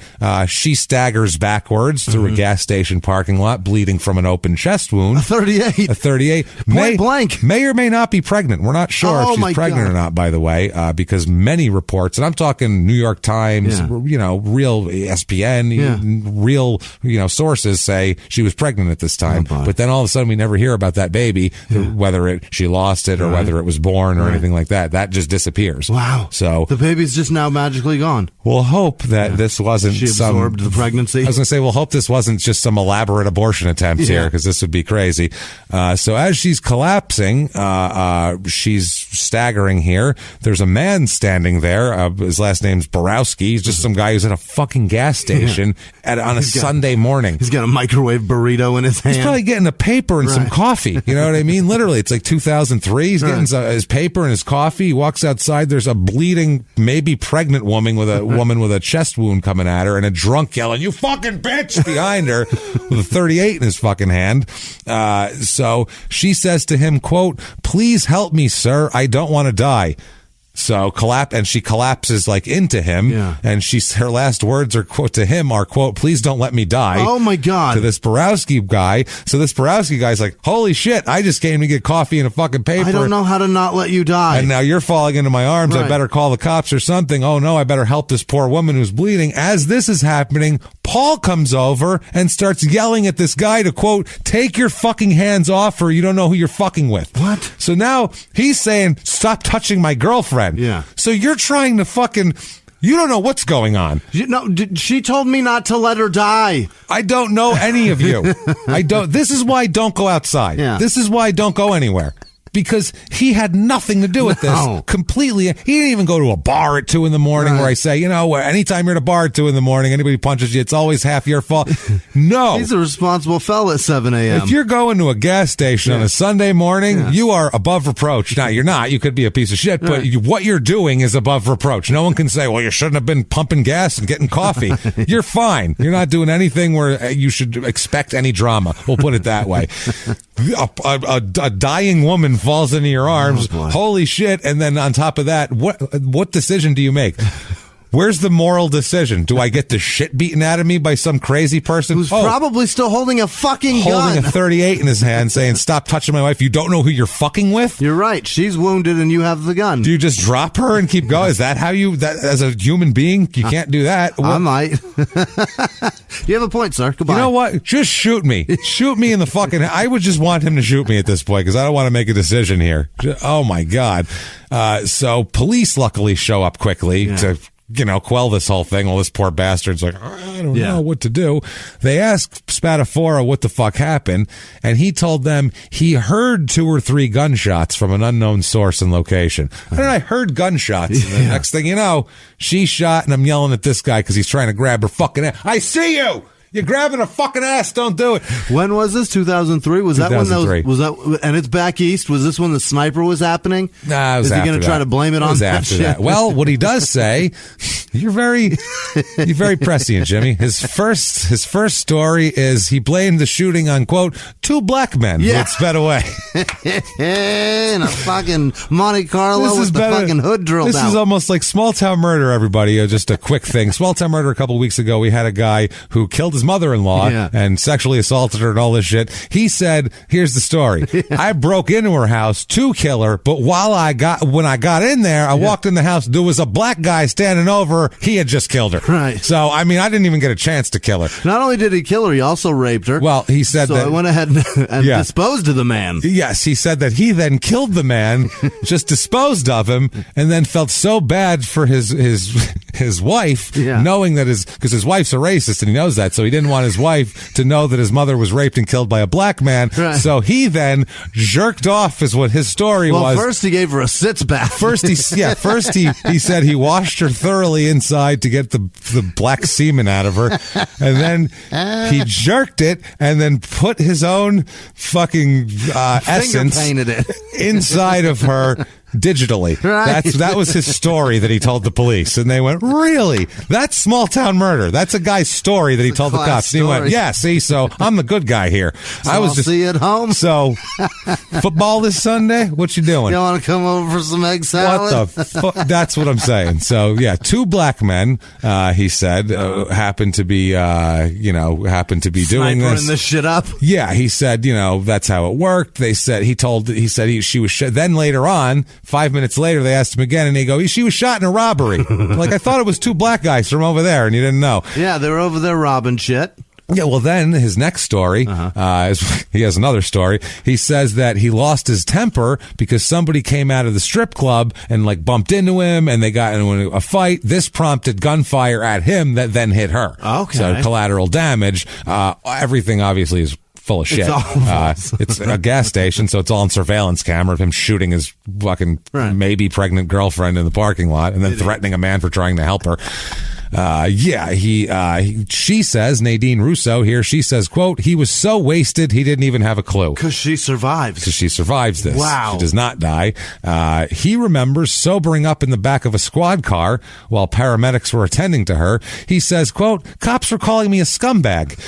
Speaker 3: She staggers backwards through a gas station parking lot, bleeding from an open chest wound.
Speaker 4: A 38. Point blank.
Speaker 3: May or may not be pregnant. We're not sure if she's pregnant or not. By the way, because many reports, and I'm talking New York Times, real ESPN, real sources say she was pregnant at this time, but then all of a sudden we never hear about that baby, whether she lost it or whether it was born or anything like that. That just disappears.
Speaker 4: Wow.
Speaker 3: So
Speaker 4: the baby's just now magically gone.
Speaker 3: We'll hope that this wasn't
Speaker 4: she absorbed the pregnancy.
Speaker 3: I was going to say, we'll hope this wasn't just some elaborate abortion attempt here, because this would be crazy. So as she's collapsing, she's staggering here. There's a man standing there. His last name's Borowski. He's just some guy who's at a fucking gas station on a Sunday morning.
Speaker 4: He's got a microwave burrito in his hand.
Speaker 3: He's probably getting a paper and some coffee. You know what I mean? Literally, it's like 2003. He's getting his paper and his coffee. He walks outside. There's a bleeding, maybe pregnant woman with a chest wound coming at her, and a drunk yelling, "You fucking bitch!" behind her with a 38 in his fucking hand. So she says to him, quote, "Please help me, sir. I don't want to die." So she collapses like into him, and her last words are to him are quote, "Please don't let me die."
Speaker 4: Oh my God!
Speaker 3: To this Borowski guy. So this Borowski guy's like, "Holy shit! I just came to get coffee and a fucking paper.
Speaker 4: I don't know how to not let you die.
Speaker 3: And now you're falling into my arms. I better call the cops or something. Oh no! I better help this poor woman who's bleeding." As this is happening, Paul comes over and starts yelling at this guy to quote, "Take your fucking hands off her. You don't know who you're fucking with."
Speaker 4: What?
Speaker 3: So now he's saying, "Stop touching my girlfriend."
Speaker 4: Yeah.
Speaker 3: So you're trying to fucking... You don't know what's going on.
Speaker 4: She told me not to let her die.
Speaker 3: I don't know any of you. This is why I don't go outside.
Speaker 4: Yeah.
Speaker 3: This is why I don't go anywhere. Because he had nothing to do with this. Completely. He didn't even go to a bar at 2 a.m. where I say, anytime you're at a bar at 2 a.m, anybody punches you, it's always half your fault. No.
Speaker 4: He's a responsible fella at 7 a.m.
Speaker 3: If you're going to a gas station on a Sunday morning, you are above reproach. Now, you're not. You could be a piece of shit, but what you're doing is above reproach. No one can say, well, you shouldn't have been pumping gas and getting coffee. You're fine. You're not doing anything where you should expect any drama. We'll put it that way. A dying woman falls into your arms. Holy shit. And then on top of that, what decision do you make? Where's the moral decision? Do I get the shit beaten out of me by some crazy person
Speaker 4: who's probably still holding a fucking gun?
Speaker 3: Holding a 38 in his hand saying, "Stop touching my wife. You don't know who you're fucking with?"
Speaker 4: You're right. She's wounded and you have the gun.
Speaker 3: Do you just drop her and keep going? Is that how as a human being, you can't do that?
Speaker 4: I might. You have a point, sir. Goodbye.
Speaker 3: You know what? Just shoot me. Shoot me in the fucking... I would just want him to shoot me at this point because I don't want to make a decision here. Oh my God. So police luckily show up quickly to... quell this whole thing. Well, this poor bastard's like, I don't know what to do. They ask Spadafora what the fuck happened, and he told them he heard 2 or 3 gunshots from an unknown source and location. And I heard gunshots. And the next thing you know, she shot, and I'm yelling at this guy because he's trying to grab her fucking ass. I see you! You're grabbing her fucking ass. Don't do it.
Speaker 4: When was this? 2003? Was
Speaker 3: 2003.
Speaker 4: that when was that? And it's back east. Was this when the sniper was happening?
Speaker 3: Nah, it was
Speaker 4: Is he
Speaker 3: going
Speaker 4: to try to blame it on that
Speaker 3: after
Speaker 4: shit?
Speaker 3: that? Well, what he does say, you're very prescient, Jimmy. His first story is he blamed the shooting on, quote, 2 black men who had sped away.
Speaker 4: In a fucking Monte Carlo
Speaker 3: This is
Speaker 4: with the
Speaker 3: better.
Speaker 4: fucking hood drilled out.
Speaker 3: This is almost like small town murder, everybody. Just a quick thing. Small town murder a couple of weeks ago, we had a guy who killed his mother-in-law and sexually assaulted her and all this shit. He said, here's the story. I broke into her house to kill her, but when I got in there, I walked in the house, there was a black guy standing over her. He had just killed her.
Speaker 4: Right.
Speaker 3: So, I mean, I didn't even get a chance to kill her.
Speaker 4: Not only did he kill her, he also raped her.
Speaker 3: Well, he said
Speaker 4: so
Speaker 3: that.
Speaker 4: I went ahead and disposed of the man.
Speaker 3: Yes, he said that he then killed the man, just disposed of him, and then felt so bad for his wife, knowing that because his wife's a racist and he knows that, so he didn't want his wife to know that his mother was raped and killed by a black man. Right. So he then jerked off, is what his story was.
Speaker 4: Well, first he gave her a sitz bath.
Speaker 3: First he said he washed her thoroughly inside to get the black semen out of her, and then he jerked it and then put his own fucking essence
Speaker 4: painted it
Speaker 3: inside of her digitally. Right. That was his story that he told the police, and they went, really? That's small town murder. That's a guy's story that he told the cops. And he went, yeah, see, so I'm the good guy here.
Speaker 4: So I'll see you at home.
Speaker 3: So football this Sunday? What you doing?
Speaker 4: You want to come over for some egg salad?
Speaker 3: What the fuck? That's what I'm saying. So yeah, 2 black men, he said, happened to be doing
Speaker 4: this shit up.
Speaker 3: Yeah, he said, that's how it worked. They said she was then later on, 5 minutes later, they asked him again, and they go, she was shot in a robbery. Like, I thought it was 2 black guys from over there, and you didn't know.
Speaker 4: Yeah, they were over there robbing shit.
Speaker 3: Yeah, well, then his next story, he has another story. He says that he lost his temper because somebody came out of the strip club and bumped into him, and they got into a fight. This prompted gunfire at him that then hit her.
Speaker 4: Okay.
Speaker 3: So collateral damage. Everything obviously is full of shit. It's a gas station, so it's all on surveillance camera of him shooting his fucking maybe pregnant girlfriend in the parking lot and then threatening a man for trying to help her. She says, Nadine Russo here, she says, quote, he was so wasted he didn't even have a clue.
Speaker 4: Because she survives.
Speaker 3: Because she survives this.
Speaker 4: Wow.
Speaker 3: She does not die. He remembers sobering up in the back of a squad car while paramedics were attending to her. He says, quote, cops were calling me a scumbag.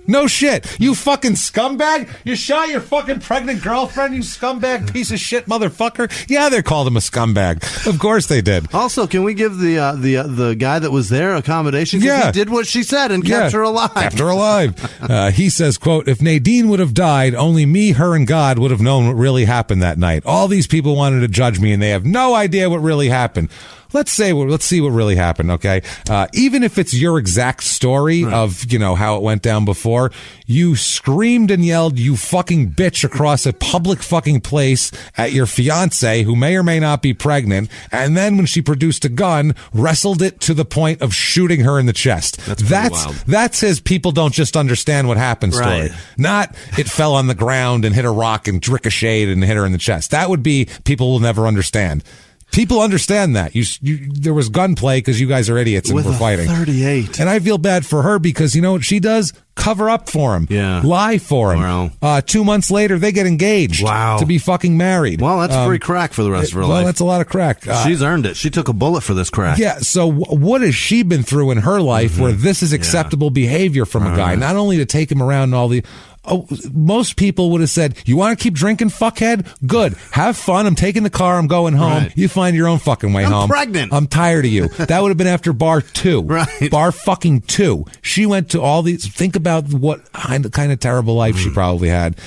Speaker 3: No shit. You fucking scumbag? You shot your fucking pregnant girlfriend, you scumbag piece of shit motherfucker? Yeah, they called him a scumbag. Of course they did.
Speaker 4: Also, can we give the guy that was there accommodation? Because he did what she said and kept her alive.
Speaker 3: Kept her alive. He says, quote, if Nadine would have died, only me, her, and God would have known what really happened that night. All these people wanted to judge me, and they have no idea what really happened. Let's see what really happened, okay? Even if it's your exact story of, how it went down before, you screamed and yelled, you fucking bitch, across a public fucking place at your fiance, who may or may not be pregnant, and then when she produced a gun, wrestled it to the point of shooting her in the chest. That's wild. That's his people don't just understand what happened story. Not it fell on the ground and hit a rock and ricocheted and hit her in the chest. That would be people will never understand. People understand that. There was gunplay because you guys are idiots and we're fighting.
Speaker 4: 38.
Speaker 3: And I feel bad for her because you know what she does? Cover up for him.
Speaker 4: Yeah.
Speaker 3: Lie for him. Wow. 2 months later, they get engaged.
Speaker 4: Wow.
Speaker 3: To be fucking married.
Speaker 4: Well, that's free crack for the rest of her life.
Speaker 3: Well, that's a lot of crack.
Speaker 4: She's earned it. She took a bullet for this crack.
Speaker 3: Yeah. So what has she been through in her life where this is acceptable behavior from a guy? Not only to take him around and all the... Oh, most people would have said, you want to keep drinking, fuckhead? Good. Have fun. I'm taking the car. I'm going home. You find your own fucking way home.
Speaker 4: I'm pregnant.
Speaker 3: I'm tired of you. That would have been after bar 2.
Speaker 4: Right.
Speaker 3: Bar fucking 2. She went to all these. Think about what kind of terrible life she probably had.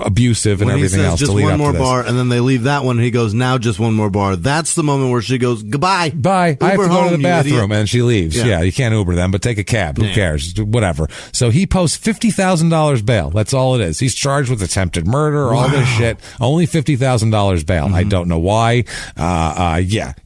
Speaker 3: Abusive and everything else to lead up to this.
Speaker 4: Just one more bar, and then they leave that one. He goes, now just one more bar. That's the moment where she goes, goodbye.
Speaker 3: Bye.
Speaker 4: Uber
Speaker 3: I have to go
Speaker 4: home,
Speaker 3: to the bathroom. And she leaves.
Speaker 4: Yeah.
Speaker 3: You can't Uber them, but take a cab. Who cares? Whatever. So he posts $50,000 bail. That's all it is. He's charged with attempted murder, all this shit. Only $50,000 bail. I don't know why.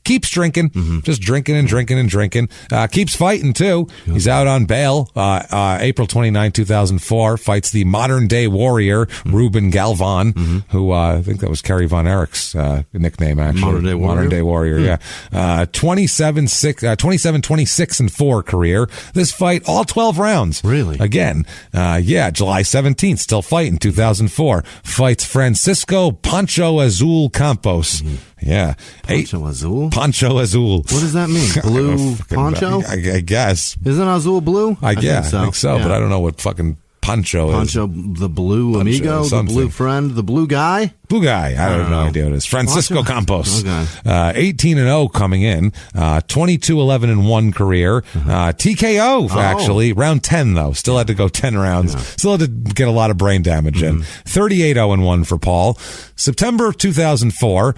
Speaker 3: keeps drinking, just drinking and drinking and drinking. Keeps fighting, too. He's out on bail. April 29, 2004, fights the modern-day warrior, Ruben Galvan, who I think that was Kerry Von Erich's nickname, actually. Modern-day warrior, yeah. 27, 26, and 4 career. This fight, all 12 rounds.
Speaker 4: Really?
Speaker 3: Again, July 17th, still fighting, 2004. Fights Francisco Pancho Azul Campos. Yeah.
Speaker 4: Pancho Azul?
Speaker 3: Pancho Azul.
Speaker 4: What does that mean? Blue poncho?
Speaker 3: I guess.
Speaker 4: Isn't Azul blue?
Speaker 3: I think so, yeah. But I don't know what fucking Pancho is.
Speaker 4: Pancho, the blue amigo, the blue friend, the blue guy?
Speaker 3: Blue guy. I don't know idea what it is. Francisco Campos.
Speaker 4: Okay.
Speaker 3: 18-0 coming in. 22-11-1 career. TKO, actually. Round 10, though. Still had to go 10 rounds. Yeah. Still had to get a lot of brain damage in. 38-0-1 for Paul. September 2004,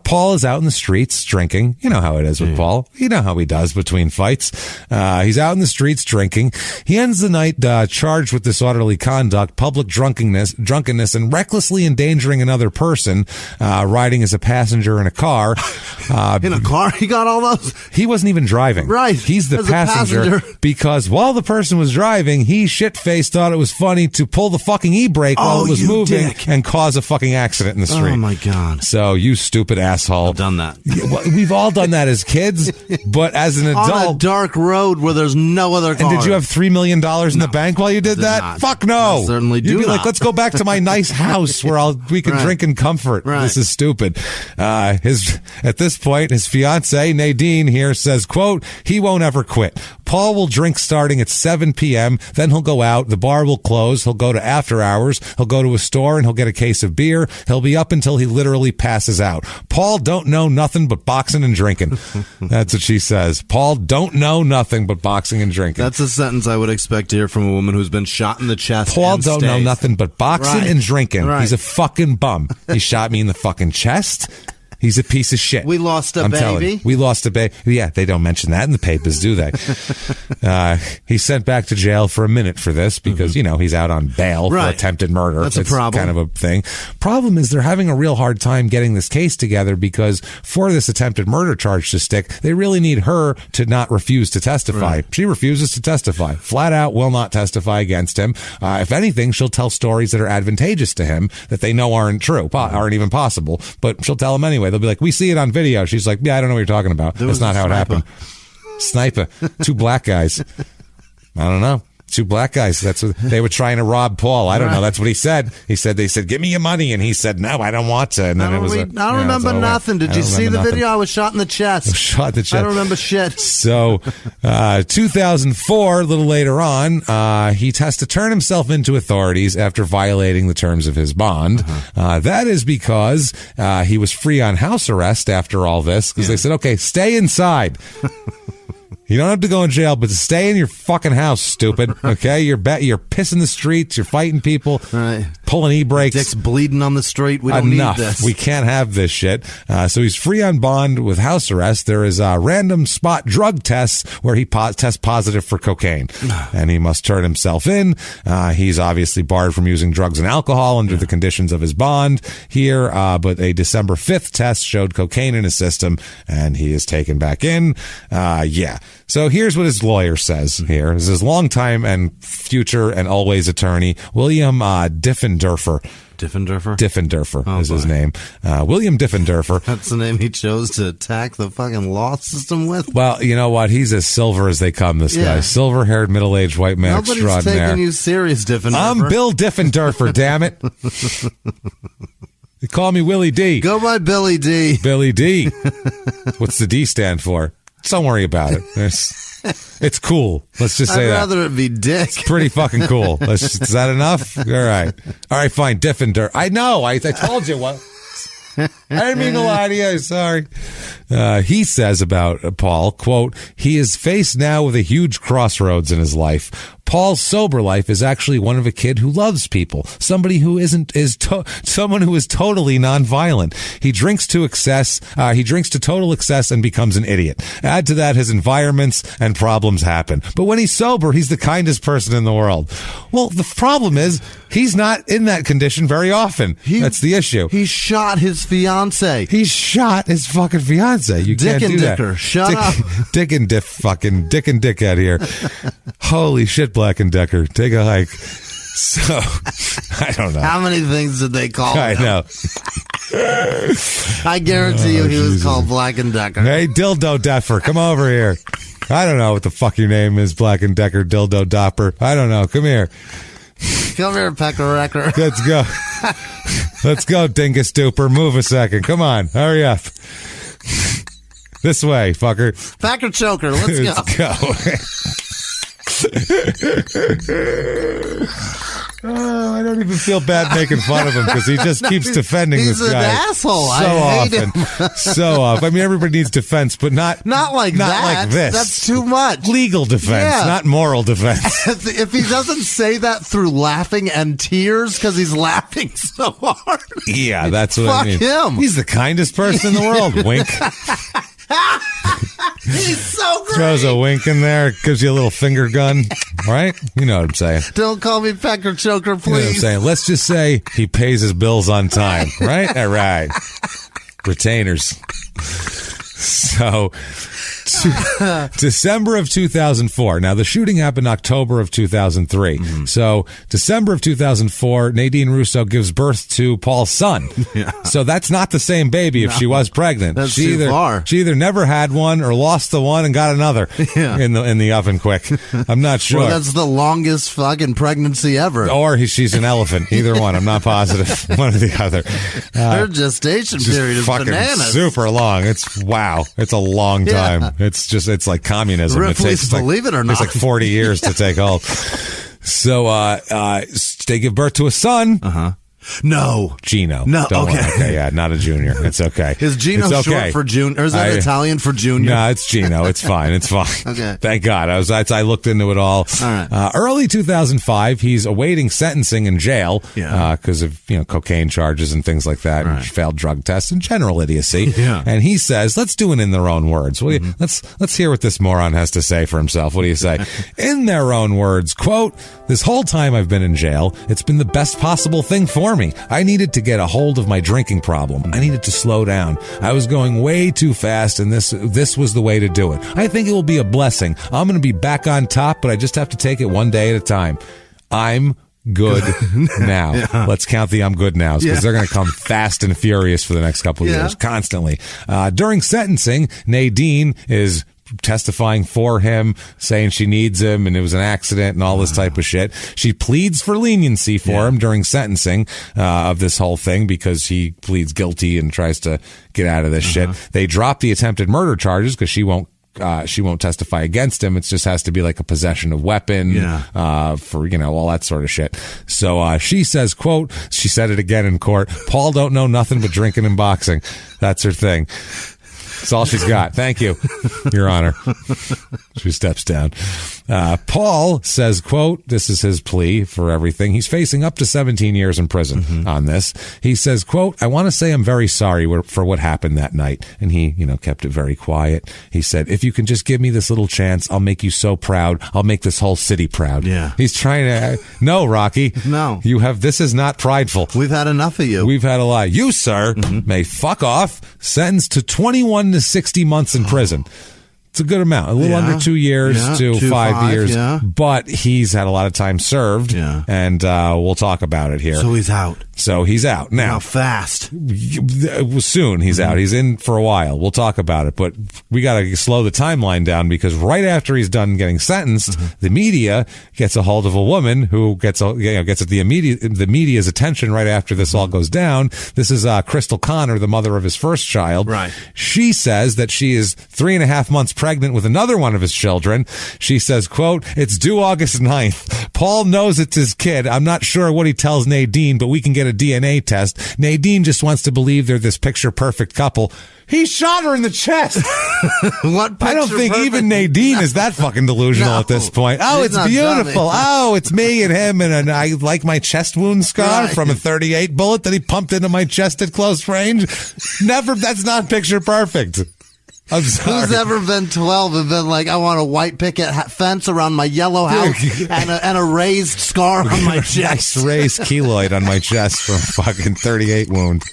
Speaker 3: Paul is out in the streets drinking. You know how it is with Paul. You know how he does between fights. He's out in the streets drinking. He ends the night charged with disorderly conduct, public drunkenness, and recklessly endangering another person, riding as a passenger in a car.
Speaker 4: In a car? He got all those?
Speaker 3: He wasn't even driving.
Speaker 4: Right.
Speaker 3: He's the passenger because while the person was driving, he shit-faced thought it was funny to pull the fucking e-brake while it was moving and cause a fucking accident in the street.
Speaker 4: Oh, my God.
Speaker 3: So, you stupid asshole.
Speaker 4: I've done that.
Speaker 3: We've all done that as kids, but as an adult.
Speaker 4: On a dark road where there's no other car.
Speaker 3: And did you have $3 million in the bank while you did that?
Speaker 4: Not.
Speaker 3: Fuck no.
Speaker 4: I certainly do.
Speaker 3: You'd be
Speaker 4: not.
Speaker 3: like, let's go back to my nice house where we can drink in comfort.
Speaker 4: Right.
Speaker 3: This is stupid. At this point, his fiance Nadine here says, quote, he won't ever quit. Paul will drink starting at 7 p.m. Then he'll go out. The bar will close. He'll go to after hours. He'll go to a store and he'll get a case of beer. He'll be up until he literally passes out. Paul don't know nothing but boxing and drinking. That's what she says. Paul don't know nothing but boxing and drinking.
Speaker 4: That's a sentence I would expect to hear from a woman who's been shot in the chest.
Speaker 3: Paul don't know nothing but boxing and drinking.
Speaker 4: Right.
Speaker 3: He's a fucking bum. He shot me in the fucking chest. He's a piece of shit.
Speaker 4: We lost a
Speaker 3: I'm
Speaker 4: baby.
Speaker 3: telling you, we lost a baby. Yeah, they don't mention that in the papers, do they? He's sent back to jail for a minute for this because, he's out on bail for attempted murder.
Speaker 4: That's a problem.
Speaker 3: Kind of a thing. Problem is they're having a real hard time getting this case together because for this attempted murder charge to stick, they really need her to not refuse to testify.
Speaker 4: Right.
Speaker 3: She refuses to testify. Flat out will not testify against him. If anything, she'll tell stories that are advantageous to him that they know aren't true, aren't even possible, but she'll tell him anyway. They'll be like, we see it on video. She's like, yeah, I don't know what you're talking about. That's not how it happened. Sniper. 2 black guys. I don't know. 2 black guys. That's what they were trying to rob Paul. I don't know. That's what he said. They said, give me your money. And he said, no, I don't want to. And then
Speaker 4: I don't remember nothing. Did you see the video? I was shot in the chest.
Speaker 3: Shot in the chest.
Speaker 4: I don't remember shit.
Speaker 3: So, 2004, a little later on, he has to turn himself into authorities after violating the terms of his bond. That is because he was free on house arrest after all this because they said, okay, stay inside. You don't have to go in jail, but stay in your fucking house, stupid. Okay? You're pissing the streets. You're fighting people.
Speaker 4: Right.
Speaker 3: Pulling e-brakes.
Speaker 4: Dick's bleeding on the street. We don't need this.
Speaker 3: We can't have this shit. So he's free on bond with house arrest. There is random spot drug tests where he tests positive for cocaine. And he must turn himself in. He's obviously barred from using drugs and alcohol under the conditions of his bond here. But a December 5th test showed cocaine in his system, and he is taken back in. So here's what his lawyer says here. This is his longtime and future and always attorney, William Diffenderfer. Diffenderfer is his name. William Diffenderfer.
Speaker 4: That's the name he chose to attack the fucking law system with?
Speaker 3: Well, you know what? He's as silver as they come, this guy. Silver-haired, middle-aged white man extraordinaire.
Speaker 4: Nobody's taking you serious, Diffenderfer.
Speaker 3: I'm Bill Diffenderfer, damn it. They call me Willie D.
Speaker 4: Go by Billy D.
Speaker 3: Billy D. What's the D stand for? Don't worry about it. It's cool. Let's just say that.
Speaker 4: I'd rather it be Dick.
Speaker 3: It's pretty fucking cool. Is that enough? All right, fine. Diffender. I know. I told you what. I didn't mean to lie to you. Sorry. He says about Paul, quote, he is faced now with a huge crossroads in his life. Paul's sober life is actually one of a kid who loves people, somebody who someone who is totally nonviolent. He drinks to excess. He drinks to total excess and becomes an idiot. Add to that his environments and problems happen. But when he's sober, he's the kindest person in the world. Well, the problem is he's not in that condition very often. That's the issue.
Speaker 4: He shot his fiance fiance.
Speaker 3: He shot his fucking fiance. You
Speaker 4: Dick
Speaker 3: can't
Speaker 4: and
Speaker 3: do
Speaker 4: Dicker.
Speaker 3: that.
Speaker 4: Shut up.
Speaker 3: Dick and Dickhead here. Holy shit, Black and Decker. Take a hike. So, I don't know.
Speaker 4: How many things did they call him?
Speaker 3: I know.
Speaker 4: I guarantee you he was
Speaker 3: Jesus.
Speaker 4: called Black and Decker.
Speaker 3: Hey, Dildo Duffer, come over here. I don't know what the fuck your name is, Black and Decker, Dildo Dopper. I don't know. Come here.
Speaker 4: Come here, Pecker Wrecker.
Speaker 3: Let's go. Let's go, Dingus Duper. Move a second. Come on. Hurry up. This way, fucker.
Speaker 4: Packer Choker. Let's go.
Speaker 3: Oh, I don't even feel bad making fun of him because he just keeps defending this guy.
Speaker 4: He's an asshole.
Speaker 3: So
Speaker 4: I hate
Speaker 3: often.
Speaker 4: him.
Speaker 3: So often. I mean, everybody needs defense, but not
Speaker 4: like that.
Speaker 3: Like this.
Speaker 4: That's too much.
Speaker 3: Legal defense, not moral defense.
Speaker 4: If he doesn't say that through laughing and tears because he's laughing so hard.
Speaker 3: Yeah, that's what I mean.
Speaker 4: Fuck him.
Speaker 3: He's the kindest person in the world. Wink.
Speaker 4: He's so great.
Speaker 3: Throws a wink in there, gives you a little finger gun, right? You know what I'm saying.
Speaker 4: Don't call me Pecker Choker, please.
Speaker 3: You know what I'm saying. Let's just say he pays his bills on time, right? All right. Retainers. So, December of 2004. Now, the shooting happened October of 2003. Mm-hmm. So, December of 2004, Nadine Russo gives birth to Paul's son. Yeah. So, that's not the same baby if she was pregnant.
Speaker 4: That's
Speaker 3: she
Speaker 4: too far.
Speaker 3: She either never had one or lost the one and got another in the oven quick. I'm not sure.
Speaker 4: Well, that's the longest fucking pregnancy ever.
Speaker 3: Or she's an elephant. Either one. I'm not positive. One or the other.
Speaker 4: Her gestation period is
Speaker 3: fucking
Speaker 4: bananas.
Speaker 3: Super long. It's wow. It's a long time.
Speaker 4: Yeah.
Speaker 3: It's like communism.
Speaker 4: Believe it or not.
Speaker 3: It's like 40 years to take hold. So they give birth to a son.
Speaker 4: Uh-huh. No.
Speaker 3: Gino.
Speaker 4: No,
Speaker 3: Don't
Speaker 4: okay.
Speaker 3: worry. Okay, yeah, not a junior. It's okay.
Speaker 4: Is Gino
Speaker 3: it's okay.
Speaker 4: short for junior? Or is that Italian for junior?
Speaker 3: No, it's Gino. It's fine. It's fine.
Speaker 4: Okay.
Speaker 3: Thank God. I looked into it all.
Speaker 4: All right.
Speaker 3: Early 2005, he's awaiting sentencing in jail because of cocaine charges and things like that, and failed drug tests and general idiocy.
Speaker 4: Yeah.
Speaker 3: And he says, let's do it in their own words. Let's hear what this moron has to say for himself. What do you say? In their own words, quote, "This whole time I've been in jail, it's been the best possible thing for me. I needed to get a hold of my drinking problem. I needed to slow down. I was going way too fast, and this was the way to do it. I think it will be a blessing. I'm going to be back on top, but I just have to take it one day at a time. I'm good now." Yeah. Let's count the I'm good nows because they're going to come fast and furious for the next couple of years, constantly. During sentencing, Nadine is testifying for him, saying she needs him and it was an accident and all this type of shit. She pleads for leniency for him during sentencing of this whole thing because he pleads guilty and tries to get out of this shit. They drop the attempted murder charges because she won't testify against him. It just has to be like a possession of weapon, for, all that sort of shit. So, she says, quote, she said it again in court, "Paul don't know nothing but drinking and boxing." That's her thing. That's all she's got. Thank you, Your Honor. She steps down. Paul says, quote, this is his plea for everything. He's facing up to 17 years in prison on this. He says, quote, "I want to say I'm very sorry for what happened that night." And he, kept it very quiet. He said, "If you can just give me this little chance, I'll make you so proud. I'll make this whole city proud."
Speaker 4: Yeah.
Speaker 3: He's trying to, no, Rocky.
Speaker 4: No.
Speaker 3: This is not prideful.
Speaker 4: We've had enough of you.
Speaker 3: We've had a lot. You, sir, may fuck off. Sentenced to 21 to 60 months in prison. It's a good amount. A little under 2 years to 5 years. Yeah. But he's had a lot of time served. Yeah. And we'll talk about it here.
Speaker 4: So he's out. Now. How fast?
Speaker 3: Soon he's out. He's in for a while. We'll talk about it. But we got to slow the timeline down because right after he's done getting sentenced, the media gets a hold of a woman who gets the media's attention right after this all goes down. This is Crystal Connor, the mother of his first child.
Speaker 4: Right.
Speaker 3: She says that she is 3.5 months pregnant with another one of his children. She says, quote, "It's due August 9th. Paul knows it's his kid. I'm not sure what he tells Nadine, but we can get a DNA test. Nadine just wants to believe they're this picture-perfect couple." He shot her in the chest.
Speaker 4: What?
Speaker 3: I don't think even Nadine is that fucking delusional at this point. Oh, it's beautiful. Oh, it's me and him, and I like my chest wound scar from a .38 bullet that he pumped into my chest at close range. Never. That's not picture perfect. I'm sorry.
Speaker 4: Who's ever been 12 and been like, "I want a white picket fence around my yellow house and a raised scar on my chest."
Speaker 3: Nice raised keloid on my chest from a fucking .38 wound.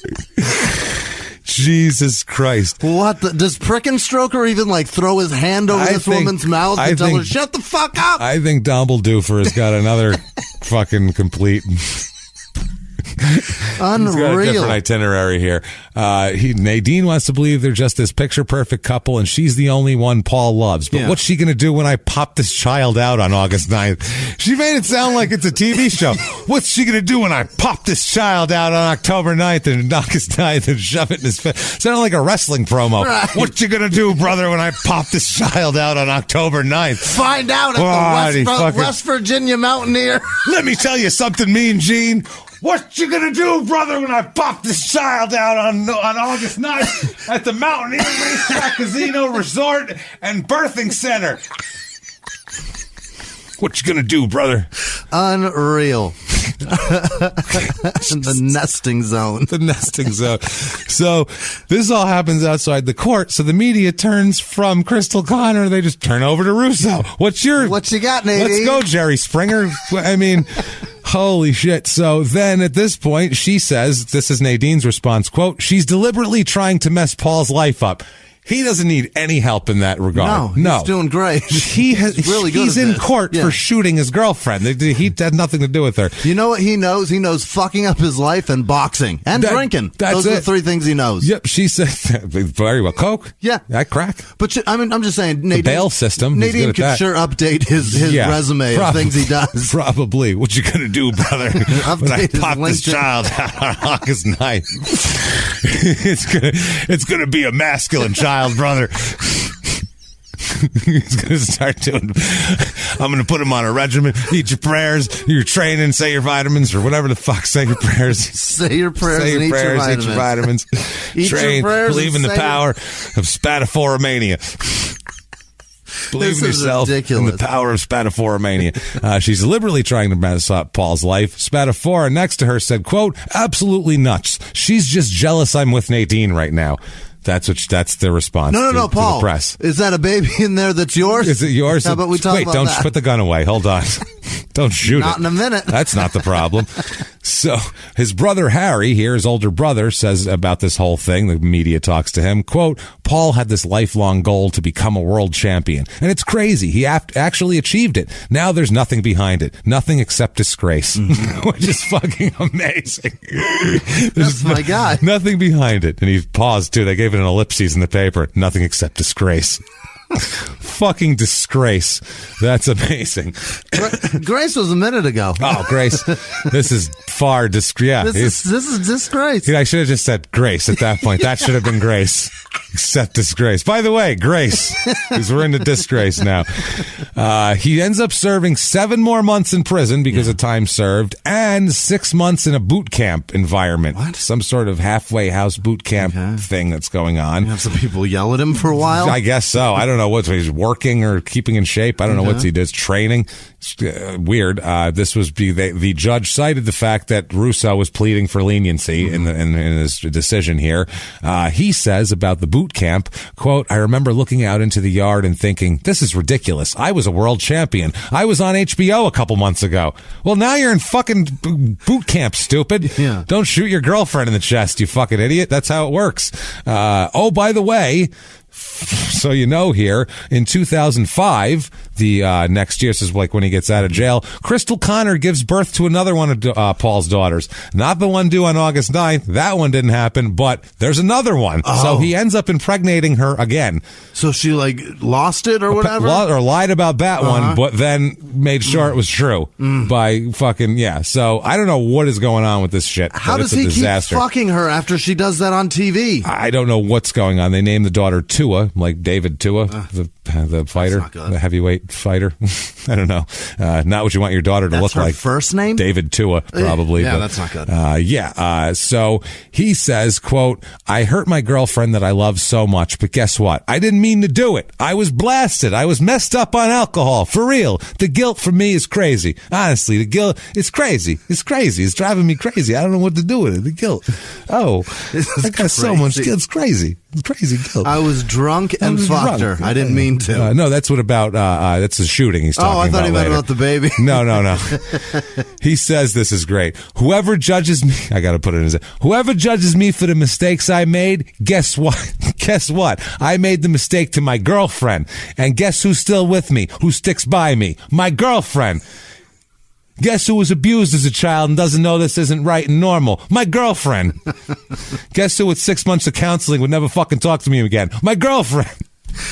Speaker 3: Jesus Christ.
Speaker 4: What? Does Prickenstroker even like throw his hand over this woman's mouth and tell her, shut the fuck up?
Speaker 3: I think Dumbledore has got another fucking complete...
Speaker 4: Unreal.
Speaker 3: He's got a different itinerary here. Nadine wants to believe they're just this picture-perfect couple, and she's the only one Paul loves. But what's she going to do when I pop this child out on August 9th? She made it sound like it's a TV show. What's she going to do when I pop this child out on October 9th and August 9th and shove it in his face? Sounded like a wrestling promo. Right. What you going to do, brother, when I pop this child out on October 9th?
Speaker 4: Find out at the West Virginia Mountaineer.
Speaker 3: Let me tell you something, Mean Gene. What you gonna do, brother, when I pop this child out on August 9th at the Mountaineer Racetrack Casino Resort and Birthing Center? What you gonna do, brother?
Speaker 4: Unreal. The nesting zone.
Speaker 3: The nesting zone. So this all happens outside the court. So the media turns from Crystal Connor. They just turn over to Russo. What you
Speaker 4: got, Nadine?
Speaker 3: Let's go, Jerry Springer. I mean... Holy shit. So then at this point, she says, this is Nadine's response, quote, she's deliberately trying to mess Paul's life up. He doesn't need any help in that regard.
Speaker 4: No, he's doing great.
Speaker 3: He's really good. He's in court for shooting his girlfriend. He had nothing to do with her.
Speaker 4: You know what he knows? He knows fucking up his life and boxing and drinking. Those are the three things he knows.
Speaker 3: Yep, she said very well. Coke.
Speaker 4: Yeah,
Speaker 3: I crack.
Speaker 4: But I'm just saying, Nadine,
Speaker 3: the bail system.
Speaker 4: Nadine could sure update his resume of things he does.
Speaker 3: Probably. What you gonna do, brother? When I pop this child out on August 9th, it's gonna be a masculine child. Brother. He's going to start doing... I'm going to put him on a regimen. Eat your prayers, your training, say your vitamins, or whatever the fuck. Say your prayers.
Speaker 4: Say your prayers and eat your vitamins.
Speaker 3: Eat your vitamins. Train. Believe in the power of Spadafora mania. Believe in yourself and the power of Spadafora mania. She's deliberately trying to mess up Paul's life. Spadafora next to her said, quote, absolutely nuts. She's just jealous I'm with Nadine right now. That's the response.
Speaker 4: No, Paul.
Speaker 3: To the press.
Speaker 4: Is that a baby in there that's yours?
Speaker 3: Is it yours?
Speaker 4: How about we talk about
Speaker 3: don't
Speaker 4: that?
Speaker 3: Put the gun away. Hold on. Don't shoot
Speaker 4: Not in a minute.
Speaker 3: That's not the problem. So his brother Harry here, his older brother, says about this whole thing, the media talks to him, quote, Paul had this lifelong goal to become a world champion. And it's crazy. He actually achieved it. Now there's nothing behind it. Nothing except disgrace. Which is fucking amazing.
Speaker 4: That's my guy.
Speaker 3: Nothing behind it. And he paused, too. They gave it an ellipses in the paper. Nothing except disgrace. Fucking disgrace. That's amazing.
Speaker 4: Grace was a minute ago.
Speaker 3: Oh, Grace. This is far disgrace.
Speaker 4: This is disgrace.
Speaker 3: I should have just said Grace at that point. That should have been Grace. Except disgrace. By the way, Grace, because we're into disgrace now. He ends up serving 7 more months in prison because of time served and 6 months in a boot camp environment.
Speaker 4: What?
Speaker 3: Some sort of halfway house boot camp thing that's going on.
Speaker 4: You have some people yell at him for a while?
Speaker 3: I guess so. I don't know what he's working or keeping in shape. I don't know what he does. Training. Weird. This was the judge cited the fact that Russo was pleading for leniency in his decision here. He says about the boot camp, quote, I remember looking out into the yard and thinking, this is ridiculous. I was a world champion. I was on HBO a couple months ago. Well, now you're in fucking boot camp, stupid.
Speaker 4: Yeah.
Speaker 3: Don't shoot your girlfriend in the chest, you fucking idiot. That's how it works. Oh, by the way, so you know here, in 2005, the next year, this is like when he gets out of jail, Crystal Connor gives birth to another one of Paul's daughters. Not the one due on August 9th. That one didn't happen, but there's another one. Oh. So he ends up impregnating her again.
Speaker 4: So she, like, lost it or whatever?
Speaker 3: Or lied about that one, but then made sure it was true by fucking, So I don't know what is going on with this shit.
Speaker 4: How does he keep fucking her after she does that on TV?
Speaker 3: I don't know what's going on. They named the daughter Tua, like David Tua, the fighter, the heavyweight fighter. I don't know. Not what you want your daughter to look like.
Speaker 4: First name?
Speaker 3: David Tua, probably.
Speaker 4: Yeah,
Speaker 3: but,
Speaker 4: that's not good.
Speaker 3: So he says, quote, I hurt my girlfriend that I love so much, but guess what? I didn't mean to do it. I was blasted. I was messed up on alcohol. For real. The guilt for me is crazy. Honestly, the guilt is crazy. It's crazy. It's driving me crazy. I don't know what to do with it. The guilt. Oh, I got so much guilt. It's crazy. Crazy guilt.
Speaker 4: I was drunk and fucked her. I didn't mean to.
Speaker 3: No, that's what about, that's the shooting he's talking about.
Speaker 4: I thought he meant about the baby.
Speaker 3: No. He says this is great. Whoever judges me, I got to put it in his, whoever judges me for the mistakes I made, guess what? Guess what? I made the mistake to my girlfriend. And guess who's still with me? Who sticks by me? My girlfriend. Guess who was abused as a child and doesn't know this isn't right and normal? My girlfriend. Guess who with 6 months of counseling would never fucking talk to me again? My girlfriend.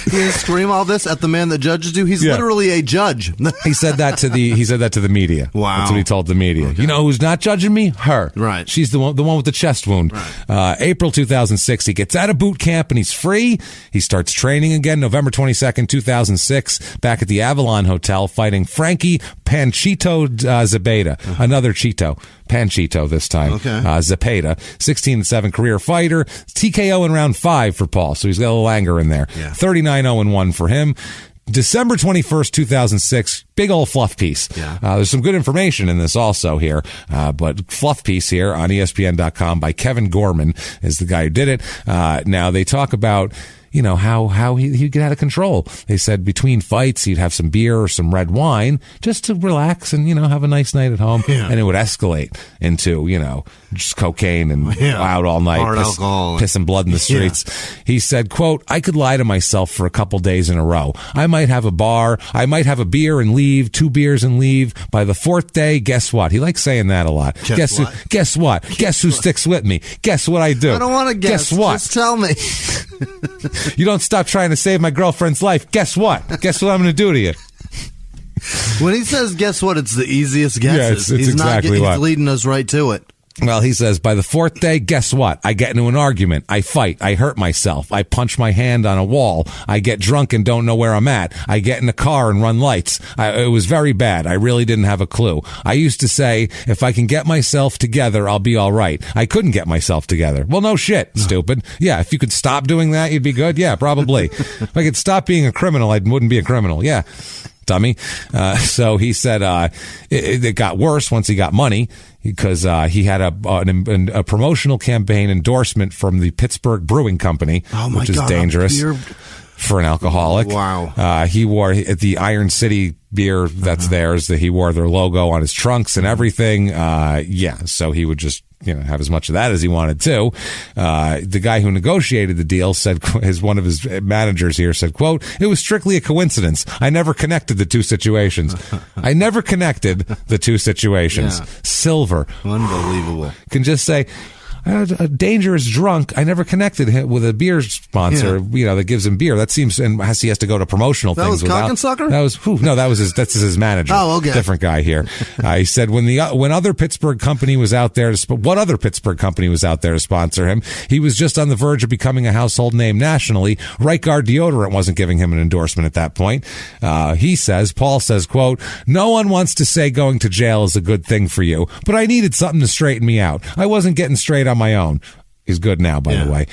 Speaker 4: You didn't scream all this at the man that judges you? He's literally a judge.
Speaker 3: He said that to the media.
Speaker 4: Wow.
Speaker 3: That's what he told the media. Okay. You know who's not judging me? Her.
Speaker 4: Right.
Speaker 3: She's the one with the chest wound. Right. April 2006, he gets out of boot camp and he's free. He starts training again November 22nd, 2006, back at the Avalon Hotel, fighting Frankie Panchito Zapata, another Cheeto. Panchito this time.
Speaker 4: Okay.
Speaker 3: Zapata, 16-7 career fighter. TKO in round 5 for Paul, so he's got a little anger in there.
Speaker 4: Yeah.
Speaker 3: 39-0-1 for him. December 21st, 2006, big old fluff piece.
Speaker 4: Yeah.
Speaker 3: There's some good information in this also here, but fluff piece here on ESPN.com by Kevin Gorman is the guy who did it. Now, they talk about, you know, how he'd get out of control. They said between fights, he'd have some beer or some red wine just to relax and, you know, have a nice night at home. Yeah. And it would escalate into, you know, just cocaine and out all night, pissing blood in the streets. Yeah. He said, quote, I could lie to myself for a couple days in a row. I might have a bar. I might have a beer and leave, 2 beers and leave. By the 4th day, guess what? He likes saying that a lot. Guess what? Guess who sticks with me? Guess what I do?
Speaker 4: I don't want to guess.
Speaker 3: Guess what?
Speaker 4: Just tell me.
Speaker 3: You don't stop trying to save my girlfriend's life. Guess what? Guess what I'm going to do to you?
Speaker 4: When he says, guess what, it's the easiest guesses.
Speaker 3: Yeah, it's exactly
Speaker 4: he's leading us right to it.
Speaker 3: Well, he says, by the 4th day, guess what? I get into an argument. I fight. I hurt myself. I punch my hand on a wall. I get drunk and don't know where I'm at. I get in a car and run lights. It was very bad. I really didn't have a clue. I used to say, if I can get myself together, I'll be all right. I couldn't get myself together. Well, no shit, stupid. Yeah, if you could stop doing that, you'd be good. Yeah, probably. If I could stop being a criminal, I wouldn't be a criminal. Yeah. Dummy. So he said it got worse once he got money because he had a promotional campaign endorsement from the Pittsburgh Brewing Company, which is dangerous for an alcoholic.
Speaker 4: Wow.
Speaker 3: He wore the Iron City beer that's theirs. That he wore their logo on his trunks and everything. So he would just, you know, have as much of that as he wanted to. The guy who negotiated the deal said, one of his managers here said, quote, it was strictly a coincidence. I never connected the two situations. Silver.
Speaker 4: Unbelievable.
Speaker 3: Can just say, a dangerous drunk. I never connected him with a beer sponsor, you know, that gives him beer. That seems, and he has to go to promotional things.
Speaker 4: That was Cock and Sucker?
Speaker 3: That's his manager.
Speaker 4: Oh, okay.
Speaker 3: Different guy here. He said when other Pittsburgh company was out there what other Pittsburgh company was out there to sponsor him, he was just on the verge of becoming a household name nationally. Right Guard deodorant wasn't giving him an endorsement at that point. Paul says, quote, no one wants to say going to jail is a good thing for you, but I needed something to straighten me out. I wasn't getting straight on my own. He's good now, by the way.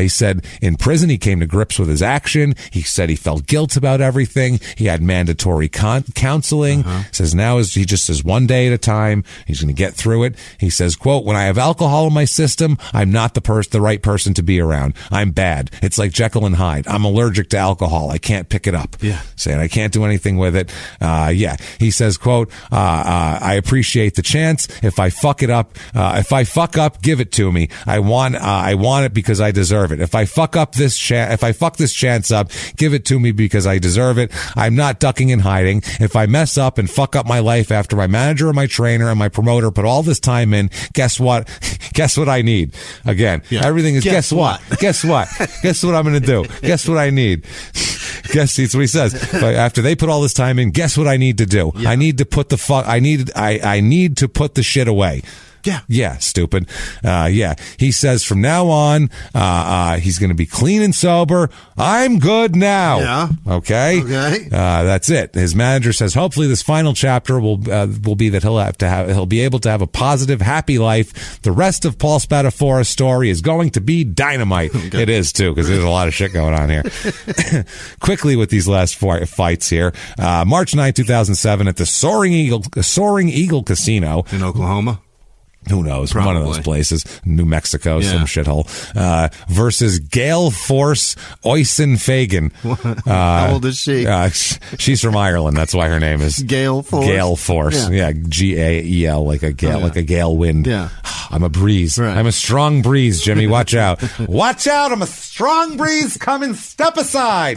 Speaker 3: He said in prison he came to grips with his action. He said he felt guilt about everything. He had mandatory counseling. Says now he just says one day at a time. He's going to get through it. He says, quote, when I have alcohol in my system, I'm not the right person to be around. I'm bad. It's like Jekyll and Hyde. I'm allergic to alcohol. I can't pick it up. Yeah. Saying I can't do anything with it. He says, quote, I appreciate the chance. If I fuck up, give it to me. I want it because I deserve it. If I fuck this chance up, give it to me because I deserve it. I'm not ducking and hiding. If I mess up and fuck up my life after my manager and my trainer and my promoter put all this time in, guess what? Guess what I need? Again, everything is guess what? Guess what? Guess what I'm going to do? Guess what I need? That's what he says. But after they put all this time in, guess what I need to do? I need to put I need to put the shit away. Yeah, stupid. He says from now on, he's going to be clean and sober. I'm good now. Yeah. Okay. That's it. His manager says hopefully this final chapter will be that he'll be able to have a positive, happy life. The rest of Paul Spadafora's story is going to be dynamite. Okay. It is too, because there's a lot of shit going on here. Quickly with these last four fights here. March 9, 2007 at the Soaring Eagle Casino
Speaker 4: in Oklahoma.
Speaker 3: Who knows?
Speaker 4: Probably.
Speaker 3: One of those places. New Mexico, some shithole. Versus Gale Force Oysen-Fagan.
Speaker 4: How old is she?
Speaker 3: She's from Ireland. That's why her name is
Speaker 4: Gale Force.
Speaker 3: Gale Force. Yeah, Gael, like a gale, like a gale wind.
Speaker 4: Yeah.
Speaker 3: I'm a breeze.
Speaker 4: Right.
Speaker 3: I'm a strong breeze, Jimmy. Watch out. Watch out. I'm a strong breeze. Come and step aside.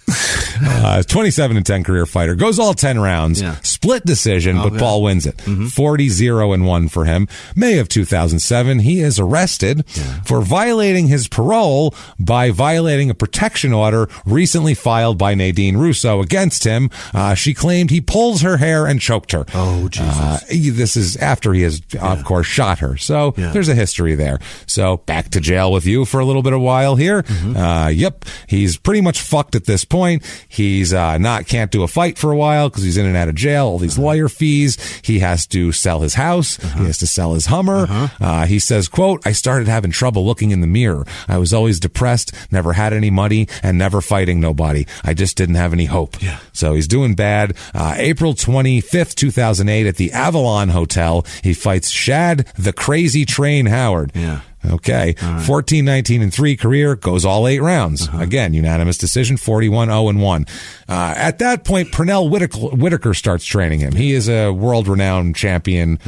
Speaker 3: 27-10 career fighter. Goes all 10 rounds.
Speaker 4: Yeah.
Speaker 3: Split decision, but Paul wins it. 40-0-1 for him. May of 2007, he is arrested for violating his parole by violating a protection order recently filed by Nadine Russo against him. She claimed he pulls her hair and choked her.
Speaker 4: Oh, Jesus.
Speaker 3: This is after he has, of course, shot her. So there's a history there. So back to jail with you for a little bit of while here. Yep. He's pretty much fucked at this point. He's can't do a fight for a while because he's in and out of jail. All these lawyer fees. He has to sell his house. He has to sell his Hummer. He says, quote, I started having trouble looking in the mirror. I was always depressed, never had any money, and never fighting nobody. I just didn't have any hope. Yeah. So he's doing bad. April 25th, 2008 at the Avalon Hotel, he fights Shad the Crazy Train Howard. Yeah. Okay. 14-19-3 career, goes all 8 rounds. Again, unanimous decision, 41-0-1. At that point, Pernell Whitaker starts training him. He is a world-renowned champion.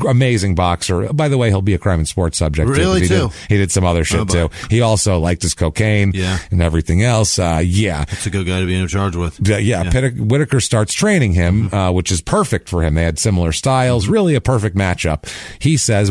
Speaker 3: Amazing boxer. By the way, he'll be a crime and sports subject too. He did some other shit too. He also liked his cocaine and everything else.
Speaker 4: That's a good guy to be in charge with.
Speaker 3: Whitaker starts training him, which is perfect for him. They had similar styles. Really a perfect matchup.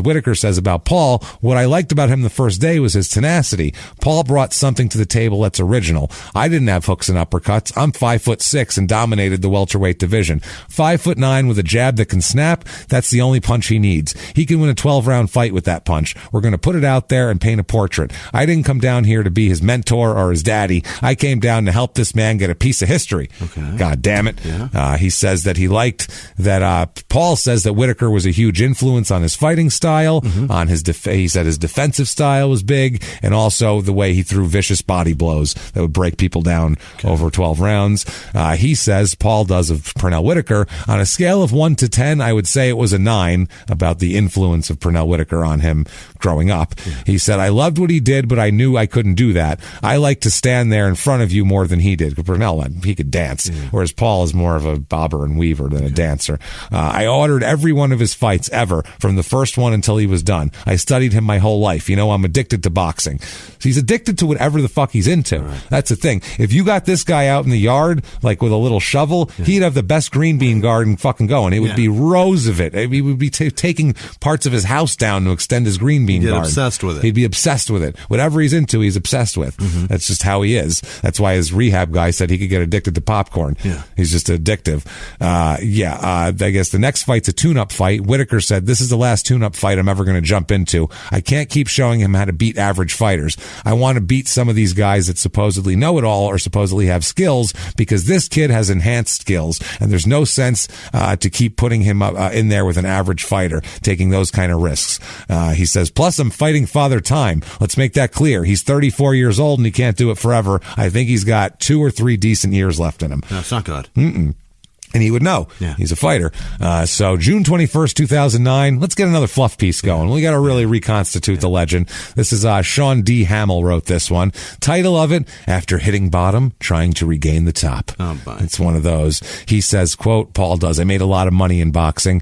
Speaker 3: Whitaker says about Paul, what I liked about him the first day was his tenacity. Paul brought something to the table that's original. I didn't have hooks and uppercuts. I'm 5'6" and dominated the welterweight division. 5'9" with a jab that can snap. That's the only punch he needs. He can win a 12-round fight with that punch. We're going to put it out there and paint a portrait. I didn't come down here to be his mentor or his daddy. I came down to help this man get a piece of history. Okay. God damn it. Yeah. He says that he liked that, Paul says that Whitaker was a huge influence on his fighting style, on his, he said his defensive style was big, and also the way he threw vicious body blows that would break people down over 12 rounds. He says, Paul does of Pernell Whitaker, on a scale of 1 to 10, I would say it was a 9 about the influence of Pernell Whitaker on him growing up. He said, I loved what he did, but I knew I couldn't do that. I like to stand there in front of you more than he did. Pernell, he could dance, whereas Paul is more of a bobber and weaver than a dancer. I ordered every one of his fights ever, from the first one until he was done. I studied him my whole life. You know, I'm addicted to boxing. So he's addicted to whatever the fuck he's into. Right. That's the thing. If you got this guy out in the yard, like with a little shovel, he'd have the best green bean garden fucking going. It would be rows of it. He would be taking parts of his house down to extend his green bean garden.
Speaker 4: Obsessed with it.
Speaker 3: He'd be obsessed with it. Whatever he's into, he's obsessed with. That's just how he is. That's why his rehab guy said he could get addicted to popcorn. Yeah. He's just addictive. I guess the next fight's a tune-up fight. Whitaker said, this is the last tune-up fight I'm ever going to jump into. I can't keep showing him how to beat average fighters. I want to beat some of these guys that supposedly know it all or supposedly have skills, because this kid has enhanced skills, and there's no sense to keep putting him up, in there with an average fighter, taking those kind of risks. He says, plus I'm fighting Father Time. Let's make that clear. He's 34 years old and he can't do it forever. I think he's got 2 or 3 decent years left in him.
Speaker 4: That's not good.
Speaker 3: And he would know. Yeah. He's a fighter. So June 21st, 2009, let's get another fluff piece going. We got to really reconstitute the legend. This is Sean D. Hamill wrote this one. Title of it, After Hitting Bottom, Trying to Regain the Top. It's one of those. He says, quote, Paul does, I made a lot of money in boxing.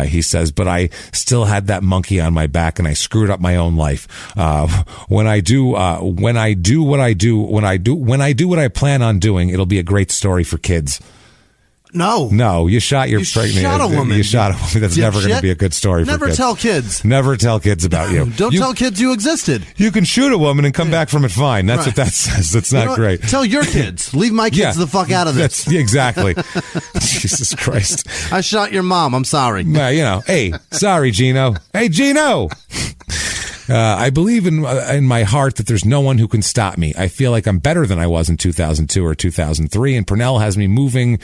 Speaker 3: He says, but I still had that monkey on my back and I screwed up my own life. When I do what I plan on doing, it'll be a great story for kids. No, you shot your pregnant.
Speaker 4: Shot a woman.
Speaker 3: You shot a woman. That's never going to be a good story for kids.
Speaker 4: Never tell kids.
Speaker 3: Never tell kids about you.
Speaker 4: Don't tell kids you existed.
Speaker 3: You can shoot a woman and come back from it fine. That's what that says. That's not great.
Speaker 4: Tell your kids. Leave my kids the fuck out of this.
Speaker 3: Exactly. Jesus Christ.
Speaker 4: I shot your mom. I'm sorry.
Speaker 3: Hey, sorry, Gino. Hey, Gino. I believe in my heart that there's no one who can stop me. I feel like I'm better than I was in 2002 or 2003, and Purnell has me moving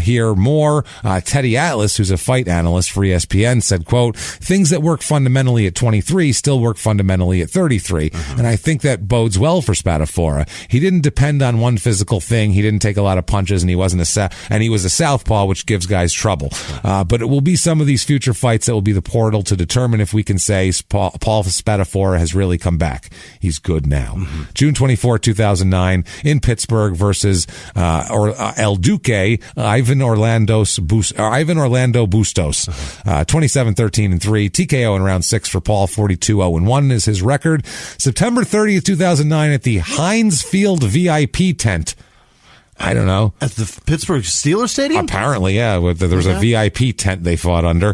Speaker 3: here more. Teddy Atlas, who's a fight analyst for ESPN, said, quote, things that work fundamentally at 23 still work fundamentally at 33. And I think that bodes well for Spadafora. He didn't depend on one physical thing. He didn't take a lot of punches, and he wasn't he was a southpaw, which gives guys trouble. But it will be some of these future fights that will be the portal to determine if we can say Paul Spadafora has really come back. He's good now. June 24, 2009, in Pittsburgh versus El Duque, Ivan Orlando Bustos, 27-13-3, TKO in round 6 for Paul, 42-0-1 is his record. September 30th, 2009, at the Heinz Field VIP tent. I don't know.
Speaker 4: At the Pittsburgh Steelers Stadium?
Speaker 3: Apparently, yeah. There was a VIP tent they fought under.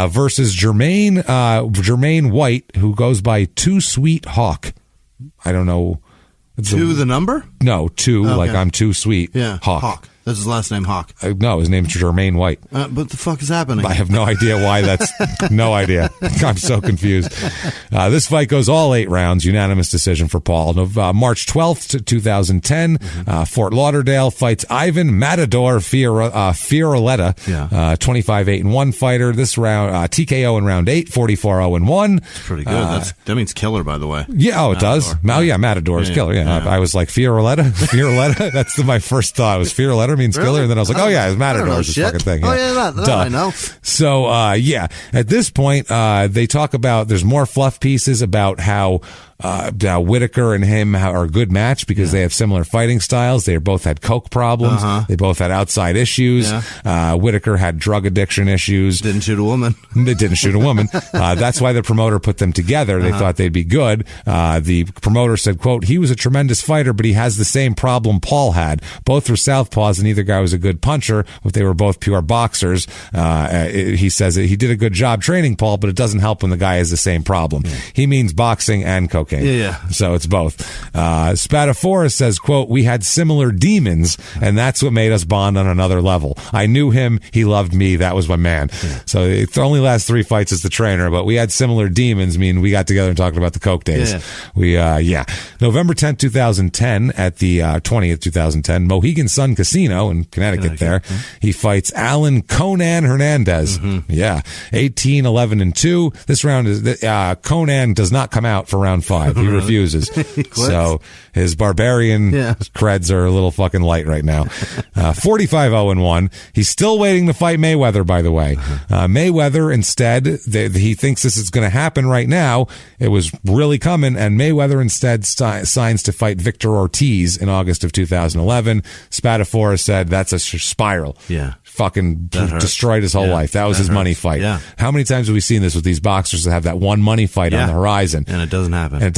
Speaker 3: Versus Jermaine White, who goes by Too Sweet Hawk. I don't know.
Speaker 4: The number?
Speaker 3: No, like I'm too sweet.
Speaker 4: Yeah,
Speaker 3: Hawk.
Speaker 4: That's his last name, Hawk.
Speaker 3: No, his name's Jermaine White.
Speaker 4: What the fuck is happening?
Speaker 3: I have no idea why that's... no idea. I'm so confused. This fight goes all 8 rounds. Unanimous decision for Paul. March 12th, 2010, Fort Lauderdale fights Ivan Matador Fiorelletta, 25-8-1 fighter. This round, TKO in round 8, 44-0-1.
Speaker 4: That's pretty good. That means killer, by the way.
Speaker 3: Yeah, it does. Matador is killer. Yeah. I was like, Fiorelletta? That's my first thought. It was Fiorelletta means killer, and then I was like, oh yeah, it's Matador is this fucking thing. Yeah.
Speaker 4: I know.
Speaker 3: So at this point they talk about there's more fluff pieces about how Whitaker and him are a good match because they have similar fighting styles. They both had coke problems. They both had outside issues. Whitaker had drug addiction issues.
Speaker 4: Didn't shoot a woman.
Speaker 3: They didn't shoot a woman. That's why the promoter put them together. They thought they'd be good. The promoter said, quote, he was a tremendous fighter, but he has the same problem Paul had. Both were southpaws, and neither guy was a good puncher, but they were both pure boxers. He says that he did a good job training Paul, but it doesn't help when the guy has the same problem. He means boxing and cocaine. So it's both. Spadafora says, quote, we had similar demons, and that's what made us bond on another level. I knew him. He loved me. That was my man. So it only lasts 3 fights as the trainer, but we had similar demons. I mean, we got together and talked about the coke days. November 10th, 2010 at the 20th, 2010, Mohegan Sun Casino in Connecticut there. He fights Alan Conan Hernandez. 18-11-2. This round is Conan does not come out for round 5. He refuses. So his barbarian creds are a little fucking light right now. 45-0-1. He's still waiting to fight Mayweather, by the way. Mayweather, instead, he thinks this is going to happen right now. It was really coming, and Mayweather instead signs to fight Victor Ortiz in August of 2011. Spadafora said that's a spiral. Fucking destroyed his whole life. That was his money fight. How many times have we seen this with these boxers that have that one money fight on the horizon?
Speaker 4: And it doesn't happen.
Speaker 3: And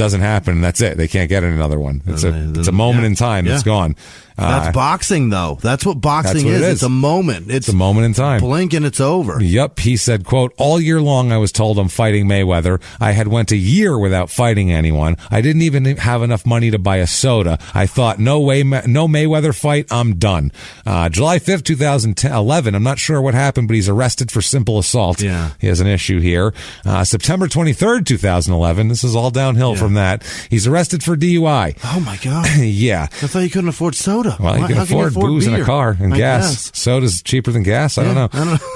Speaker 3: that's it. They can't get another one. It's a moment in time. It's gone.
Speaker 4: That's boxing, though. That's what boxing is. It's a moment. It's
Speaker 3: a moment in time.
Speaker 4: Blink and it's over.
Speaker 3: Yep. He said, quote, all year long I was told I'm fighting Mayweather. I had went a year without fighting anyone. I didn't even have enough money to buy a soda. I thought, no Mayweather fight. I'm done. July 5th, 2011. I'm not sure what happened, but he's arrested for simple assault. He has an issue here. September 23rd, 2011. This is all downhill from that. He's arrested for DUI.
Speaker 4: Oh my God.
Speaker 3: I
Speaker 4: thought you couldn't afford soda.
Speaker 3: Well, you can afford booze in a car and gas. Soda's cheaper than gas. I don't know.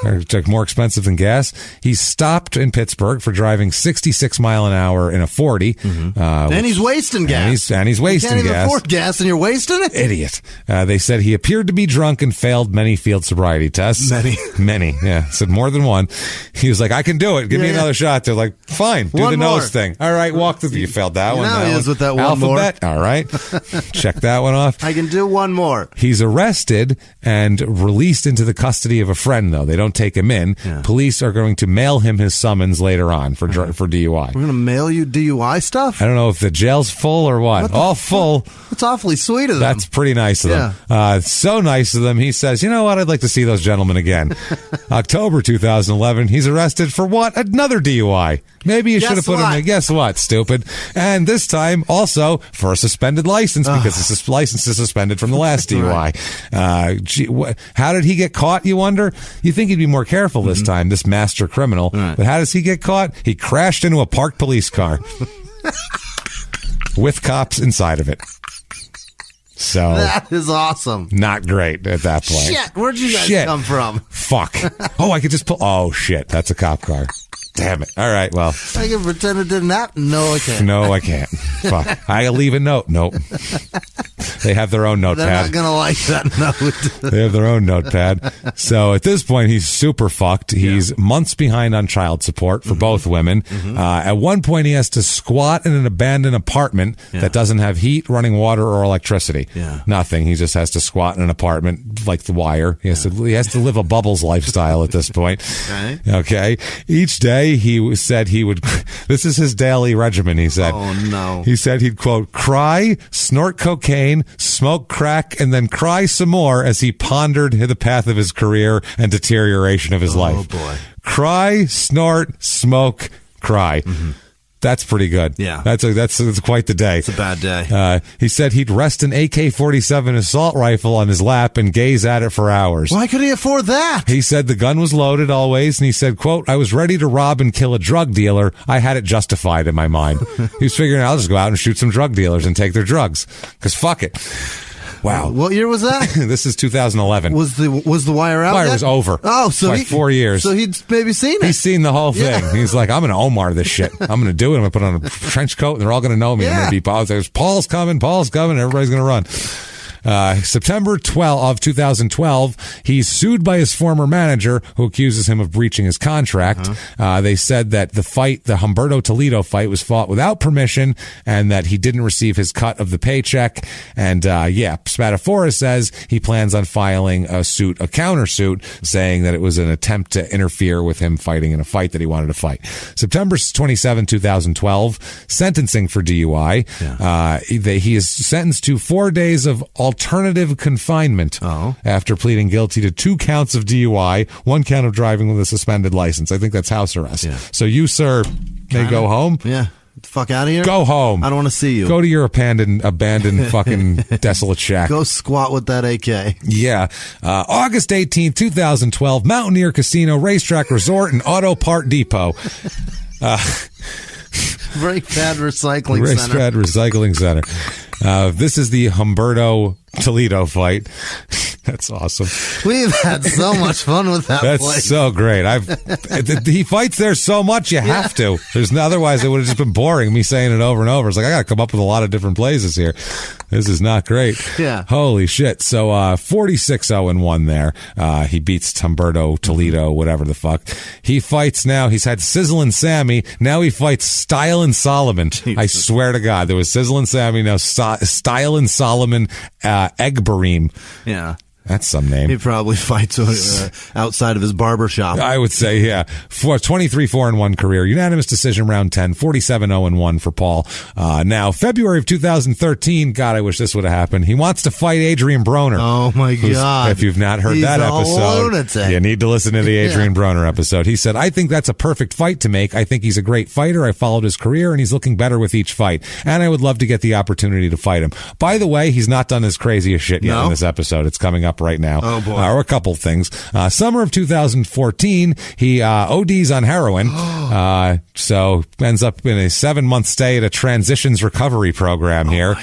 Speaker 3: Or it's more expensive than gas. He's stopped in Pittsburgh for driving 66 mile an hour in a 40.
Speaker 4: And he's wasting gas.
Speaker 3: And he's wasting gas.
Speaker 4: You can't even afford gas and you're wasting it?
Speaker 3: Idiot. They said he appeared to be drunk and failed many field sobriety tests. Many. Yeah. Said more than one. He was like, I can do it. Give me another shot. They're like, fine. Do the nose thing. All right. Walk the... You failed that one.
Speaker 4: Now he is with that one
Speaker 3: Alphabet.
Speaker 4: more.
Speaker 3: All right. Check that one off.
Speaker 4: I can do one more.
Speaker 3: He's arrested and released into the custody of a friend, though. They don't take him in. Police are going to mail him his summons later on for DUI.
Speaker 4: We're going to mail you DUI stuff?
Speaker 3: I don't know if the jail's full or what. All full.
Speaker 4: That's awfully sweet of them.
Speaker 3: That's pretty nice of them. So nice of them. He says, you know what? I'd like to see those gentlemen again. October 2011. He's arrested for what? Another DUI. Maybe you should have put him in. Guess what, stupid? And this time also for a suspended license because his license is suspended from the last DUI. How did he get caught, you wonder? You think he'd be more careful this time, this master criminal. But how does he get caught? He crashed into a parked police car. with cops inside of it. So
Speaker 4: that is awesome.
Speaker 3: Not great at that point.
Speaker 4: Shit, where'd you guys come from?
Speaker 3: Fuck. Oh, I could just pull. Oh, shit. That's a cop car. Damn it. All right, well.
Speaker 4: I can pretend it didn't happen. No, I can't.
Speaker 3: No, I can't. Fuck. I leave a note. Nope. They have their own notepad.
Speaker 4: They're not going to like that note.
Speaker 3: They have their own notepad. So at this point, he's super fucked. He's months behind on child support for both women. At one point, he has to squat in an abandoned apartment that doesn't have heat, running water, or electricity. Nothing. He just has to squat in an apartment like The Wire. He has to live a Bubbles lifestyle at this point. Okay. Each day, he said he would, this is his daily regimen, he said.
Speaker 4: Oh, no.
Speaker 3: He said he'd, quote, cry, snort cocaine, smoke crack, and then cry some more as he pondered the path of his career and deterioration of his life.
Speaker 4: Oh, boy.
Speaker 3: Cry, snort, smoke, cry. That's pretty good.
Speaker 4: Yeah.
Speaker 3: That's quite the day.
Speaker 4: It's a bad day.
Speaker 3: He said he'd rest an AK-47 assault rifle on his lap and gaze at it for hours.
Speaker 4: Why could he afford that?
Speaker 3: He said the gun was loaded always, and he said, quote, I was ready to rob and kill a drug dealer. I had it justified in my mind. He was figuring, I'll just go out and shoot some drug dealers and take their drugs. Because fuck it. Wow.
Speaker 4: What year was that?
Speaker 3: This is 2011.
Speaker 4: Was the Wire out?
Speaker 3: Wire
Speaker 4: yet?
Speaker 3: was over.
Speaker 4: Oh, so
Speaker 3: like 4 years.
Speaker 4: So he'd maybe seen it.
Speaker 3: He's seen the whole thing. He's like, I'm going to Omar this shit. I'm going to do it. I'm going to put on a trench coat, and they're all going to know me. I'm going to be Paul's coming. Everybody's going to run. September 12 of 2012, he's sued by his former manager who accuses him of breaching his contract. They said that the Humberto Toledo fight was fought without permission and that he didn't receive his cut of the paycheck. And, Spadafora says he plans on filing a countersuit saying that it was an attempt to interfere with him fighting in a fight that he wanted to fight. September 27, 2012, sentencing for DUI. He is sentenced to 4 days of alternative confinement after pleading guilty to 2 counts of DUI, 1 count of driving with a suspended license. I think that's house arrest. So you, sir, may go home.
Speaker 4: Yeah. Get the fuck out of here.
Speaker 3: Go home.
Speaker 4: I don't want to see you.
Speaker 3: Go to your abandoned fucking desolate shack.
Speaker 4: Go squat with that AK.
Speaker 3: Yeah. August 18, 2012, Mountaineer Casino, Racetrack Resort, and Auto Part Depot.
Speaker 4: Brake Pad Recycling Center.
Speaker 3: Race Pad Recycling Center. This is the Humberto Toledo fight. That's awesome.
Speaker 4: We've had so much fun with that
Speaker 3: That's
Speaker 4: place.
Speaker 3: so great. He fights there so much you have to. Otherwise it would have just been boring, me saying it over and over. It's like I got to come up with a lot of different places here. This is not great.
Speaker 4: Yeah.
Speaker 3: Holy shit. So 46-0-1 there. He beats Humberto Toledo, whatever the fuck. He fights now. He's had Sizzlin' Sammy. Now he fights Stylin' Solomon. Jesus. I swear to God, there was Sizzlin' Sammy. Now Stylin' Solomon Egbarim.
Speaker 4: Yeah.
Speaker 3: That's some name.
Speaker 4: He probably fights outside of his barber shop.
Speaker 3: I would say, yeah. 23-4-1 career. Unanimous decision round 10. 47-0-1 for Paul. Now, February of 2013. God, I wish this would have happened. He wants to fight Adrian Broner.
Speaker 4: Oh, my God.
Speaker 3: If you've not heard that episode, you need to listen to the Adrian Broner episode. He said, I think that's a perfect fight to make. I think he's a great fighter. I followed his career, and he's looking better with each fight. And I would love to get the opportunity to fight him. By the way, he's not done his craziest shit yet in this episode. It's coming up right now.
Speaker 4: Oh, boy.
Speaker 3: Or a couple things. Summer of 2014, he ODs on heroin. So ends up in a 7-month stay at a transitions recovery program here.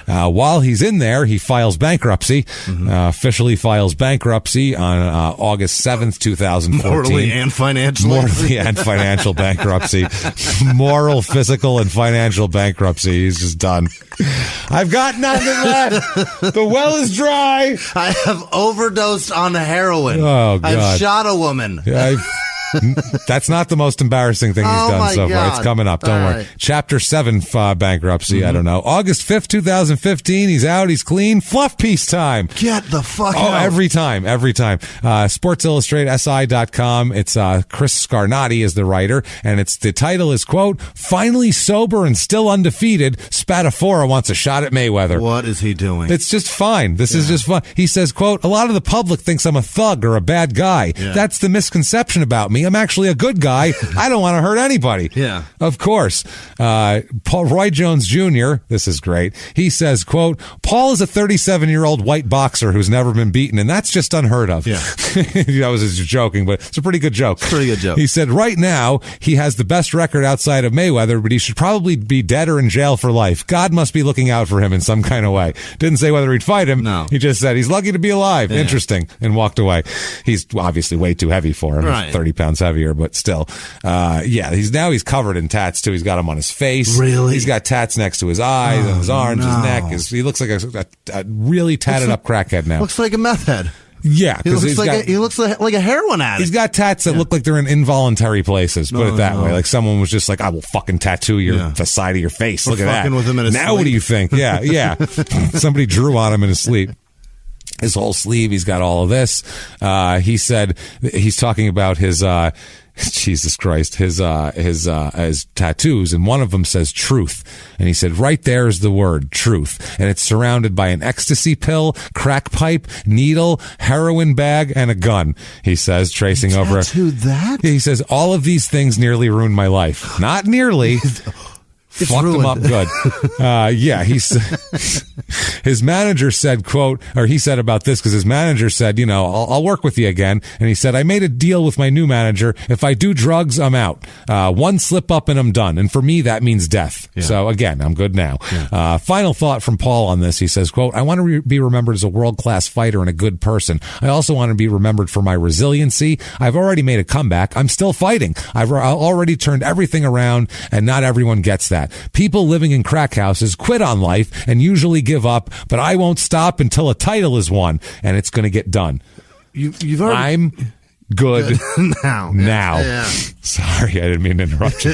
Speaker 3: While he's in there, he files bankruptcy. Officially files bankruptcy on August 7th, 2014.
Speaker 4: Morally and financially.
Speaker 3: Morally and financial bankruptcy. Moral, physical, and financial bankruptcy. He's just done. I've got nothing left. The well is dry.
Speaker 4: I have overdosed on heroin.
Speaker 3: Oh, God.
Speaker 4: I've shot a woman.
Speaker 3: That's not the most embarrassing thing he's done so far. It's coming up. Don't worry.
Speaker 4: Right.
Speaker 3: Chapter 7 bankruptcy. I don't know. August 5th, 2015. He's out. He's clean. Fluff piece time.
Speaker 4: Get the fuck out.
Speaker 3: Oh, every time. Sports Illustrated, SI.com. It's Chris Scarnati is the writer, and the title is, quote, finally sober and still undefeated, Spadafora wants a shot at Mayweather.
Speaker 4: What is he doing?
Speaker 3: It's just fine. This is just fun. He says, quote, a lot of the public thinks I'm a thug or a bad guy. That's the misconception about me. I'm actually a good guy. I don't want to hurt anybody.
Speaker 4: Yeah.
Speaker 3: Of course. Roy Jones Jr., this is great. He says, quote, Paul is a 37-year-old white boxer who's never been beaten, and that's just unheard of.
Speaker 4: Yeah.
Speaker 3: I was just joking, but it's a pretty good joke.
Speaker 4: Pretty good joke.
Speaker 3: He said, right now, he has the best record outside of Mayweather, but he should probably be dead or in jail for life. God must be looking out for him in some kind of way. Didn't say whether he'd fight him.
Speaker 4: No.
Speaker 3: He just said he's lucky to be alive.
Speaker 4: Yeah.
Speaker 3: Interesting. And walked away. He's obviously way too heavy for him.
Speaker 4: Right.
Speaker 3: He's 30 pounds heavier, but still. He's covered in tats too. He's got them on his face.
Speaker 4: Really?
Speaker 3: He's got tats next to his eyes, and his arms, his neck. He looks like a really tatted up crackhead now.
Speaker 4: Looks like a meth head.
Speaker 3: Yeah,
Speaker 4: he looks like a heroin addict.
Speaker 3: He's got tats that look like they're in involuntary places. Put it that way. Like someone was just like, "I will fucking tattoo the side of your face." Look at that.
Speaker 4: With him in his
Speaker 3: now,
Speaker 4: sleep.
Speaker 3: What do you think? Yeah. Somebody drew on him in his sleep. His whole sleeve. He's got all of this. He said he's talking about his. Jesus Christ, his tattoos, and one of them says truth. And he said, right there is the word truth. And it's surrounded by an ecstasy pill, crack pipe, needle, heroin bag, and a gun. He says, tracing over.
Speaker 4: Tattooed that?
Speaker 3: He says, all of these things nearly ruined my life. Not nearly.
Speaker 4: It's
Speaker 3: fucked
Speaker 4: ruined.
Speaker 3: him up good. His manager said, quote, or he said about this, because his manager said, I'll work with you again. And he said, I made a deal with my new manager. If I do drugs, I'm out. One slip up and I'm done. And for me, that means death. Yeah. So again, I'm good now. Yeah. Final thought from Paul on this. He says, quote, I want to be remembered as a world-class fighter and a good person. I also want to be remembered for my resiliency. I've already made a comeback. I'm still fighting. I've already turned everything around, and not everyone gets that. People living in crack houses quit on life and usually give up, but I won't stop until a title is won, and it's going to get done.
Speaker 4: You've already...
Speaker 3: I'm good
Speaker 4: now. Yeah.
Speaker 3: Sorry, I didn't mean to interrupt you.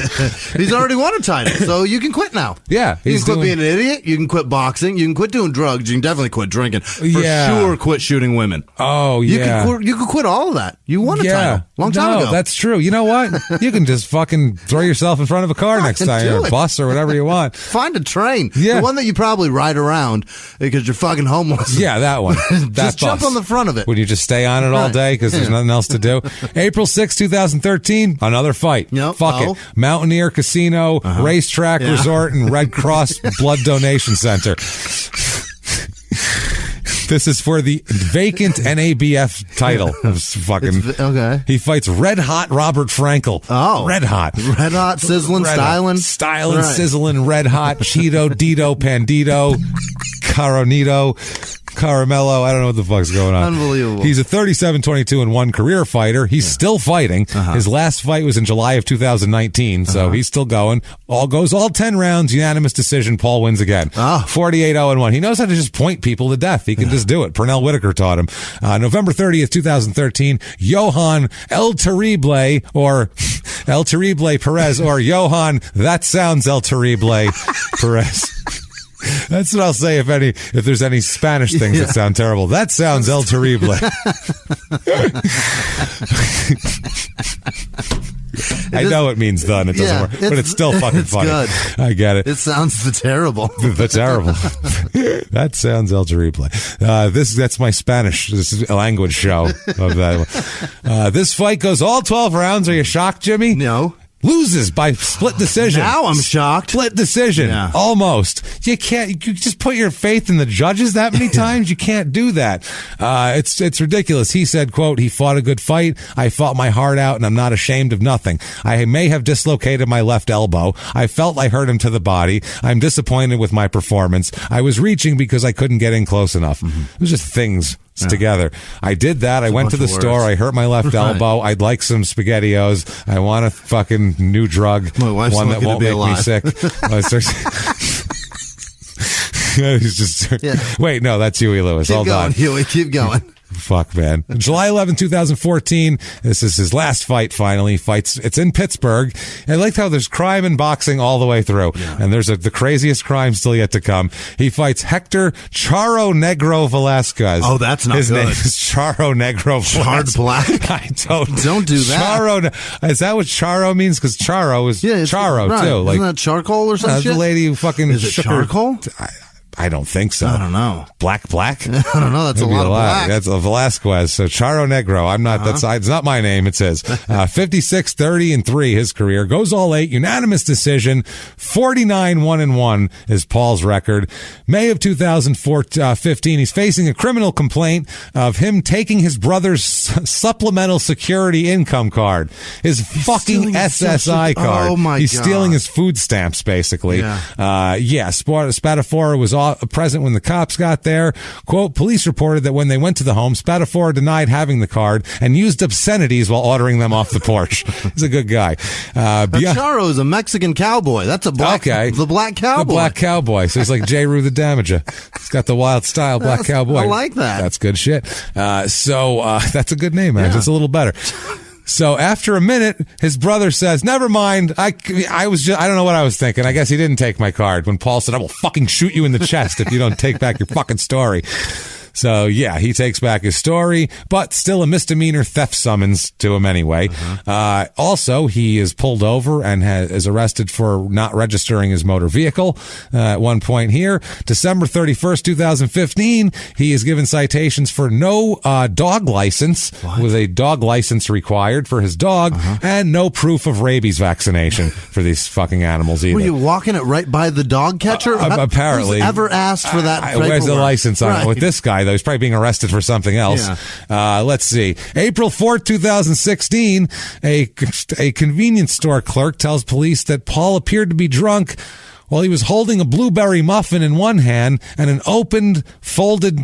Speaker 4: He's already won a title, so you can quit now.
Speaker 3: Yeah.
Speaker 4: You can quit being an idiot. You can quit boxing. You can quit doing drugs. You can definitely quit drinking. For sure, quit shooting women.
Speaker 3: Oh, yeah.
Speaker 4: You can quit all of that. You won a title long time ago.
Speaker 3: That's true. You know what? You can just fucking throw yourself in front of a car next time, or a bus, or whatever you want.
Speaker 4: Find a train.
Speaker 3: Yeah.
Speaker 4: The one that you probably ride around because you're fucking homeless.
Speaker 3: Yeah, that one.
Speaker 4: Just jump on the front of it.
Speaker 3: Would you just stay on it all day because there's nothing else to do? April 6, 2013, another fight.
Speaker 4: Yep.
Speaker 3: Fuck it. Mountaineer Casino, Racetrack Resort, and Red Cross Blood Donation Center. This is for the vacant NABF title.
Speaker 4: Okay.
Speaker 3: He fights Red Hot Robert Frankel.
Speaker 4: Oh.
Speaker 3: Red Hot.
Speaker 4: Red Hot, sizzling, styling.
Speaker 3: Styling, sizzling, red hot, Cheeto, Dito, Pandito, Caronito, Caramello. I don't know what the fuck's going on.
Speaker 4: Unbelievable.
Speaker 3: He's a 37-22-1 career fighter. He's still fighting. His last fight was in July of 2019, so he's still going. All 10 rounds, unanimous decision. Paul wins again. 48-0-1. He knows how to just point people to death. He can just do it. Pernell Whitaker taught him. November 30th, 2013, Johan El Terrible, or El Terrible Perez, or Johan That Sounds El Terrible Perez. That's what I'll say if there's any Spanish things that sound terrible. That sounds El Terrible. I know it means done. It doesn't work, but it's still fucking funny.
Speaker 4: Good.
Speaker 3: I get it.
Speaker 4: It sounds the terrible.
Speaker 3: The terrible. That sounds El Terrible. That's my Spanish language show of that one. This fight goes all 12 rounds. Are you shocked, Jimmy?
Speaker 4: No.
Speaker 3: Loses by split decision.
Speaker 4: Now I'm shocked.
Speaker 3: Split decision. Yeah. Almost. You just put your faith in the judges that many times? You can't do that. It's ridiculous. He said, quote, he fought a good fight. I fought my heart out and I'm not ashamed of nothing. I may have dislocated my left elbow. I felt I hurt him to the body. I'm disappointed with my performance. I was reaching because I couldn't get in close enough. It was just things together. I did that. I went to the store. I hurt my left elbow. I'd like some SpaghettiOs. I want a fucking new drug.
Speaker 4: My wife's
Speaker 3: one that won't make
Speaker 4: alive.
Speaker 3: me sick. He's just wait, no, that's Huey Lewis.
Speaker 4: Keep
Speaker 3: Hold
Speaker 4: going,
Speaker 3: on.
Speaker 4: Huey, keep going.
Speaker 3: Fuck, man. July 11, 2014. This is his last fight, finally. It's in Pittsburgh. I liked how there's crime and boxing all the way through. Yeah. And there's the craziest crime still yet to come. He fights Hector Charro Negro Velasquez.
Speaker 4: Oh, that's not
Speaker 3: his
Speaker 4: good.
Speaker 3: His name is Charro Negro Velasquez.
Speaker 4: Charred black?
Speaker 3: I
Speaker 4: don't do that.
Speaker 3: Charro. Is that what Charro means? Because Charro is Charro, too.
Speaker 4: Isn't that charcoal or something?
Speaker 3: The lady who fucking
Speaker 4: Is it charcoal?
Speaker 3: I don't think so.
Speaker 4: I don't know.
Speaker 3: Black?
Speaker 4: I don't know. That's a lot of black.
Speaker 3: That's a Velasquez. So Charo Negro. I'm not, it's not my name. It says, 56, 30, and 3, his career. Goes all 8, unanimous decision. 49, 1-1 is Paul's record. May of 2015, he's facing a criminal complaint of him taking his brother's supplemental security income card. His fucking SSI card.
Speaker 4: Oh my God.
Speaker 3: He's stealing his food stamps, basically. Spadafora was present when the cops got there. Quote, police reported that when they went to the home, Spadafora denied having the card and used obscenities while ordering them off the porch. He's a good guy.
Speaker 4: Charo is a Mexican cowboy. That's the black cowboy.
Speaker 3: The black cowboy. So he's like J. Rue the Damager. He's got the wild style black cowboy. I
Speaker 4: like that.
Speaker 3: That's good shit. That's a good name, man. It's a little better. So after a minute, his brother says, never mind. I don't know what I was thinking. I guess he didn't take my card when Paul said, I will fucking shoot you in the chest if you don't take back your fucking story. So, yeah, he takes back his story, but still a misdemeanor theft summons to him anyway. Also, he is pulled over and is arrested for not registering his motor vehicle at one point here. December 31st, 2015, he is given citations for no dog license, with a dog license required for his dog, and no proof of rabies vaccination for these fucking animals either.
Speaker 4: Were you walking it right by the dog catcher?
Speaker 3: Apparently.
Speaker 4: Who's ever asked for that?
Speaker 3: Where's the license on it? With this guy, though, he's probably being arrested for something else. Let's see. April 4th, 2016, a convenience store clerk tells police that Paul appeared to be drunk while he was holding a blueberry muffin in one hand and an opened folding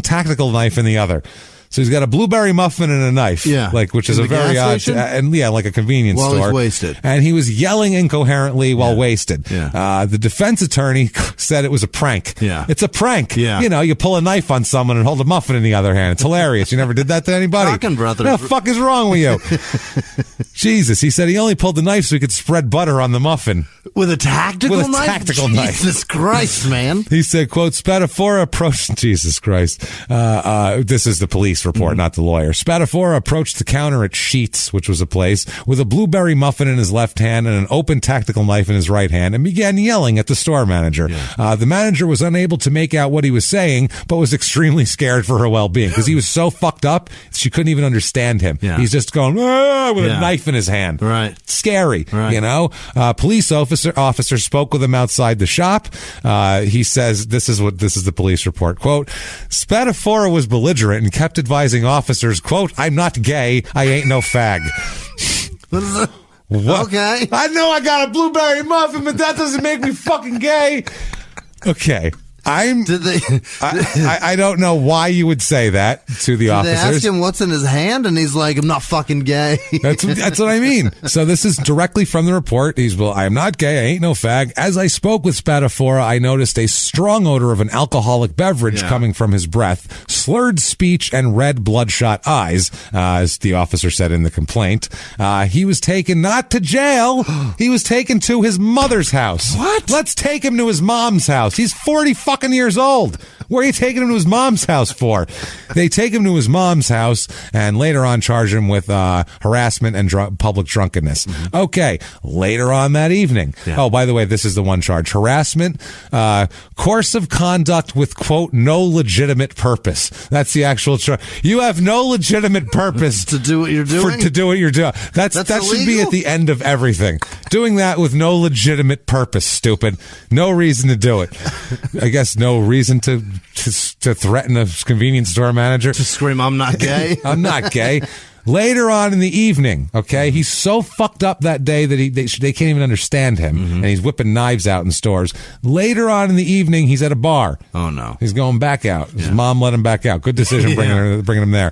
Speaker 3: tactical knife in the other. So he's got a blueberry muffin and a knife, which is a very odd, like a convenience store.
Speaker 4: While he's wasted.
Speaker 3: And he was yelling incoherently while wasted. The defense attorney said it was a prank. It's a prank. You know, you pull a knife on someone and hold a muffin in the other hand. It's hilarious. You never did that to anybody.
Speaker 4: Fucking brother.
Speaker 3: What the fuck is wrong with you? Jesus, he said he only pulled the knife so he could spread butter on the muffin.
Speaker 4: With a tactical knife?
Speaker 3: Tactical knife.
Speaker 4: Jesus Christ, man.
Speaker 3: He said, quote, Spadafora approached, Jesus Christ. This is the police report, not the lawyer. Spadafora approached the counter at Sheets, which was a place, with a blueberry muffin in his left hand and an open tactical knife in his right hand, and began yelling at the store manager. The manager was unable to make out what he was saying, but was extremely scared for her well-being because he was so fucked up, she couldn't even understand him. He's just going, with a knife in his hand.
Speaker 4: Right.
Speaker 3: Scary, you know? Police officer spoke with him outside the shop. He says, this is the police report, quote, Spadafora was belligerent and kept advising officers, quote, I'm not gay, I ain't no fag. What?
Speaker 4: Okay.
Speaker 3: I know I got a blueberry muffin, but that doesn't make me fucking gay. Okay. I don't know why you would say that to the officers.
Speaker 4: They ask him what's in his hand, and he's like, I'm not fucking gay.
Speaker 3: That's what I mean. So this is directly from the report. I am not gay. I ain't no fag. As I spoke with Spadafora, I noticed a strong odor of an alcoholic beverage coming from his breath, slurred speech, and red bloodshot eyes, as the officer said in the complaint. He was taken not to jail. He was taken to his mother's house.
Speaker 4: What?
Speaker 3: Let's take him to his mom's house. He's 40 fucking years old. Where are you taking him to his mom's house for? They take him to his mom's house and later on charge him with harassment and public drunkenness. Okay, later on that evening. Oh, by the way, this is the one charge. Harassment, course of conduct with, quote, no legitimate purpose. That's the actual charge. You have no legitimate purpose
Speaker 4: to do what you're doing?
Speaker 3: To do what you're doing. That should be at the end of everything. Doing that with no legitimate purpose, stupid. No reason to do it. I guess no reason to threaten a convenience store manager.
Speaker 4: To scream, I'm not gay.
Speaker 3: I'm not gay. Later on in the evening, okay, he's so fucked up that day that they can't even understand him, and he's whipping knives out in stores. Later on in the evening, he's at a bar.
Speaker 4: Oh, no.
Speaker 3: He's going back out. His mom let him back out. Good decision bringing him there.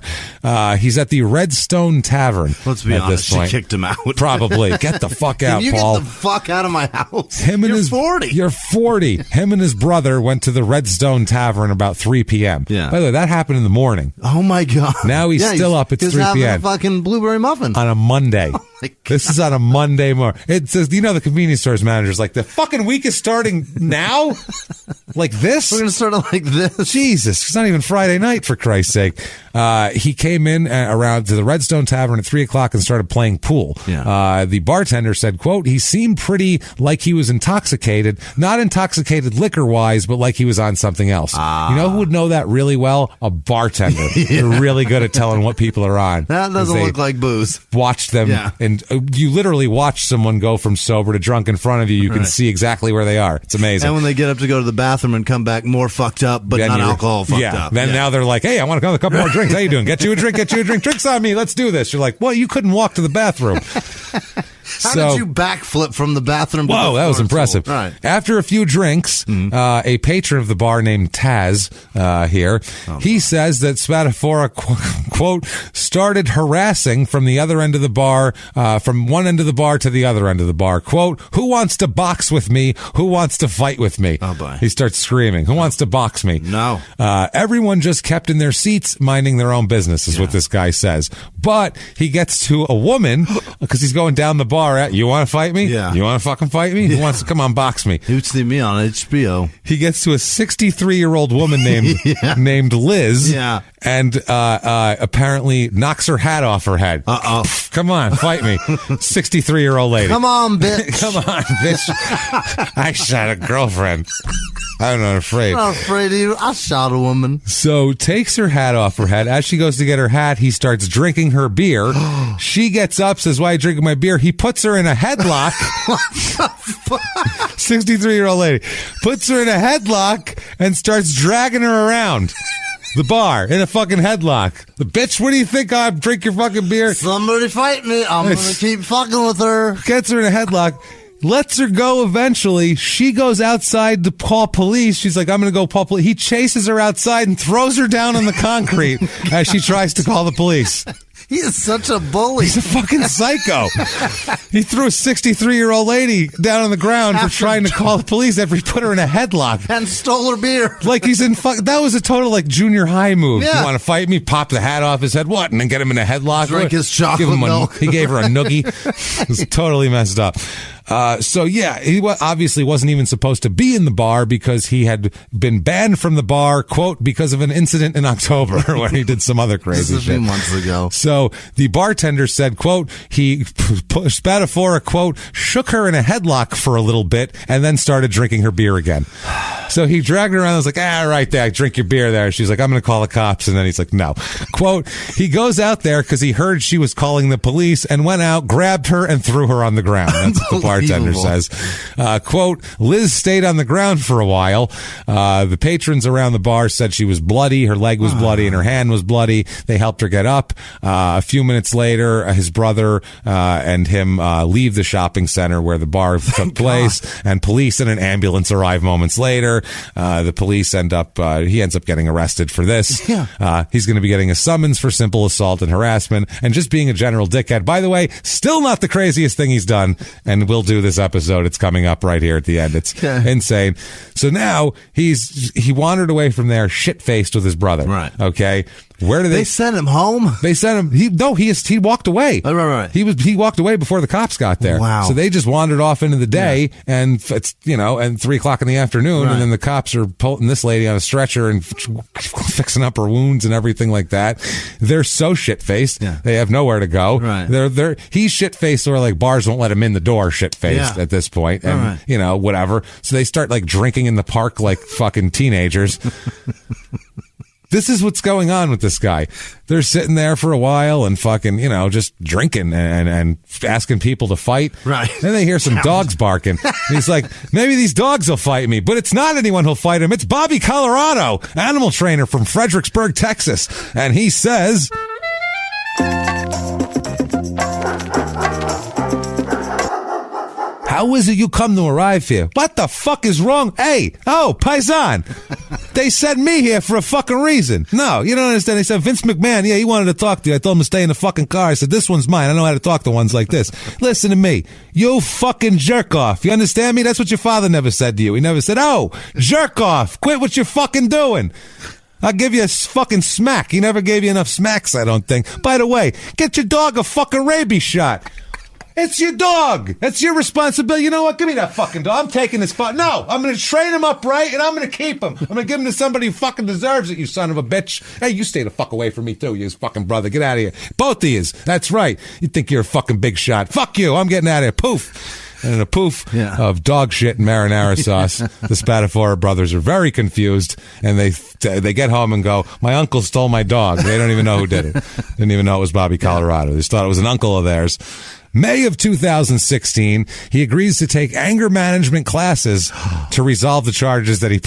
Speaker 3: He's at the Redstone Tavern.
Speaker 4: Let's be honest, she kicked him out.
Speaker 3: Probably. Get the fuck out,
Speaker 4: you
Speaker 3: Paul.
Speaker 4: Get the fuck out of my house.
Speaker 3: You're
Speaker 4: 40.
Speaker 3: You're 40. Him and his brother went to the Redstone Tavern about 3 p.m. By the way, that happened in the morning.
Speaker 4: Oh, my God.
Speaker 3: Now he's still up at 3 p.m.
Speaker 4: Fucking blueberry muffin
Speaker 3: on a Monday. This is on a Monday morning. It says, the convenience stores manager's like, the fucking week is starting now. Like this?
Speaker 4: We're going to start it like this.
Speaker 3: Jesus, it's not even Friday night, for Christ's sake. He came in around to the Redstone Tavern at 3 o'clock and started playing pool.
Speaker 4: Yeah.
Speaker 3: The bartender said, quote, he seemed pretty like he was intoxicated, not intoxicated liquor-wise, but like he was on something else. You know who would know that really well? A bartender. They're really good at telling what people are on.
Speaker 4: That doesn't look like booze.
Speaker 3: Watch them, and you literally watch someone go from sober to drunk in front of you. You can see exactly where they are. It's amazing.
Speaker 4: And when they get up to go to the bathroom and come back more fucked up, but not alcohol fucked up.
Speaker 3: Then now they're like, hey, I want a couple more drinks. How you doing? Get you a drink. Drinks on me. Let's do this. You're like, well, you couldn't walk to the bathroom.
Speaker 4: How did you backflip from the bathroom to
Speaker 3: Whoa,
Speaker 4: the
Speaker 3: that was impressive.
Speaker 4: Right.
Speaker 3: After a few drinks, a patron of the bar named Taz he says that Spadafora, quote, started harassing from the other end of the bar, from one end of the bar to the other end of the bar. Quote, who wants to box with me? Who wants to fight with me?
Speaker 4: Oh, boy.
Speaker 3: He starts screaming, who wants to box me?
Speaker 4: No.
Speaker 3: Everyone just kept in their seats, minding their own business, is what this guy says. But he gets to a woman, because he's going down the bar. You want to fight me?
Speaker 4: Yeah.
Speaker 3: You want to fucking fight me? Who wants to come on, box me?
Speaker 4: You'd see me on HBO.
Speaker 3: He gets to a 63-year-old woman named Liz.
Speaker 4: Yeah.
Speaker 3: And apparently knocks her hat off her head. Come on, fight me. 63-year-old lady.
Speaker 4: Come on, bitch.
Speaker 3: Come on, bitch. I shot a girlfriend. I'm not afraid.
Speaker 4: I'm not afraid of you. I shot a woman.
Speaker 3: So takes her hat off her head. As she goes to get her hat, he starts drinking her beer. She gets up, says, why are you drinking my beer? He puts her in a headlock. 63-year-old lady. Puts her in a headlock and starts dragging her around the bar in a fucking headlock. The bitch, what do you think? I drink your fucking beer.
Speaker 4: Somebody fight me. I'm going to keep fucking with her.
Speaker 3: Gets her in a headlock. Lets her go eventually. She goes outside to call police. She's like, I'm going to go call police. He chases her outside and throws her down on the concrete as she tries to call the police.
Speaker 4: He is such a bully.
Speaker 3: He's a fucking psycho. He threw a 63-year-old lady down on the ground for trying to call the police after he put her in a headlock.
Speaker 4: And stole her beer.
Speaker 3: Like he's in that was a total like junior high move.
Speaker 4: Yeah.
Speaker 3: You want to fight me? Pop the hat off his head. What? And then get him in a headlock?
Speaker 4: Drink his chocolate milk.
Speaker 3: He gave her a noogie. It was totally messed up. So yeah, he obviously wasn't even supposed to be in the bar because he had been banned from the bar, quote, because of an incident in October where he did some other crazy
Speaker 4: shit. A few months ago.
Speaker 3: So the bartender said, quote, Spadafora, quote, shook her in a headlock for a little bit and then started drinking her beer again. So he dragged her around and was like, right there, drink your beer there. She's like, I'm going to call the cops. And then he's like, no. Quote, he goes out there because he heard she was calling the police and went out, grabbed her and threw her on the ground. That's what the bartender says. Quote, Liz stayed on the ground for a while. The patrons around the bar said she was bloody. Her leg was bloody and her hand was bloody. They helped her get up. A few minutes later, his brother and him leave the shopping center where the bar took place, and police and an ambulance arrive moments later. The police he ends up getting arrested for this. Yeah. He's going to be getting a summons for simple assault and harassment and just being a general dickhead. By the way, still not the craziest thing he's done, and we'll do this episode. It's coming up right here at the end. It's insane. So now he wandered away from there shit-faced with his brother.
Speaker 4: Right.
Speaker 3: Okay. Where did
Speaker 4: they sent him home?
Speaker 3: They sent him. He walked away.
Speaker 4: Oh, right.
Speaker 3: He walked away before the cops got there.
Speaker 4: Wow.
Speaker 3: So they just wandered off into the day, and it's and 3 o'clock in the afternoon, and then the cops are pulling this lady on a stretcher and fixing up her wounds and everything like that. They're so shit faced. Yeah. They have nowhere to go.
Speaker 4: Right.
Speaker 3: He's shit faced, or like bars won't let him in the door. Shit faced at this point, and whatever. So they start like drinking in the park like fucking teenagers. This is what's going on with this guy. They're sitting there for a while and fucking, just drinking and asking people to fight.
Speaker 4: Right.
Speaker 3: Then they hear some dogs barking. And he's like, maybe these dogs will fight me, but it's not anyone who'll fight him. It's Bobby Colorado, animal trainer from Fredericksburg, Texas. And he says... How is it you come to arrive here? What the fuck is wrong? Hey, Paisan. They sent me here for a fucking reason. No, you don't understand. They said, Vince McMahon, he wanted to talk to you. I told him to stay in the fucking car. I said, this one's mine. I know how to talk to ones like this. Listen to me. You fucking jerk off. You understand me? That's what your father never said to you. He never said, jerk off. Quit what you're fucking doing. I'll give you a fucking smack. He never gave you enough smacks, I don't think. By the way, get your dog a fucking rabies shot. It's your dog. That's your responsibility. You know what? Give me that fucking dog. I'm taking this No, I'm going to train him up right, and I'm going to keep him. I'm going to give him to somebody who fucking deserves it, you son of a bitch. Hey, you stay the fuck away from me, too, you fucking brother. Get out of here. Both of yous. That's right. You think you're a fucking big shot. Fuck you. I'm getting out of here. Poof. And in a poof of dog shit and marinara sauce, the Spadafora brothers are very confused, and they get home and go, my uncle stole my dog. They don't even know who did it. Didn't even know it was Bobby Colorado. They just thought it was an uncle of theirs. May of 2016, he agrees to take anger management classes to resolve the charges that he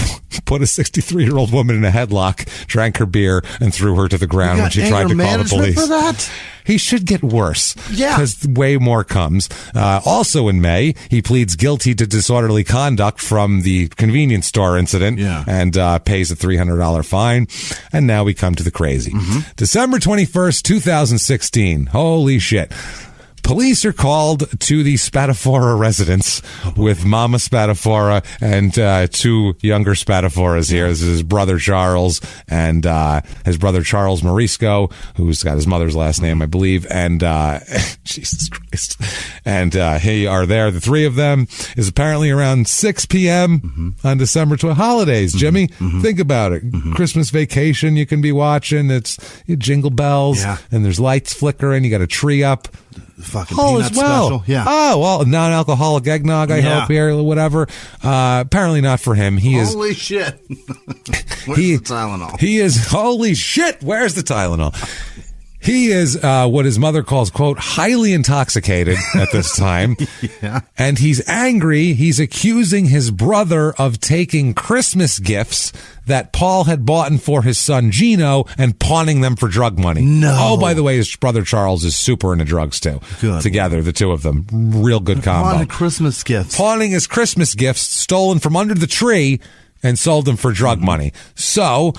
Speaker 3: put a 63-year-old woman in a headlock, drank her beer, and threw her to the ground when she tried to call the police.
Speaker 4: For that?
Speaker 3: He should get worse.
Speaker 4: Yeah.
Speaker 3: Because way more comes. Also in May, he pleads guilty to disorderly conduct from the convenience store incident and pays a $300 fine. And now we come to the crazy. December 21st, 2016. Holy shit. Police are called to the Spadafora residence with Mama Spadafora and two younger Spadaforas here. This is his brother Charles and his brother Charles Morisco, who's got his mother's last name, I believe. And Jesus Christ. And he are there. The three of them is apparently around 6 p.m. on December 12th. Holidays, Jimmy. Think about it. Christmas vacation you can be watching. It's Jingle Bells and there's lights flickering. You got a tree up.
Speaker 4: Fucking peanut special. Yeah.
Speaker 3: Oh, well, non-alcoholic eggnog, I hope, here, or whatever. Apparently not for him.
Speaker 4: Holy shit. Where's the Tylenol?
Speaker 3: He is, holy shit, where's the Tylenol? He is what his mother calls, quote, highly intoxicated at this time. And he's angry. He's accusing his brother of taking Christmas gifts that Paul had bought for his son Gino and pawning them for drug money.
Speaker 4: No.
Speaker 3: Oh, by the way, his brother Charles is super into drugs, too.
Speaker 4: Good.
Speaker 3: Together, the two of them. Real good combo.
Speaker 4: Pawning Christmas gifts.
Speaker 3: Pawning his Christmas gifts stolen from under the tree and sold them for drug money. So,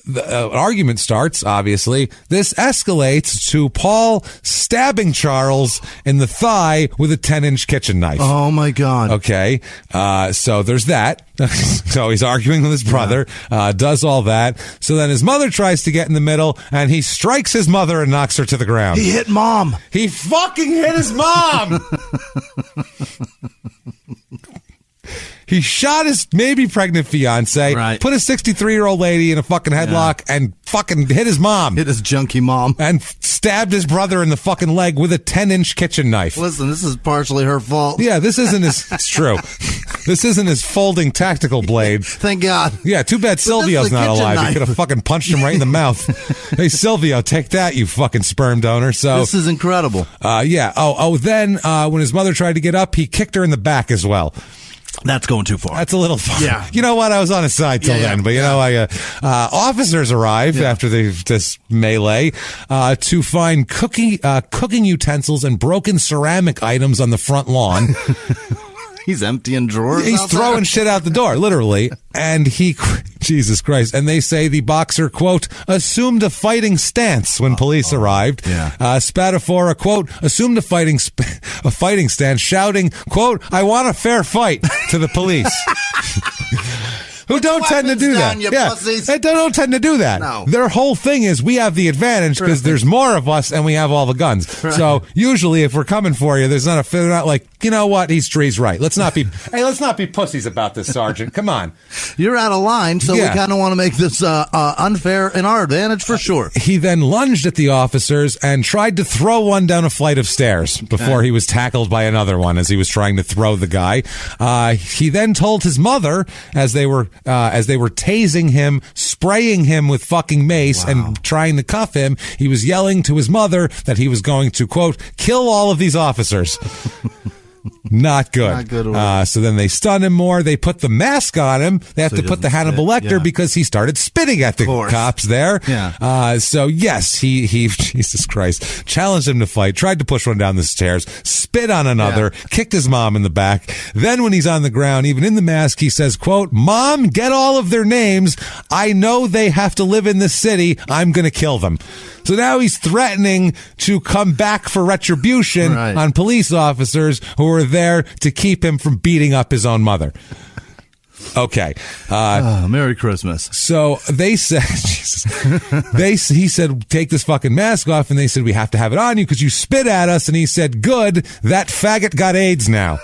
Speaker 3: the argument starts, obviously. This escalates to Paul stabbing Charles in the thigh with a 10-inch kitchen knife.
Speaker 4: Oh, my God.
Speaker 3: Okay. So there's that. So he's arguing with his brother, does all that. So then his mother tries to get in the middle, and he strikes his mother and knocks her to the ground.
Speaker 4: He hit Mom.
Speaker 3: He fucking hit his mom! He shot his maybe pregnant fiance, put a 63-year-old lady in a fucking headlock, and fucking hit his mom.
Speaker 4: Hit his junkie mom.
Speaker 3: And stabbed his brother in the fucking leg with a 10-inch kitchen knife.
Speaker 4: Listen, this is partially her fault.
Speaker 3: Yeah, this isn't his... It's true. This isn't his folding tactical blade.
Speaker 4: Thank God.
Speaker 3: Yeah, too bad Silvio's not alive. Knife. He could have fucking punched him right in the mouth. Hey, Silvio, take that, you fucking sperm donor. So
Speaker 4: this is incredible.
Speaker 3: Yeah. Then when his mother tried to get up, he kicked her in the back as well.
Speaker 4: That's going too far.
Speaker 3: That's a little far.
Speaker 4: Yeah.
Speaker 3: You know what? I was on his side till then. But, you know, officers arrived after this melee to find cooking utensils and broken ceramic items on the front lawn.
Speaker 4: He's emptying drawers.
Speaker 3: He's throwing shit out the door, literally. And Jesus Christ. And they say the boxer, quote, assumed a fighting stance when police arrived. Spadafora, quote, assumed a fighting stance, shouting, quote, I want a fair fight to the police. Who don't tend to do that. They don't tend to do that.
Speaker 4: No.
Speaker 3: Their whole thing is we have the advantage because there's more of us and we have all the guns. So usually if we're coming for you, they're not like, you know what? He's right. Let's not be pussies about this, Sergeant. Come on.
Speaker 4: You're out of line, so we kind of want to make this unfair in our advantage for sure.
Speaker 3: He then lunged at the officers and tried to throw one down a flight of stairs before he was tackled by another one as he was trying to throw the guy. He then told his mother as they were tasing him, spraying him with fucking mace and trying to cuff him, he was yelling to his mother that he was going to, quote, kill all of these officers. Not good.
Speaker 4: Not good at all.
Speaker 3: So then they stun him more. They put the mask on him. They have to put the Hannibal Lecter because he started spitting at the cops there. So yes, he Jesus Christ, challenged him to fight, tried to push one down the stairs, spit on another, kicked his mom in the back. Then when he's on the ground, even in the mask, he says, quote, Mom, get all of their names. I know they have to live in this city. I'm going to kill them. So now he's threatening to come back for retribution on police officers who are there to keep him from beating up his own mother. Okay.
Speaker 4: Merry Christmas.
Speaker 3: So they said, Jesus, he said, take this fucking mask off. And they said, we have to have it on you because you spit at us. And he said, good, that faggot got AIDS now.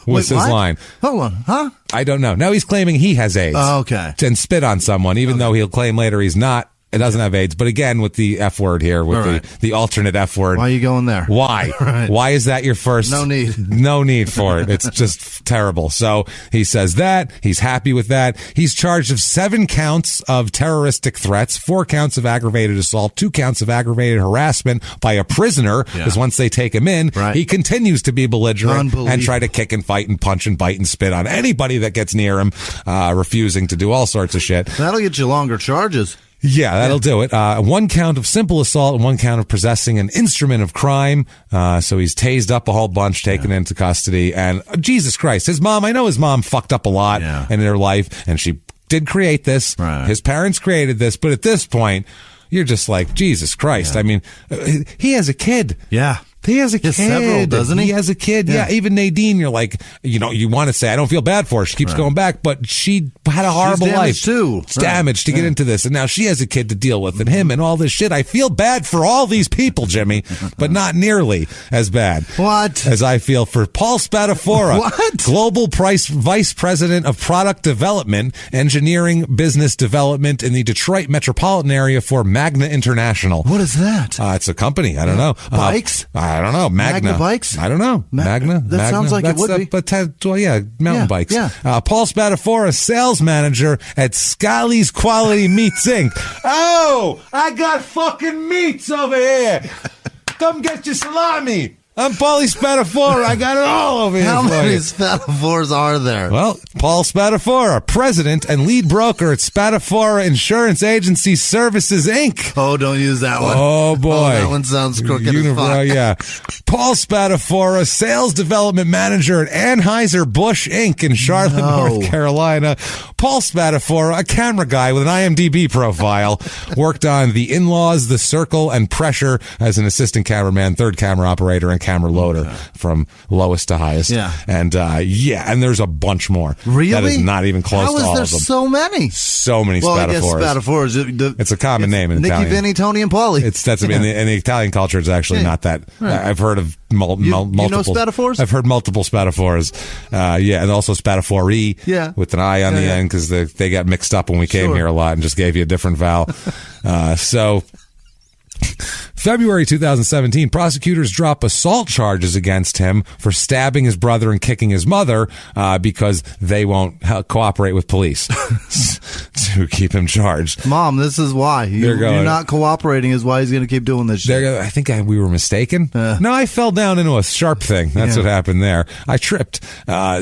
Speaker 3: Was his line.
Speaker 4: Hold on. Huh?
Speaker 3: I don't know. Now he's claiming he has AIDS.
Speaker 4: Oh, okay.
Speaker 3: And spit on someone, even though he'll claim later he's not. It doesn't have AIDS, but again, with the F word here, with the alternate F word.
Speaker 4: Why are you going there?
Speaker 3: Why?
Speaker 4: Right.
Speaker 3: Why is that your first?
Speaker 4: No need.
Speaker 3: No need for it. It's just terrible. So he says that. He's happy with that. He's charged of 7 counts of terroristic threats, 4 counts of aggravated assault, 2 counts of aggravated harassment by a prisoner, because once they take him in, he continues to be belligerent and try to kick and fight and punch and bite and spit on anybody that gets near him, refusing to do all sorts of shit.
Speaker 4: That'll get you longer charges.
Speaker 3: Yeah, that'll do it. 1 count of simple assault and 1 count of possessing an instrument of crime. So he's tased up a whole bunch, taken into custody. And Jesus Christ, I know his mom fucked up a lot in her life, and she did create this. Right. His parents created this. But at this point, you're just like, Jesus Christ. I mean, he has a kid.
Speaker 4: Yeah.
Speaker 3: He has a kid.
Speaker 4: Several, doesn't he?
Speaker 3: He has a kid. Yeah. Even Nadine, you're like, you want to say, I don't feel bad for her. She keeps going back, but she had a horrible life.
Speaker 4: Too.
Speaker 3: She's damaged to get into this. And now she has a kid to deal with, and him and all this shit. I feel bad for all these people, Jimmy, but not nearly as bad.
Speaker 4: What?
Speaker 3: As I feel for Paul Spadafora.
Speaker 4: What?
Speaker 3: Global Vice President of Product Development, Engineering, Business Development in the Detroit metropolitan area for Magna International.
Speaker 4: What is that?
Speaker 3: It's a company. I don't know.
Speaker 4: Bikes?
Speaker 3: I don't know. Magna
Speaker 4: bikes?
Speaker 3: I don't know. Magna?
Speaker 4: That sounds like it would be.
Speaker 3: But, mountain bikes.
Speaker 4: Yeah.
Speaker 3: Paul Spadafora, sales manager at Scally's Quality Meats, Inc. Oh, I got fucking meats over here. Come get your salami. I'm Paulie Spadafora. I got it all over here.
Speaker 4: How many
Speaker 3: you.
Speaker 4: Spadaforas are there?
Speaker 3: Well, Paul Spadafora, president and lead broker at Spadafora Insurance Agency Services, Inc.
Speaker 4: Oh, don't use that one.
Speaker 3: Oh, boy.
Speaker 4: That one sounds crooked as fuck.
Speaker 3: Yeah. Paul Spadafora, sales development manager at Anheuser-Busch, Inc. in Charlotte, North Carolina. Paul Spadafora, a camera guy with an IMDb profile, worked on The In-Laws, The Circle, and Pressure as an assistant cameraman, third camera operator, and camera loader from lowest to highest.
Speaker 4: Yeah.
Speaker 3: And and there's a bunch more.
Speaker 4: Really?
Speaker 3: That is not even close to all of them.
Speaker 4: How is there so many?
Speaker 3: So many
Speaker 4: Well, I guess
Speaker 3: Spadaforas.
Speaker 4: Spadaforas.
Speaker 3: It's a common name in
Speaker 4: Nicky,
Speaker 3: Italian.
Speaker 4: Vinny, Tony, and Paulie.
Speaker 3: In the Italian culture, it's actually not that. Right. I've heard of multiple.
Speaker 4: You know Spadaforas?
Speaker 3: I've heard multiple Spadaforas. And also Spadafori.
Speaker 4: Yeah.
Speaker 3: With an I on the end, because they got mixed up when we came here a lot and just gave you a different vowel. February 2017, prosecutors drop assault charges against him for stabbing his brother and kicking his mother because they won't cooperate with police to keep him charged.
Speaker 4: Mom, this is why. You're not cooperating is why he's going to keep doing this shit.
Speaker 3: I think we were mistaken. No, I fell down into a sharp thing. That's what happened there. I tripped.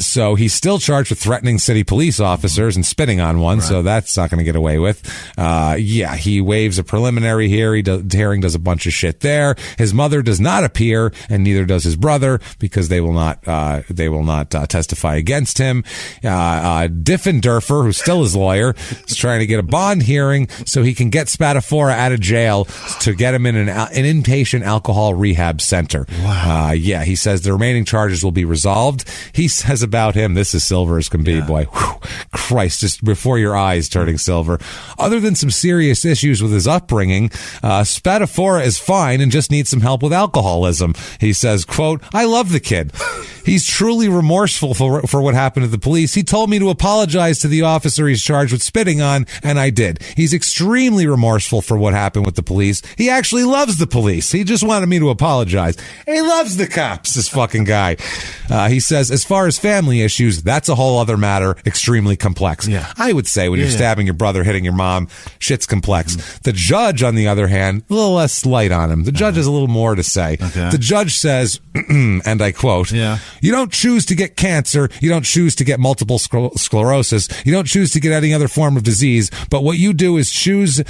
Speaker 3: So he's still charged with threatening city police officers and spitting on one, so that's not going to get away with. He waives a preliminary hearing, does a bunch of shit there. His mother does not appear, and neither does his brother, because they will not testify against him. Diffenderfer, who's still his lawyer, is trying to get a bond hearing so he can get Spadafora out of jail to get him in an inpatient alcohol rehab center.
Speaker 4: Wow.
Speaker 3: He says the remaining charges will be resolved. He says about him, this is silver as can be, boy. Whew, Christ, just before your eyes turning silver. Other than some serious issues with his upbringing, Spadafora is fine and just needs some help with alcoholism. He says, quote, I love the kid. He's truly remorseful for what happened to the police. He told me to apologize to the officer he's charged with spitting on, and I did. He's extremely remorseful for what happened with the police. He actually loves the police. He just wanted me to apologize. He loves the cops, this fucking guy. He says, as far as family issues, that's a whole other matter, extremely complex.
Speaker 4: Yeah.
Speaker 3: I would say when you're stabbing your brother, hitting your mom, shit's complex. The judge, on the other hand, a little less light on him. The judge has a little more to say.
Speaker 4: Okay.
Speaker 3: The judge says, and I quote, you don't choose to get cancer. You don't choose to get multiple sclerosis. You don't choose to get any other form of disease. But what you do is choose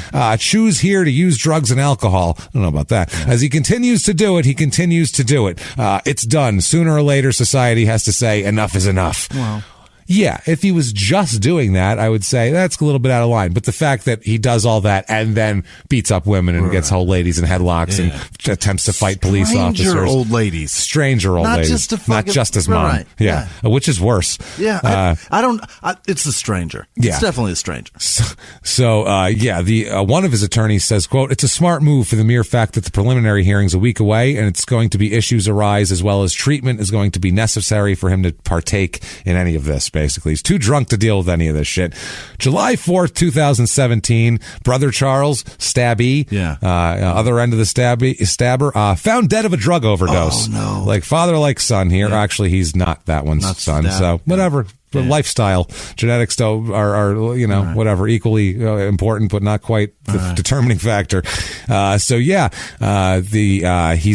Speaker 3: here to use drugs and alcohol. I don't know about that. As he continues to do it, he continues to do it. It's done. Sooner or later, society has to say enough is enough.
Speaker 4: Wow.
Speaker 3: Yeah, if he was just doing that, I would say that's a little bit out of line. But the fact that he does all that and then beats up women and gets old ladies in headlocks and attempts to fight police officers.
Speaker 4: Stranger old ladies.
Speaker 3: Stranger old ladies. Not just his mom.
Speaker 4: Right.
Speaker 3: Yeah. Which is worse.
Speaker 4: Yeah. It's a stranger.
Speaker 3: Yeah.
Speaker 4: It's definitely a stranger.
Speaker 3: So one of his attorneys says, quote, "It's a smart move for the mere fact that the preliminary hearing's a week away and it's going to be issues arise as well as treatment is going to be necessary for him to partake in any of this." Basically, he's too drunk to deal with any of this shit. July 4th, 2017, brother Charles, stabby, other end of the stabber, found dead of a drug overdose.
Speaker 4: Oh, no.
Speaker 3: Like father, like son here.
Speaker 4: Yeah.
Speaker 3: Actually, he's not that one's son. So whatever. The lifestyle, genetics are whatever, equally important, but not quite the determining factor. He's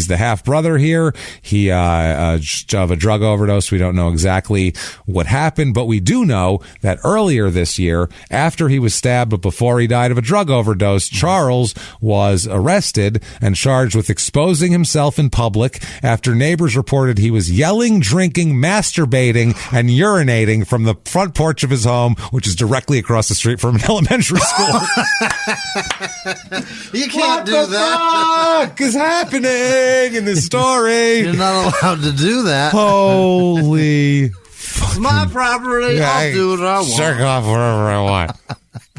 Speaker 3: the half brother here. He of a drug overdose. We don't know exactly what happened, but we do know that earlier this year, after he was stabbed, but before he died of a drug overdose, Charles was arrested and charged with exposing himself in public after neighbors reported he was yelling, drinking, masturbating, and urinating from the front porch of his home, which is directly across the street from an elementary school.
Speaker 4: You can't do that.
Speaker 3: What the fuck is happening in this story?
Speaker 4: You're not allowed to do that.
Speaker 3: Holy
Speaker 4: It's my property. I'll do what I want.
Speaker 3: Jerk off wherever I want.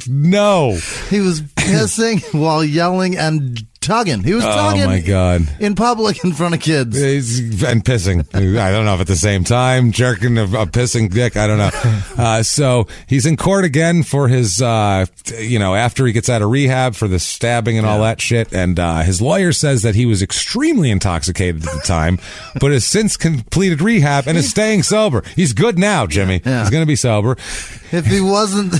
Speaker 3: No.
Speaker 4: He was pissing while yelling and tugging. He was tugging.
Speaker 3: Oh my God.
Speaker 4: In public in front of kids.
Speaker 3: And pissing. I don't know if at the same time, jerking a pissing dick. I don't know. So he's in court again for his, after he gets out of rehab for the stabbing and all that shit. And his lawyer says that he was extremely intoxicated at the time, but has since completed rehab and is staying sober. He's good now, Jimmy. Yeah. He's going to be sober.
Speaker 4: If he wasn't,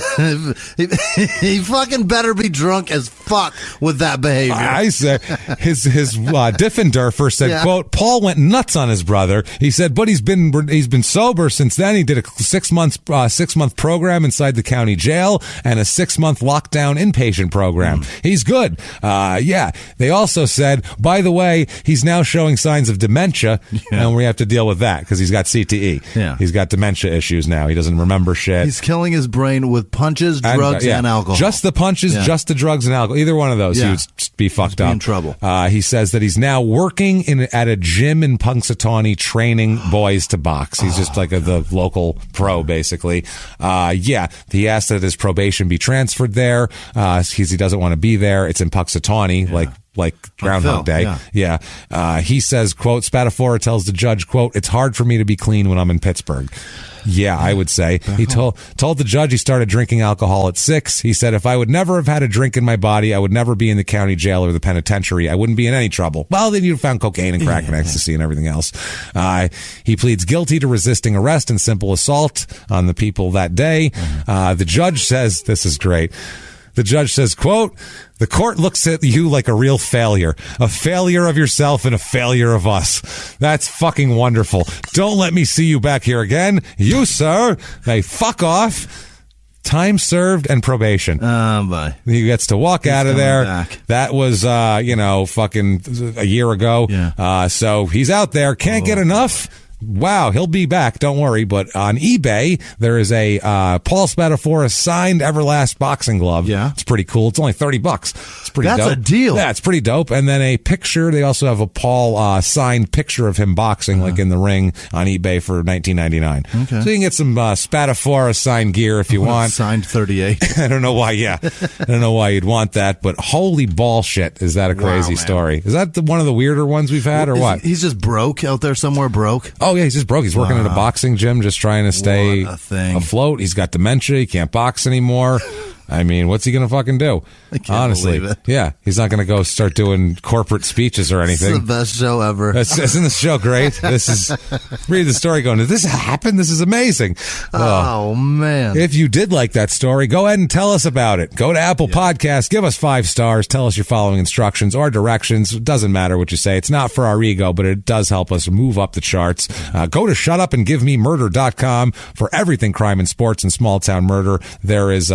Speaker 4: he fucking better be drunk as fuck with that behavior.
Speaker 3: I said his Diffenderfer said, quote, "Paul went nuts on his brother." He said, but he's been sober since then. He did a 6 month program inside the county jail and a 6-month lockdown inpatient program. He's good. They also said, by the way, he's now showing signs of dementia, and we have to deal with that because he's got CTE. Yeah. He's got dementia issues now. He doesn't remember shit.
Speaker 4: He's killing his brain with punches, drugs, and alcohol.
Speaker 3: Just the punches, just the drugs and alcohol. Either one of those, he would be fucked up.
Speaker 4: In trouble.
Speaker 3: He says that he's now working at a gym in Punxsutawney training boys to box. He's just like the local pro, basically. He asked that his probation be transferred there. He doesn't want to be there. It's in Punxsutawney, like Groundhog Day. He says, quote, Spadafora tells the judge, quote, "It's hard for me to be clean when I'm in Pittsburgh." Yeah, I would say. He told the judge he started drinking alcohol at 6. He said, "If I would never have had a drink in my body, I would never be in the county jail or the penitentiary. I wouldn't be in any trouble." Well, then you'd found cocaine and crack and ecstasy and everything else. He pleads guilty to resisting arrest and simple assault on the people that day. The judge says, this is great. The judge says, quote, "The court looks at you like a real failure. A failure of yourself and a failure of us." That's fucking wonderful. Don't let me see you back here again. You, sir, may fuck off. Time served and probation.
Speaker 4: Bye.
Speaker 3: He gets to walk out of there.
Speaker 4: Back.
Speaker 3: That was, fucking a year ago. Yeah. So he's out there. Can't get enough. Wow, he'll be back. Don't worry. But on eBay, there is a Paul Spadafora signed Everlast boxing glove. Yeah, it's pretty cool. It's only $30. It's pretty dope.
Speaker 4: That's a deal.
Speaker 3: Yeah, it's pretty dope. And then a picture. They also have a Paul signed picture of him boxing, like in the ring, on eBay for $19.99. Okay. So you can get some Spadafora signed gear if you want.
Speaker 4: Signed 38.
Speaker 3: I don't know why. Yeah, I don't know why you'd want that. But holy bullshit, is that a crazy story? Is that one of the weirder ones we've had, or what?
Speaker 4: He's just broke out there somewhere. Broke.
Speaker 3: Oh yeah, he's just broke. He's working at a boxing gym, just trying to stay afloat. He's got dementia. He can't box anymore. I mean, what's he going to fucking do?
Speaker 4: I can't
Speaker 3: Honestly,
Speaker 4: believe it.
Speaker 3: Yeah, he's not going to go start doing corporate speeches or anything.
Speaker 4: It's the best show ever.
Speaker 3: Isn't this show great? This is read the story going, did this happen? This is amazing.
Speaker 4: Oh man.
Speaker 3: If you did like that story, go ahead and tell us about it. Go to Apple Podcasts, give us 5 stars, tell us you're following instructions or directions. It doesn't matter what you say. It's not for our ego, but it does help us move up the charts. Go to shutupandgivememurder.com for everything crime and sports and small town murder. There is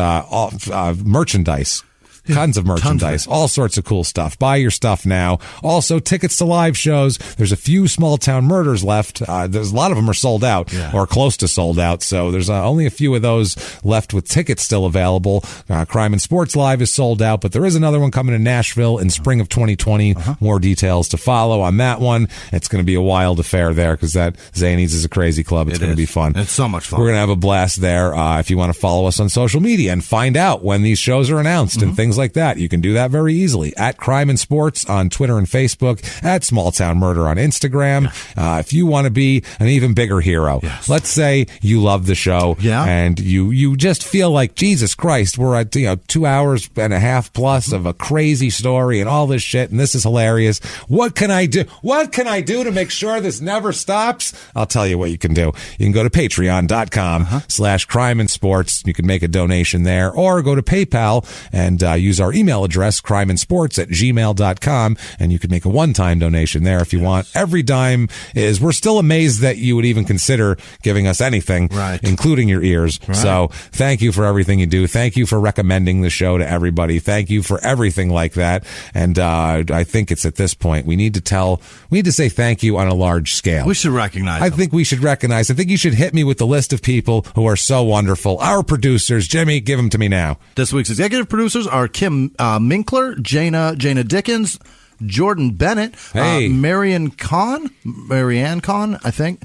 Speaker 3: merchandise. tons of merchandise, all sorts of cool stuff. Buy your stuff now. Also, tickets to live shows. There's a few Small Town Murders left. There's a lot of them are sold out or close to sold out. So there's only a few of those left with tickets still available. Crime and Sports Live is sold out, but there is another one coming in Nashville in spring of 2020. More details to follow on that one. It's going to be a wild affair there because that Zanies is a crazy club. It's going to be fun.
Speaker 4: It's so much fun.
Speaker 3: We're going to have a blast there. If you want to follow us on social media and find out when these shows are announced and things like that, you can do that very easily at Crime and Sports on Twitter and Facebook, at Small Town Murder on Instagram. If you want to be an even bigger hero, let's say you love the show and you just feel like, Jesus Christ, we're at 2 hours and a half plus of a crazy story and all this shit, and this is hilarious. What can I do? What can I do to make sure this never stops? I'll tell you what you can do. You can go to patreon.com/crime and sports. You can make a donation there, or go to PayPal and use our email address, crimeandsports@gmail.com, and you can make a one-time donation there if you want. Every dime is, we're still amazed that you would even consider giving us anything, including your ears. So thank you for everything you do. Thank you for recommending the show to everybody. Thank you for everything like that. And I think it's at this point we need to say thank you on a large scale.
Speaker 4: We should recognize them.
Speaker 3: I think we should recognize. I think you should hit me with the list of people who are so wonderful. Our producers, Jimmie, give them to me now.
Speaker 4: This week's executive producers are Kim Minkler, Jana Dickens, Jordan Bennett, Marianne Kahn, I think.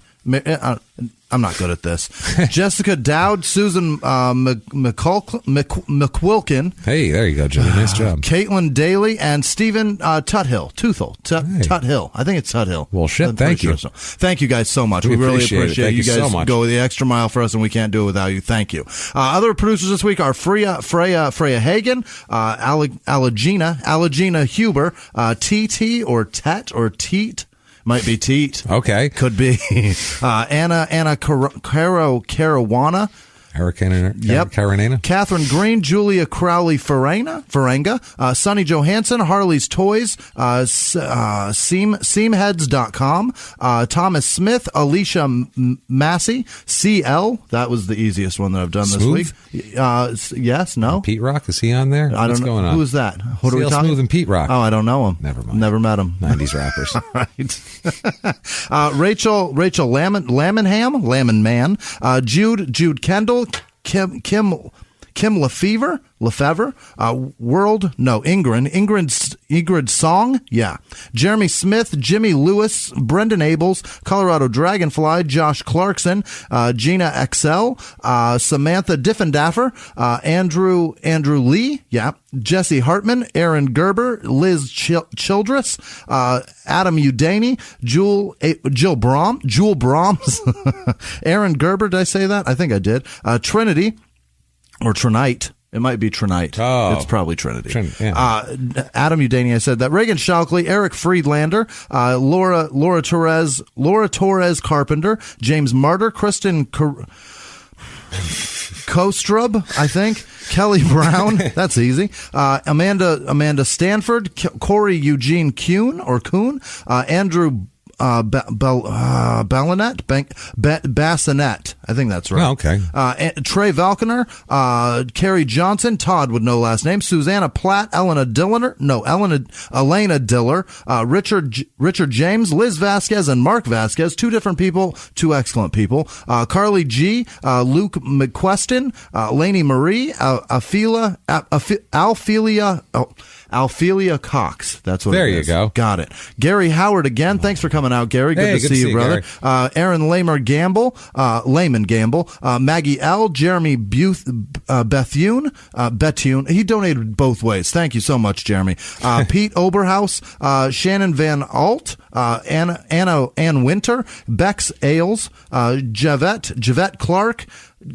Speaker 4: I'm not good at this. Jessica Dowd, Susan McQuilkin.
Speaker 3: Hey, there you go, Jimmie. Nice job.
Speaker 4: Caitlin Daly and Stephen Tuthill. Tuthill. I think it's Tuthill.
Speaker 3: Well, shit, thank you.
Speaker 4: So. Thank you guys so much. We really appreciate you guys so much. Go the extra mile for us, and we can't do it without you. Thank you. Other producers this week are Freya Hagen, Allegina Huber, TT or Tet or Teet. Might be Teet.
Speaker 3: Okay.
Speaker 4: Could be. Anna Caruana.
Speaker 3: Caranana.
Speaker 4: Catherine Green, Julia Crowley Ferenga, Sonny Johansson, Harley's Toys, Seamheads.com, Thomas Smith, Alicia Massey, CL. That was the easiest one that I've done this week. Yes, no.
Speaker 3: Pete Rock, is he on there?
Speaker 4: What's going on? Who is that? What are we talking?
Speaker 3: Smooth and Pete Rock.
Speaker 4: Oh, I don't know him.
Speaker 3: Never mind.
Speaker 4: Never met him.
Speaker 3: 90s rappers.
Speaker 4: All right. Rachel Lamonham, Jude Kendall, Kim Ingrid Song, Jeremy Smith, Jimmy Lewis, Brendan Abels, Colorado Dragonfly, Josh Clarkson, Gina XL, Samantha Diffendaffer, Andrew Lee, Jesse Hartman, Aaron Gerber, Liz Childress, Adam Udany, Jewel Brahms, Aaron Gerber, did I say that? I think I did. Trinity, or Trinite. It might be Trinite.
Speaker 3: Oh.
Speaker 4: It's probably Trinity.
Speaker 3: Adam
Speaker 4: Udany, I said that. Reagan Shockley, Eric Friedlander, Laura Torres Carpenter, James Martyr, Kristen Kostrub, I think. Kelly Brown, that's easy. Amanda Stanford, Corey Eugene Kuhn, Andrew Bassinet. I think that's right.
Speaker 3: Oh, okay.
Speaker 4: Trey Valkener, Carrie Johnson, Todd with no last name, Susanna Platt, Elena Diller, Richard James, Liz Vasquez, and Mark Vasquez. Two different people, two excellent people. Carly G, Luke McQueston, Lainey Marie, Alphelia Cox. That's what
Speaker 3: there
Speaker 4: it is.
Speaker 3: There you go.
Speaker 4: Got it. Gary Howard again. Thanks for coming out, Gary. Good to see you, brother. Aaron Layman Gamble, Maggie L, Jeremy Bethune. He donated both ways. Thank you so much, Jeremy. Pete Oberhaus, Shannon Van Alt, Ann Winter, Bex Ailes, Javette Clark,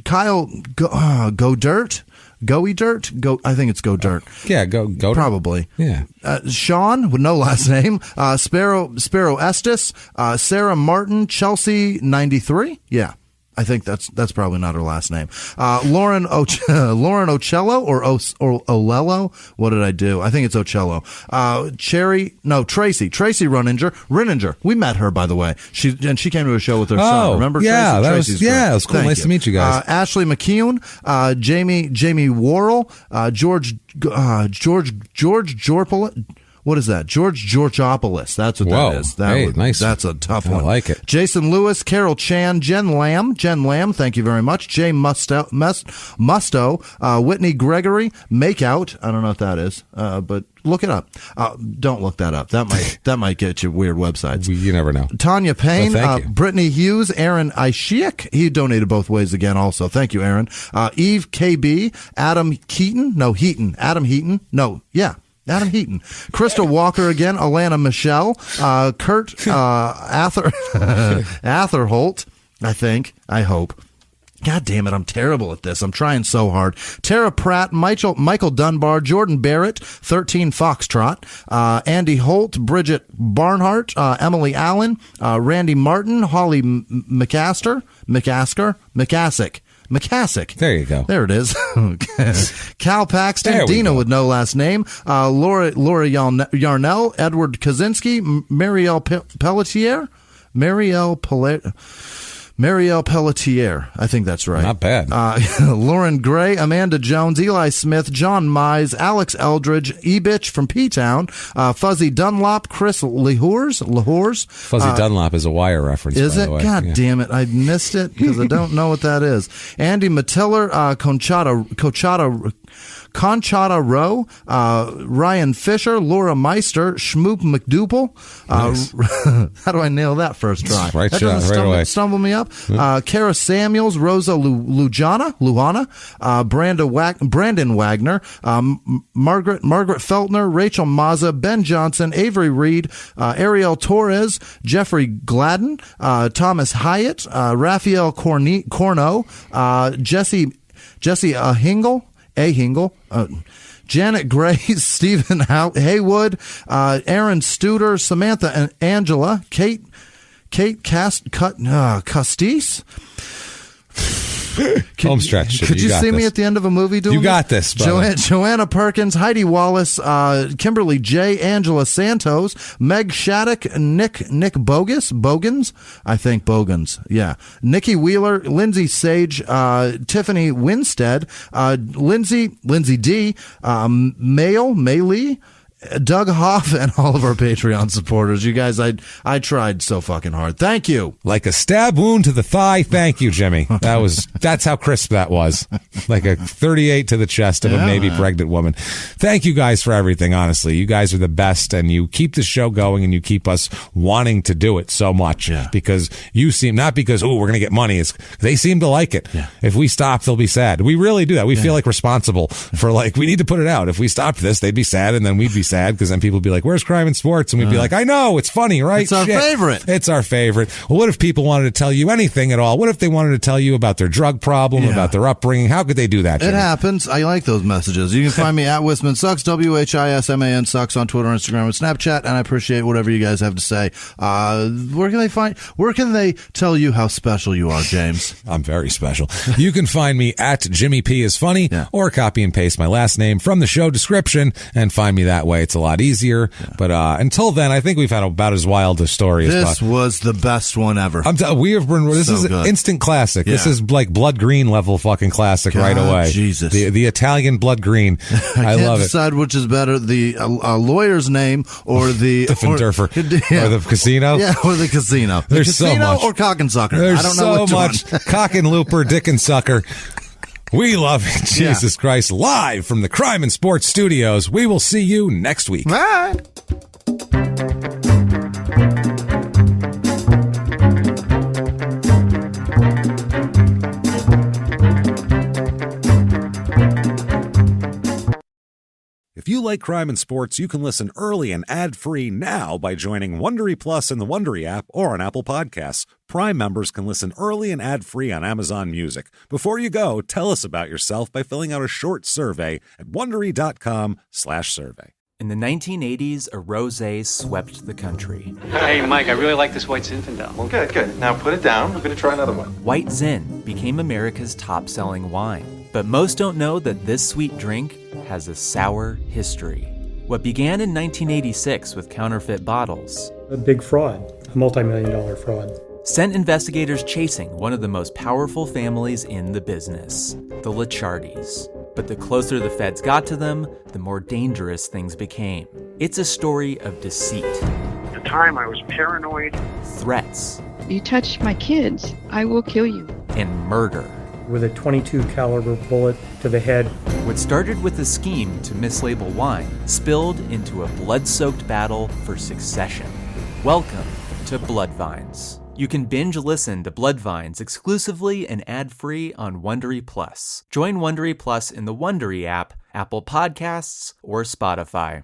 Speaker 4: Kyle Godert. I think it's Go Dirt.
Speaker 3: Yeah, Go
Speaker 4: Probably.
Speaker 3: Yeah.
Speaker 4: Sean with no last name. Sparrow Estes. Sarah Martin. Chelsea 93. Yeah. I think that's probably not her last name. Lauren Ocello or Olello. What did I do? I think it's Ocello. Tracy Renninger. We met her, by the way. She came to a show with her son. Remember?
Speaker 3: Yeah,
Speaker 4: Tracy?
Speaker 3: It was cool. Nice to meet you guys.
Speaker 4: Ashley McKeown, Jamie Worrell, George Jorpol. What is that? George Georgopoulos. That's what that is.
Speaker 3: Nice.
Speaker 4: That's a tough one.
Speaker 3: I like it.
Speaker 4: Jason Lewis, Carol Chan, Jen Lamb, thank you very much. Jay Musto, Whitney Gregory, Makeout. I don't know what that is, but look it up. Don't look that up. That might get you weird websites.
Speaker 3: You never know.
Speaker 4: Tanya Payne,
Speaker 3: thank you.
Speaker 4: Brittany Hughes, Aaron Ishiak. He donated both ways again also. Thank you, Aaron. Eve KB, Adam Heaton. Adam Heaton, Krista Walker again, Alana Michelle, Kurt Atherholt, I hope. God damn it, I'm terrible at this. I'm trying so hard. Tara Pratt, Michael Dunbar, Jordan Barrett, 13 Foxtrot, Andy Holt, Bridget Barnhart, Emily Allen, Randy Martin, Holly McCassick.
Speaker 3: There you go.
Speaker 4: There it is. Cal Paxton, Dina with no last name, Laura Yarnell, Edward Kaczynski, Marielle Pelletier. I think that's right.
Speaker 3: Not bad.
Speaker 4: Lauren Gray, Amanda Jones, Eli Smith, John Mize, Alex Eldridge, E-Bitch from P-Town, Fuzzy Dunlop, Chris Lahores.
Speaker 3: Fuzzy Dunlop is a Wire reference,
Speaker 4: Is
Speaker 3: by
Speaker 4: it?
Speaker 3: the way.
Speaker 4: God damn it. I missed it because I don't know what that is. Andy Matiller, Conchata Rowe, Ryan Fisher, Laura Meister, Schmoop McDouple.
Speaker 3: Nice.
Speaker 4: How do I nail that first try?
Speaker 3: Right
Speaker 4: that
Speaker 3: shot, right away.
Speaker 4: Stumble me up. Kara Samuels, Rosa Luhana, Brandon Wagner, Margaret Feltner, Rachel Mazza, Ben Johnson, Avery Reed, Ariel Torres, Jeffrey Gladden, Thomas Hyatt, Raphael Corno, Jesse Hingle, Janet Gray, Stephen Haywood, Aaron Studer, Samantha and Angela, Kate Custis.
Speaker 3: Home stretch.
Speaker 4: Could you see me at the end of a movie doing
Speaker 3: You got this, brother.
Speaker 4: Joanna Perkins, Heidi Wallace, Kimberly J, Angela Santos, Meg Shattuck, Nick Bogans, I think Bogans, yeah. Nikki Wheeler, Lindsay Sage, Tiffany Winstead, Lindsay D, Maylee, Doug Hoff, and all of our Patreon supporters. You guys, I tried so fucking hard. Thank you.
Speaker 3: Like a stab wound to the thigh. Thank you, Jimmy. That's how crisp that was. Like a 38 to the chest of a maybe pregnant woman. Thank you guys for everything, honestly. You guys are the best, and you keep the show going, and you keep us wanting to do it so much.
Speaker 4: Yeah.
Speaker 3: Because you seem, not because, we're going to get money. It's they seem to like it. Yeah. If we stop, they'll be sad. We really do that. We feel like responsible for we need to put it out. If we stopped this, they'd be sad, and then we'd be sad because then people would be like, where's Crime and Sports? And we'd be like, I know, it's funny, right?
Speaker 4: It's our favorite.
Speaker 3: It's our favorite. Well, what if people wanted to tell you anything at all? What if they wanted to tell you about their drug problem, about their upbringing? How could they do that, Jimmy?
Speaker 4: It happens. I like those messages. You can find me at Whisman Sucks, WHISMAN Sucks on Twitter, Instagram, and Snapchat, and I appreciate whatever you guid have to say. Where can they tell you how special you are, James?
Speaker 3: I'm very special. You can find me at Jimmie P is Funny, or copy and paste my last name from the show description and find me that way. It's a lot easier. Yeah. But until then, I think we've had about as wild a story as
Speaker 4: possible. This was the best one ever.
Speaker 3: This is an instant classic. Yeah. This is like Blood Green level fucking classic right away.
Speaker 4: Jesus.
Speaker 3: The Italian Blood Green. I love it.
Speaker 4: I decide which is better, the lawyer's name or the...
Speaker 3: Or the casino?
Speaker 4: Yeah, or the casino.
Speaker 3: There's
Speaker 4: casino
Speaker 3: so much.
Speaker 4: Or Cock and Sucker.
Speaker 3: There's
Speaker 4: I don't know
Speaker 3: so much. Cock and Looper, Dick and Sucker. We love it. Jesus Christ. Live from the Crime and Sports Studios. We will see you next week.
Speaker 4: Bye.
Speaker 1: If you like Crime and Sports, you can listen early and ad-free now by joining Wondery Plus in the Wondery app or on Apple Podcasts. Prime members can listen early and ad-free on Amazon Music. Before you go, tell us about yourself by filling out a short survey at Wondery.com/survey.
Speaker 5: In the 1980s, a rosé swept the country.
Speaker 6: Hey, Mike, I really like this White Zinfandel.
Speaker 7: Well, good. Now put it down. I'm going to try another one.
Speaker 5: White Zin became America's top-selling wine. But most don't know that this sweet drink has a sour history. What began in 1986 with counterfeit bottles,
Speaker 8: a big fraud, a multi-million-dollar fraud,
Speaker 5: sent investigators chasing one of the most powerful families in the business, the Licciardis. But the closer the feds got to them, the more dangerous things became. It's a story of deceit.
Speaker 9: At the time, I was paranoid.
Speaker 5: Threats.
Speaker 10: You touch my kids, I will kill you.
Speaker 5: And murder.
Speaker 8: With a .22 caliber bullet to the head.
Speaker 5: What started with a scheme to mislabel wine spilled into a blood-soaked battle for succession. Welcome to Bloodvines. You can binge listen to Bloodvines exclusively and ad-free on Wondery Plus. Join Wondery Plus in the Wondery app, Apple Podcasts, or Spotify.